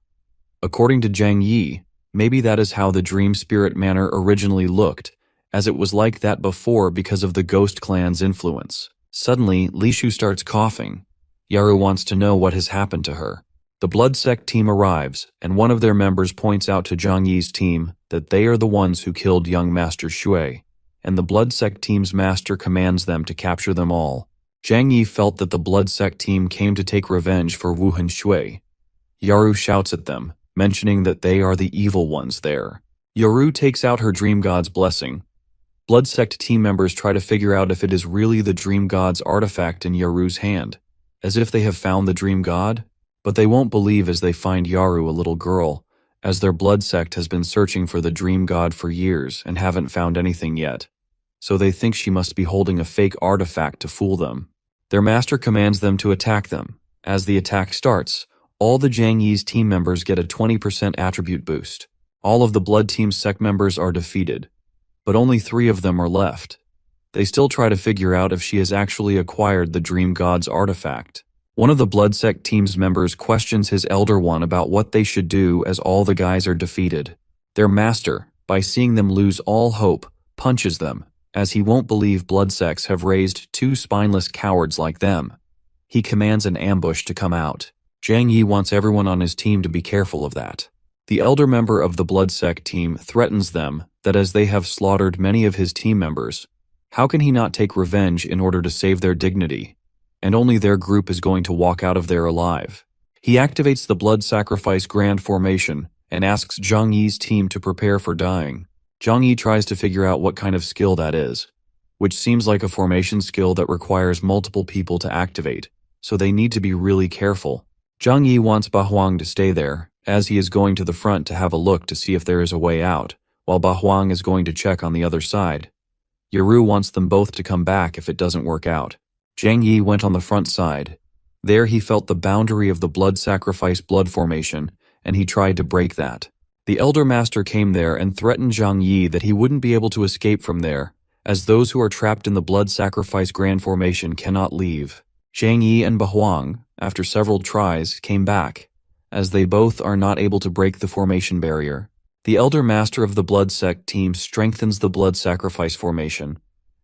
According to Zhang Yi, maybe that is how the Dream Spirit Manor originally looked, as it was like that before because of the Ghost Clan's influence. Suddenly, Li Shu starts coughing. Yaru wants to know what has happened to her. The Blood Sect team arrives, and one of their members points out to Zhang Yi's team that they are the ones who killed young Master Shui, and the Blood Sect team's master commands them to capture them all. Zhang Yi felt that the Blood Sect team came to take revenge for Wuhan Shui. Yaru shouts at them, mentioning that they are the evil ones there. Yaru takes out her Dream God's blessing. Blood Sect team members try to figure out if it is really the Dream God's artifact in Yaru's hand, as if they have found the Dream God, but they won't believe as they find Yaru a little girl, as their Blood Sect has been searching for the Dream God for years and haven't found anything yet, so they think she must be holding a fake artifact to fool them. Their master commands them to attack them. As the attack starts, all the Zhang Yi's team members get a 20% attribute boost. All of the Blood Team's sect members are defeated, but only 3 of them are left. They still try to figure out if she has actually acquired the Dream God's artifact. One of the Blood Sect team's members questions his Elder One about what they should do as all the guys are defeated. Their master, by seeing them lose all hope, punches them, as he won't believe Blood Sects have raised 2 spineless cowards like them. He commands an ambush to come out. Zhang Yi wants everyone on his team to be careful of that. The elder member of the Blood Sect team threatens them that as they have slaughtered many of his team members, how can he not take revenge in order to save their dignity? And only their group is going to walk out of there alive. He activates the Blood Sacrifice Grand Formation and asks Zhang Yi's team to prepare for dying. Zhang Yi tries to figure out what kind of skill that is, which seems like a formation skill that requires multiple people to activate, so they need to be really careful. Zhang Yi wants Bahuang to stay there, as he is going to the front to have a look to see if there is a way out, while Bahuang is going to check on the other side. Yaru wants them both to come back if it doesn't work out. Zhang Yi went on the front side. There he felt the boundary of the Blood Sacrifice blood formation, and he tried to break that. The Elder Master came there and threatened Zhang Yi that he wouldn't be able to escape from there, as those who are trapped in the Blood Sacrifice Grand Formation cannot leave. Zhang Yi and Bahuang, after several tries, came back, as they both are not able to break the formation barrier. The Elder Master of the Blood Sect team strengthens the Blood Sacrifice formation,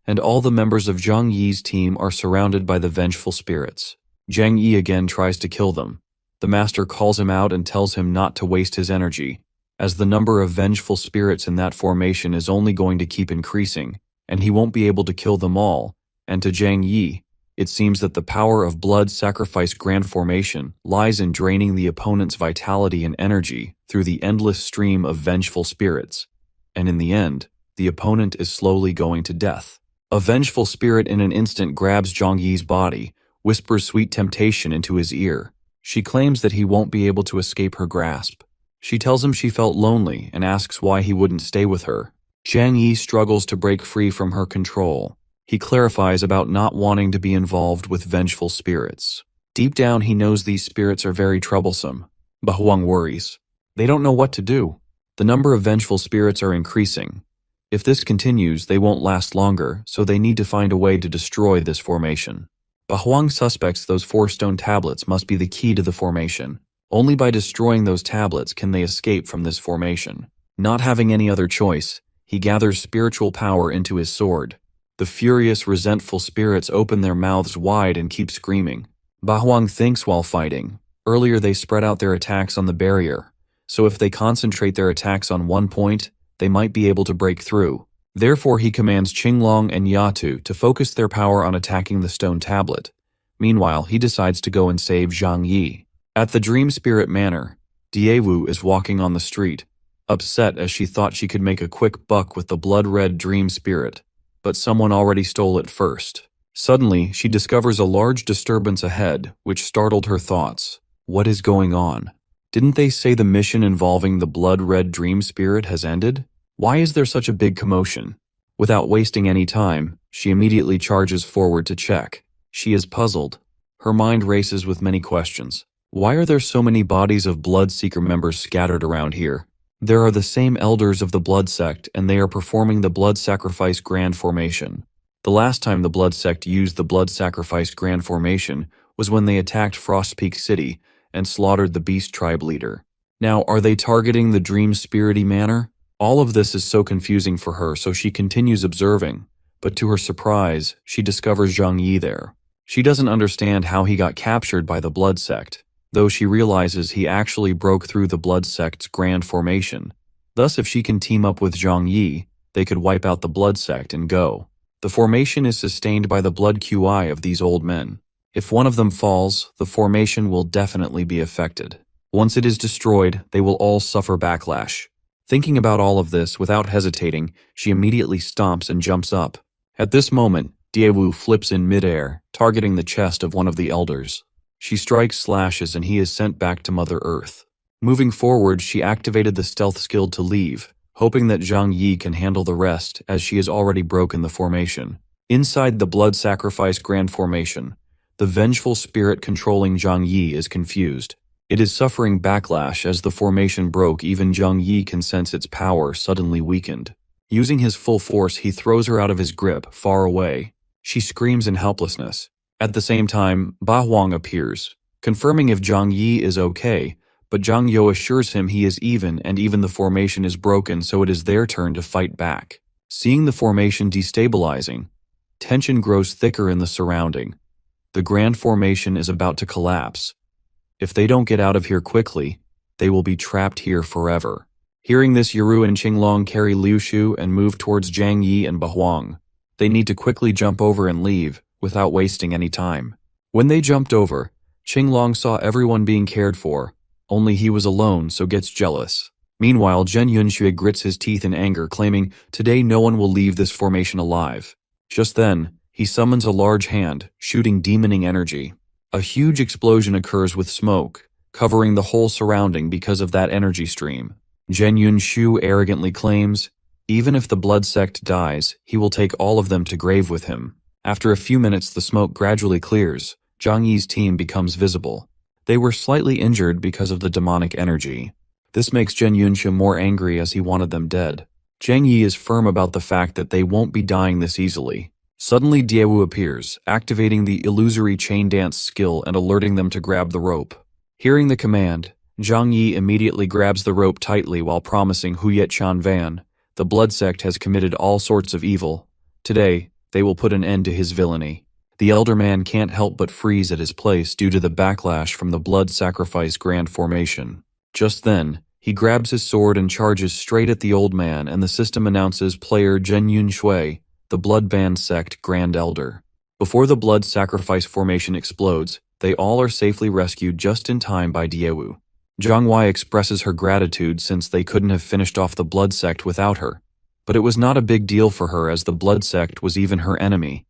and all the members of Zhang Yi's team are surrounded by the vengeful spirits. Zhang Yi again tries to kill them. The Master calls him out and tells him not to waste his energy, as the number of vengeful spirits in that formation is only going to keep increasing, and he won't be able to kill them all, and to Zhang Yi, it seems that the power of Blood Sacrifice Grand Formation lies in draining the opponent's vitality and energy through the endless stream of vengeful spirits, and in the end, the opponent is slowly going to death. A vengeful spirit in an instant grabs Zhang Yi's body, whispers sweet temptation into his ear. She claims that he won't be able to escape her grasp. She tells him she felt lonely and asks why he wouldn't stay with her. Zhang Yi struggles to break free from her control. He clarifies about not wanting to be involved with vengeful spirits. Deep down, he knows these spirits are very troublesome. Bahuang worries. They don't know what to do. The number of vengeful spirits are increasing. If this continues, they won't last longer, so they need to find a way to destroy this formation. Bahuang suspects those 4 stone tablets must be the key to the formation. Only by destroying those tablets can they escape from this formation. Not having any other choice, he gathers spiritual power into his sword. The furious, resentful spirits open their mouths wide and keep screaming. Bahuang thinks while fighting. Earlier they spread out their attacks on the barrier, so if they concentrate their attacks on one point, they might be able to break through. Therefore, he commands Qinglong and Yatu to focus their power on attacking the stone tablet. Meanwhile, he decides to go and save Zhang Yi. At the Dream Spirit Manor, Diewu is walking on the street, upset as she thought she could make a quick buck with the blood-red Dream Spirit, but someone already stole it first. Suddenly, she discovers a large disturbance ahead, which startled her thoughts. What is going on? Didn't they say the mission involving the blood-red Dream Spirit has ended? Why is there such a big commotion? Without wasting any time, she immediately charges forward to check. She is puzzled. Her mind races with many questions. Why are there so many bodies of Bloodseeker members scattered around here? There are the same elders of the Blood Sect, and they are performing the Blood Sacrifice Grand Formation. The last time the Blood Sect used the Blood Sacrifice Grand Formation was when they attacked Frostpeak City and slaughtered the Beast Tribe leader. Now, are they targeting the Dream Spirity Manor? All of this is so confusing for her, so she continues observing, but to her surprise, she discovers Zhang Yi there. She doesn't understand how he got captured by the Blood Sect, though she realizes he actually broke through the Blood Sect's Grand Formation. Thus, if she can team up with Zhang Yi, they could wipe out the Blood Sect and go. The formation is sustained by the blood QI of these old men. If one of them falls, the formation will definitely be affected. Once it is destroyed, they will all suffer backlash. Thinking about all of this without hesitating, she immediately stomps and jumps up. At this moment, Diewu flips in midair, targeting the chest of one of the elders. She strikes slashes and he is sent back to Mother Earth. Moving forward, she activated the stealth skill to leave, hoping that Zhang Yi can handle the rest as she has already broken the formation. Inside the Blood Sacrifice Grand Formation, the vengeful spirit controlling Zhang Yi is confused. It is suffering backlash as the formation broke. Even Zhang Yi can sense its power suddenly weakened. Using his full force, he throws her out of his grip, far away. She screams in helplessness. At the same time, Ba Huang appears, confirming if Zhang Yi is okay, but Zhang Yo assures him he is and even the formation is broken, so it is their turn to fight back. Seeing the formation destabilizing, tension grows thicker in the surrounding. The Grand Formation is about to collapse. If they don't get out of here quickly, they will be trapped here forever. Hearing this, Yuru and Qinglong carry Liu Shu and move towards Zhang Yi and Ba Huang. They need to quickly jump over and leave, without wasting any time. When they jumped over, Qinglong saw everyone being cared for, only he was alone, so gets jealous. Meanwhile, Zhen Yunxue grits his teeth in anger, claiming, "Today no one will leave this formation alive." Just then, he summons a large hand, shooting demoning energy. A huge explosion occurs with smoke, covering the whole surrounding because of that energy stream. Zhen Yunxue arrogantly claims, even if the Blood Sect dies, he will take all of them to grave with him. After a few minutes, the smoke gradually clears. Zhang Yi's team becomes visible. They were slightly injured because of the demonic energy. This makes Zhen Yunxue more angry as he wanted them dead. Zhang Yi is firm about the fact that they won't be dying this easily. Suddenly, Diewu appears, activating the illusory chain dance skill and alerting them to grab the rope. Hearing the command, Zhang Yi immediately grabs the rope tightly while promising Huyet Chan Van, the Blood Sect has committed all sorts of evil. Today, they will put an end to his villainy. The elder man can't help but freeze at his place due to the backlash from the Blood Sacrifice Grand Formation. Just then, he grabs his sword and charges straight at the old man, and the system announces player Zhen Yunxue, the Bloodband Sect Grand Elder. Before the Blood Sacrifice Formation explodes, they all are safely rescued just in time by Diewu. Zhang Wei expresses her gratitude since they couldn't have finished off the Blood Sect without her. But it was not a big deal for her as the Blood Sect was even her enemy,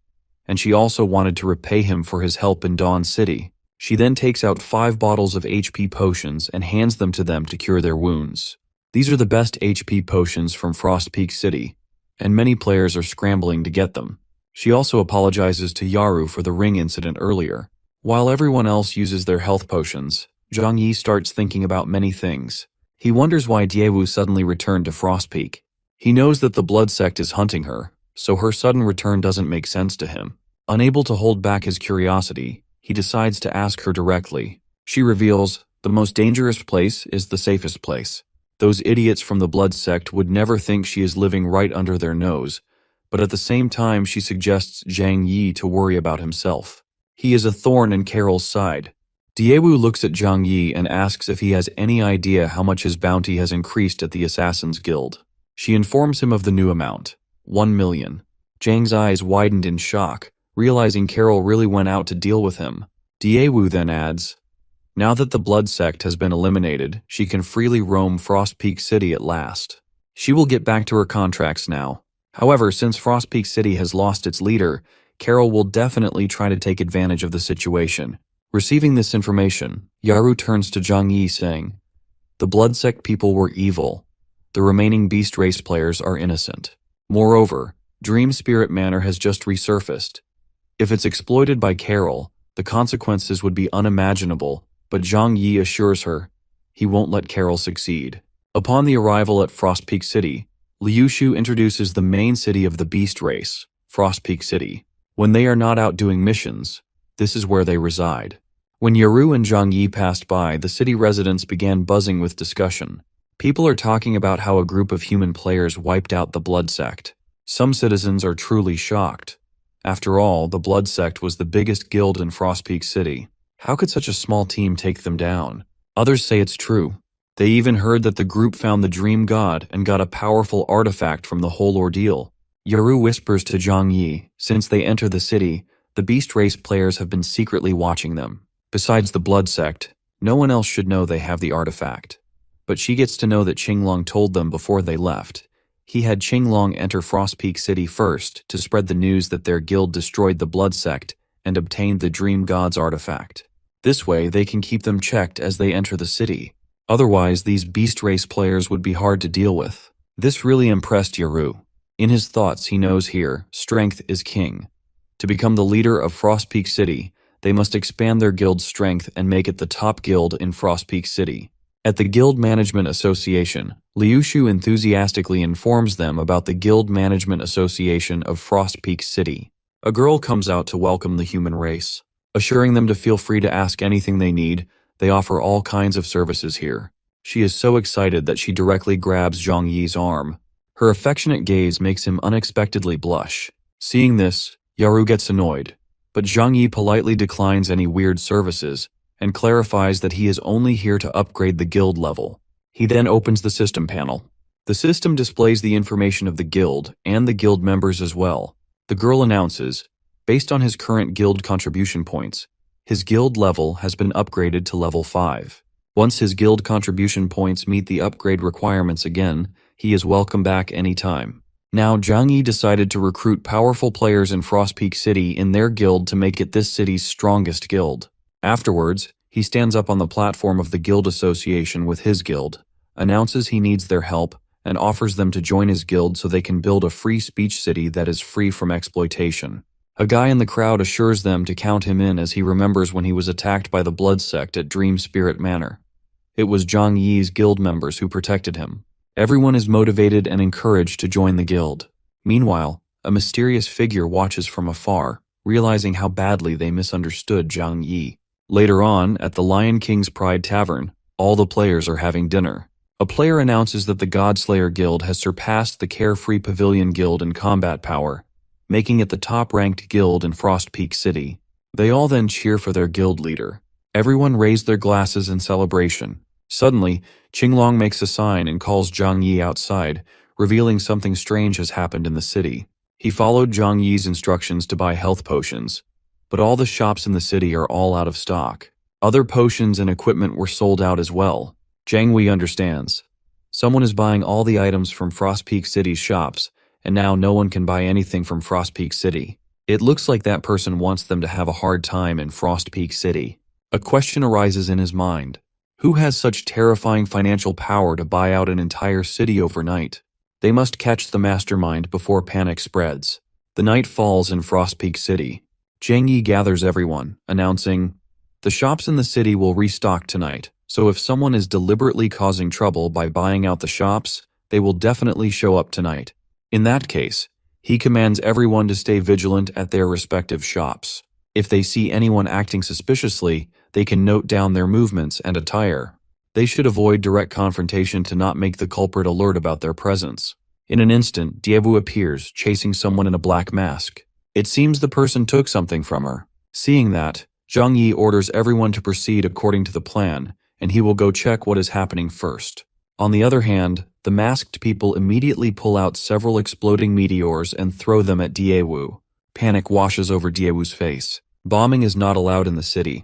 and she also wanted to repay him for his help in Dawn City. She then takes out 5 bottles of HP potions and hands them to them to cure their wounds. These are the best HP potions from Frost Peak City, and many players are scrambling to get them. She also apologizes to Yaru for the ring incident earlier. While everyone else uses their health potions, Zhang Yi starts thinking about many things. He wonders why Diewu suddenly returned to Frost Peak. He knows that the Blood Sect is hunting her, so her sudden return doesn't make sense to him. Unable to hold back his curiosity, he decides to ask her directly. She reveals, the most dangerous place is the safest place. Those idiots from the Blood Sect would never think she is living right under their nose, but at the same time she suggests Zhang Yi to worry about himself. He is a thorn in Carol's side. Daewoo looks at Zhang Yi and asks if he has any idea how much his bounty has increased at the Assassin's Guild. She informs him of the new amount, 1 million. Zhang's eyes widened in shock, realizing Carol really went out to deal with him. Daewoo then adds, now that the blood sect has been eliminated, she can freely roam Frost Peak City at last. She will get back to her contracts now. However, since Frost Peak City has lost its leader, Carol will definitely try to take advantage of the situation. Receiving this information, Yaru turns to Zhang Yi saying, the blood sect people were evil. The remaining beast race players are innocent. Moreover, Dream Spirit Manor has just resurfaced. If it's exploited by Carol, the consequences would be unimaginable, but Zhang Yi assures her he won't let Carol succeed. Upon the arrival at Frost Peak City, Liu Shu introduces the main city of the beast race, Frost Peak City. When they are not out doing missions, this is where they reside. When Yaru and Zhang Yi passed by, the city residents began buzzing with discussion. People are talking about how a group of human players wiped out the Blood Sect. Some citizens are truly shocked. After all, the Blood Sect was the biggest guild in Frost Peak City. How could such a small team take them down? Others say it's true. They even heard that the group found the Dream God and got a powerful artifact from the whole ordeal. Yaru whispers to Zhang Yi, since they enter the city, the beast race players have been secretly watching them. Besides the Blood Sect, no one else should know they have the artifact. But she gets to know that Qinglong told them before they left. He had Qinglong enter Frost Peak City first to spread the news that their guild destroyed the Blood Sect and obtained the Dream God's artifact. This way, they can keep them checked as they enter the city. Otherwise, these beast race players would be hard to deal with. This really impressed Yaru. In his thoughts, he knows here, strength is king. To become the leader of Frost Peak City, they must expand their guild's strength and make it the top guild in Frost Peak City. At the Guild Management Association, Liu Shu enthusiastically informs them about the Guild Management Association of Frost Peak City. A girl comes out to welcome the human race. Assuring them to feel free to ask anything they need, they offer all kinds of services here. She is so excited that she directly grabs Zhang Yi's arm. Her affectionate gaze makes him unexpectedly blush. Seeing this, Yaru gets annoyed, but Zhang Yi politely declines any weird services and clarifies that he is only here to upgrade the guild level. He then opens the system panel. The system displays the information of the guild and the guild members as well. The girl announces, based on his current guild contribution points, his guild level has been upgraded to level 5. Once his guild contribution points meet the upgrade requirements again, he is welcome back anytime. Now, Zhang Yi decided to recruit powerful players in Frost Peak City in their guild to make it this city's strongest guild. Afterwards, he stands up on the platform of the guild association with his guild, announces he needs their help, and offers them to join his guild so they can build a free speech city that is free from exploitation. A guy in the crowd assures them to count him in as he remembers when he was attacked by the Blood Sect at Dream Spirit Manor. It was Zhang Yi's guild members who protected him. Everyone is motivated and encouraged to join the guild. Meanwhile, a mysterious figure watches from afar, realizing how badly they misunderstood Zhang Yi. Later on, at the Lion King's Pride Tavern, all the players are having dinner. A player announces that the Godslayer Guild has surpassed the Carefree Pavilion Guild in combat power, making it the top-ranked guild in Frost Peak City. They all then cheer for their guild leader. Everyone raised their glasses in celebration. Suddenly, Qinglong makes a sign and calls Zhang Yi outside, revealing something strange has happened in the city. He followed Zhang Yi's instructions to buy health potions, but all the shops in the city are all out of stock. Other potions and equipment were sold out as well. Zhang Wei understands. Someone is buying all the items from Frost Peak City's shops, and now no one can buy anything from Frost Peak City. It looks like that person wants them to have a hard time in Frost Peak City. A question arises in his mind. Who has such terrifying financial power to buy out an entire city overnight? They must catch the mastermind before panic spreads. The night falls in Frost Peak City. Zhang Yi gathers everyone, announcing, the shops in the city will restock tonight, so if someone is deliberately causing trouble by buying out the shops, they will definitely show up tonight. In that case, he commands everyone to stay vigilant at their respective shops. If they see anyone acting suspiciously, they can note down their movements and attire. They should avoid direct confrontation to not make the culprit alert about their presence. In an instant, Daewoo appears, chasing someone in a black mask. It seems the person took something from her. Seeing that, Zhang Yi orders everyone to proceed according to the plan, and he will go check what is happening first. On the other hand, the masked people immediately pull out several exploding meteors and throw them at Daewoo. Panic washes over Daewoo's face. Bombing is not allowed in the city,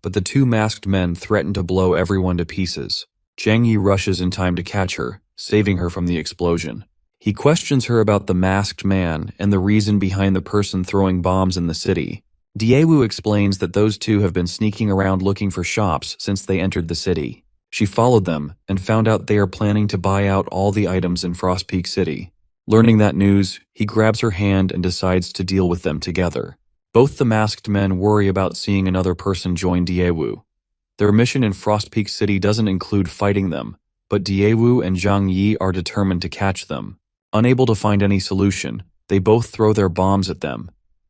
but the two masked men threaten to blow everyone to pieces. Zhang Yi rushes in time to catch her, saving her from the explosion. He questions her about the masked man and the reason behind the person throwing bombs in the city. Daewoo explains that those two have been sneaking around looking for shops since they entered the city. She followed them and found out they are planning to buy out all the items in Frost Peak City. Learning that news, he grabs her hand and decides to deal with them together. Both the masked men worry about seeing another person join Daewoo. Their mission in Frost Peak City doesn't include fighting them, but Daewoo and Zhang Yi are determined to catch them. Unable to find any solution, they both throw their bombs at them.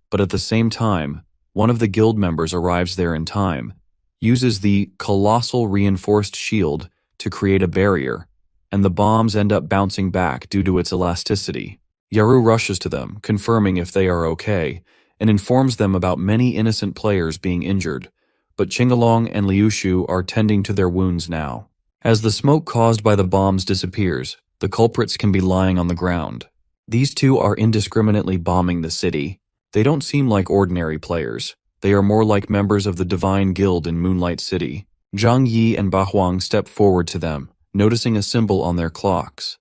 But at the same time, one of the guild members arrives there in time, uses the colossal reinforced shield to create a barrier, and the bombs end up bouncing back due to its elasticity. Yaru rushes to them, confirming if they are okay, and informs them about many innocent players being injured, but Qingalong and Liushu are tending to their wounds now. As the smoke caused by the bombs disappears, the culprits can be lying on the ground. These two are indiscriminately bombing the city. They don't seem like ordinary players. They are more like members of the Divine Guild in Moonlight City. Zhang Yi and Bahuang step forward to them, noticing a symbol on their clocks.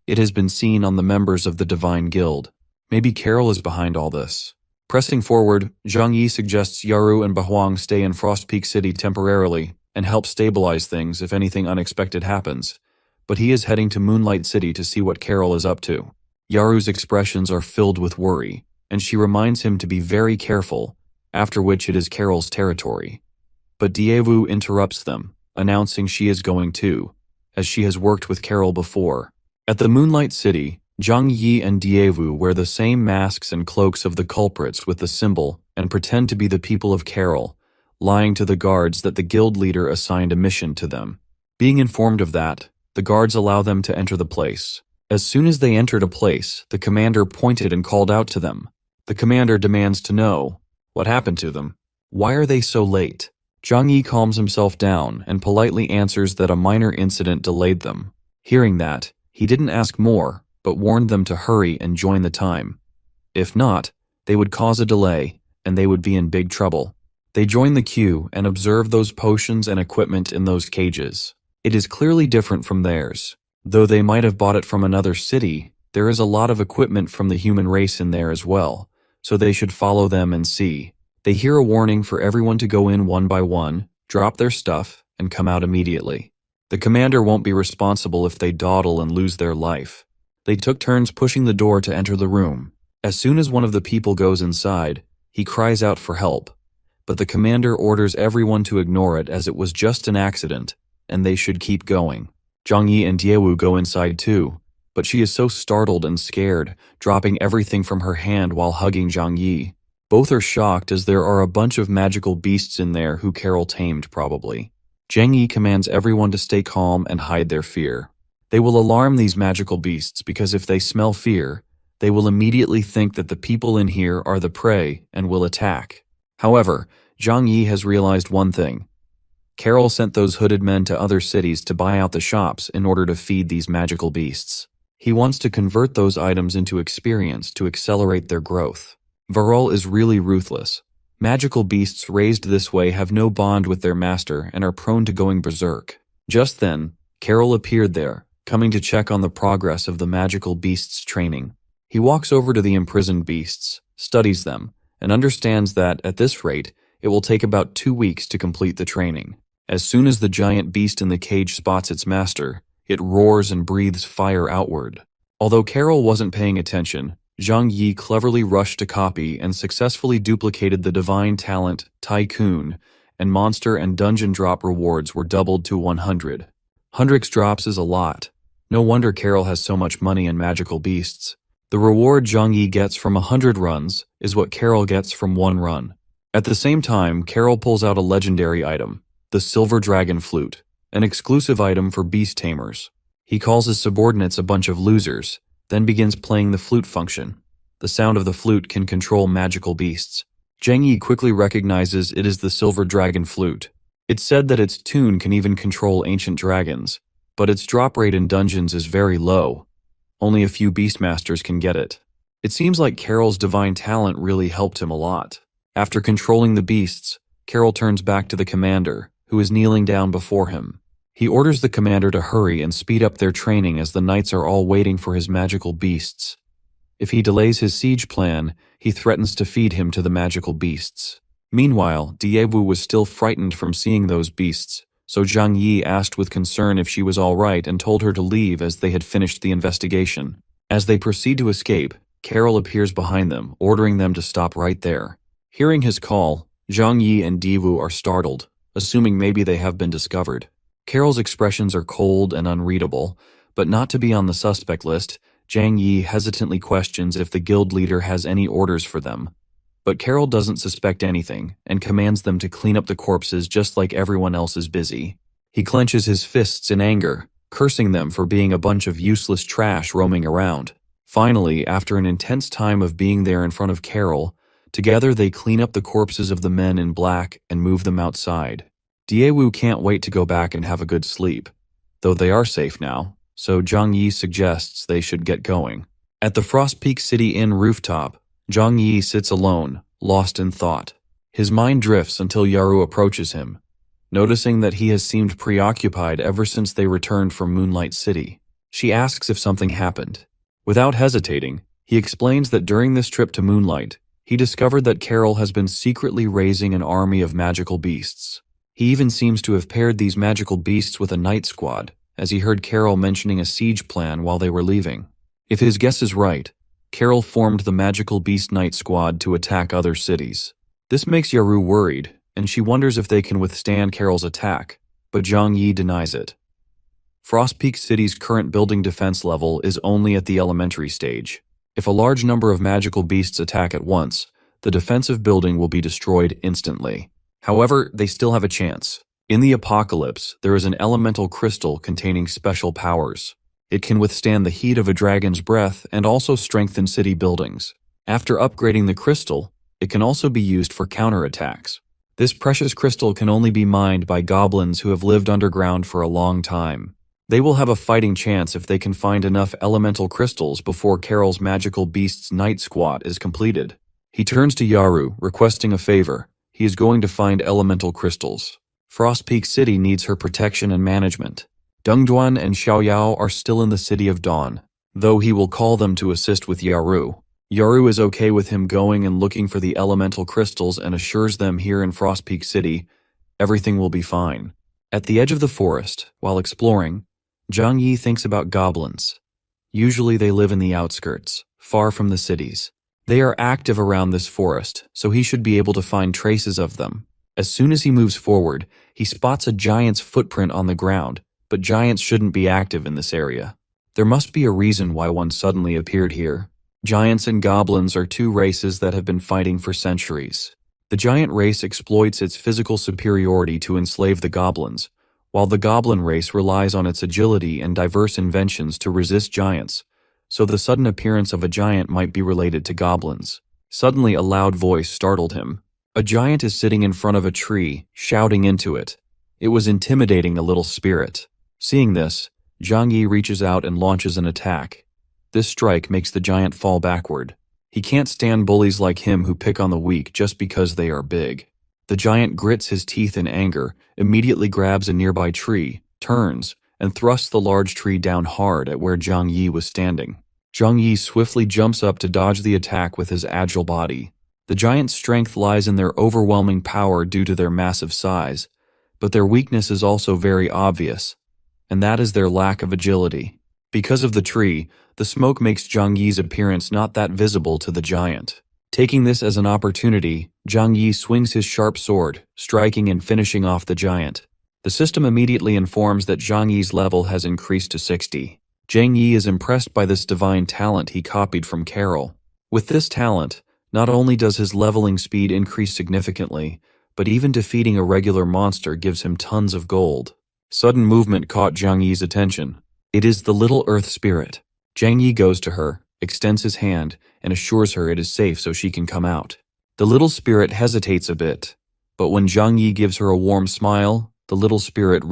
It has been seen on the members of the Divine Guild. Maybe Carol is behind all this. Pressing forward, Zhang Yi suggests Yaru and Bahuang stay in Frost Peak City temporarily and help stabilize things if anything unexpected happens. But he is heading to Moonlight City to see what Carol is up to. Yaru's expressions are filled with worry, and she reminds him to be very careful, after which it is Carol's territory. But Daewoo interrupts them, announcing she is going too, as she has worked with Carol before. At the Moonlight City, Zhang Yi and Daewoo wear the same masks and cloaks of the culprits with the symbol and pretend to be the people of Carol, lying to the guards that the guild leader assigned a mission to them. Being informed of that, the guards allow them to enter the place. As soon as they entered a place, the commander pointed and called out to them. The commander demands to know, what happened to them? Why are they so late? Zhang Yi calms himself down and politely answers that a minor incident delayed them. Hearing that, he didn't ask more, but warned them to hurry and join the time. If not, they would cause a delay, and they would be in big trouble. They join the queue and observe those potions and equipment in those cages. It is clearly different from theirs. Though they might have bought it from another city, there is a lot of equipment from the human race in there as well, so they should follow them and see. They hear a warning for everyone to go in one by one, drop their stuff, and come out immediately. The commander won't be responsible if they dawdle and lose their life. They took turns pushing the door to enter the room. As soon as one of the people goes inside, he cries out for help, but the commander orders everyone to ignore it as it was just an accident, and they should keep going. Zhang Yi and Daewoo go inside too, but she is so startled and scared, dropping everything from her hand while hugging Zhang Yi. Both are shocked as there are a bunch of magical beasts in there who Carol tamed probably. Zhang Yi commands everyone to stay calm and hide their fear. They will alarm these magical beasts because if they smell fear, they will immediately think that the people in here are the prey and will attack. However, Zhang Yi has realized one thing. Carol sent those hooded men to other cities to buy out the shops in order to feed these magical beasts. He wants to convert those items into experience to accelerate their growth. Varol is really ruthless. Magical beasts raised this way have no bond with their master and are prone to going berserk. Just then, Carol appeared there, coming to check on the progress of the magical beasts' training. He walks over to the imprisoned beasts, studies them, and understands that, at this rate, it will take about 2 weeks to complete the training. As soon as the giant beast in the cage spots its master, it roars and breathes fire outward. Although Carol wasn't paying attention, Zhang Yi cleverly rushed to copy and successfully duplicated the divine talent, Tycoon, and monster and dungeon drop rewards were doubled to 100. 100 drops is a lot. No wonder Carol has so much money in magical beasts. The reward Zhang Yi gets from 100 runs is what Carol gets from 1 run. At the same time, Carol pulls out a legendary item, the Silver Dragon Flute, an exclusive item for beast tamers. He calls his subordinates a bunch of losers, then begins playing the flute function. The sound of the flute can control magical beasts. Zhang Yi quickly recognizes it is the silver dragon flute. It's said that its tune can even control ancient dragons, but its drop rate in dungeons is very low. Only a few beastmasters can get it. It seems like Carol's divine talent really helped him a lot. After controlling the beasts, Carol turns back to the commander, who is kneeling down before him. He orders the commander to hurry and speed up their training as the knights are all waiting for his magical beasts. If he delays his siege plan, he threatens to feed him to the magical beasts. Meanwhile, Diewu was still frightened from seeing those beasts, so Zhang Yi asked with concern if she was all right and told her to leave as they had finished the investigation. As they proceed to escape, Carol appears behind them, ordering them to stop right there. Hearing his call, Zhang Yi and Diewu are startled, assuming maybe they have been discovered. Carol's expressions are cold and unreadable, but not to be on the suspect list. Zhang Yi hesitantly questions if the guild leader has any orders for them. But Carol doesn't suspect anything and commands them to clean up the corpses just like everyone else is busy. He clenches his fists in anger, cursing them for being a bunch of useless trash roaming around. Finally, after an intense time of being there in front of Carol, together they clean up the corpses of the men in black and move them outside. Diewu can't wait to go back and have a good sleep, though they are safe now, so Zhang Yi suggests they should get going. At the Frost Peak City Inn rooftop, Zhang Yi sits alone, lost in thought. His mind drifts until Yaru approaches him, noticing that he has seemed preoccupied ever since they returned from Moonlight City. She asks if something happened. Without hesitating, he explains that during this trip to Moonlight, he discovered that Carol has been secretly raising an army of magical beasts. He even seems to have paired these magical beasts with a night squad, as he heard Carol mentioning a siege plan while they were leaving. If his guess is right, Carol formed the magical beast night squad to attack other cities. This makes Yaru worried, and she wonders if they can withstand Carol's attack, but Zhang Yi denies it. Frost Peak City's current building defense level is only at the elementary stage. If a large number of magical beasts attack at once, the defensive building will be destroyed instantly. However, they still have a chance. In the apocalypse, there is an elemental crystal containing special powers. It can withstand the heat of a dragon's breath and also strengthen city buildings. After upgrading the crystal, it can also be used for counterattacks. This precious crystal can only be mined by goblins who have lived underground for a long time. They will have a fighting chance if they can find enough elemental crystals before Carol's magical beasts night squad is completed. He turns to Yaru, requesting a favor. He is going to find elemental crystals. Frost Peak City needs her protection and management. Dongduan and Xiaoyao are still in the City of Dawn, though he will call them to assist with Yaru. Yaru is okay with him going and looking for the elemental crystals and assures them here in Frost Peak City, everything will be fine. At the edge of the forest, while exploring, Zhang Yi thinks about goblins. Usually they live in the outskirts, far from the cities. They are active around this forest, so he should be able to find traces of them. As soon as he moves forward, he spots a giant's footprint on the ground, but giants shouldn't be active in this area. There must be a reason why one suddenly appeared here. Giants and goblins are two races that have been fighting for centuries. The giant race exploits its physical superiority to enslave the goblins, while the goblin race relies on its agility and diverse inventions to resist giants, so the sudden appearance of a giant might be related to goblins. Suddenly a loud voice startled him. A giant is sitting in front of a tree, shouting into it. It was intimidating the little spirit. Seeing this, Zhang Yi reaches out and launches an attack. This strike makes the giant fall backward. He can't stand bullies like him who pick on the weak just because they are big. The giant grits his teeth in anger, immediately grabs a nearby tree, turns, and thrusts the large tree down hard at where Zhang Yi was standing. Zhang Yi swiftly jumps up to dodge the attack with his agile body. The giant's strength lies in their overwhelming power due to their massive size, but their weakness is also very obvious, and that is their lack of agility. Because of the tree, the smoke makes Zhang Yi's appearance not that visible to the giant. Taking this as an opportunity, Zhang Yi swings his sharp sword, striking and finishing off the giant. The system immediately informs that Zhang Yi's level has increased to 60. Zhang Yi is impressed by this divine talent he copied from Carol. With this talent, not only does his leveling speed increase significantly, but even defeating a regular monster gives him tons of gold. Sudden movement caught Zhang Yi's attention. It is the little earth spirit. Zhang Yi goes to her, extends his hand, and assures her it is safe so she can come out. The little spirit hesitates a bit, but when Zhang Yi gives her a warm smile, the little spirit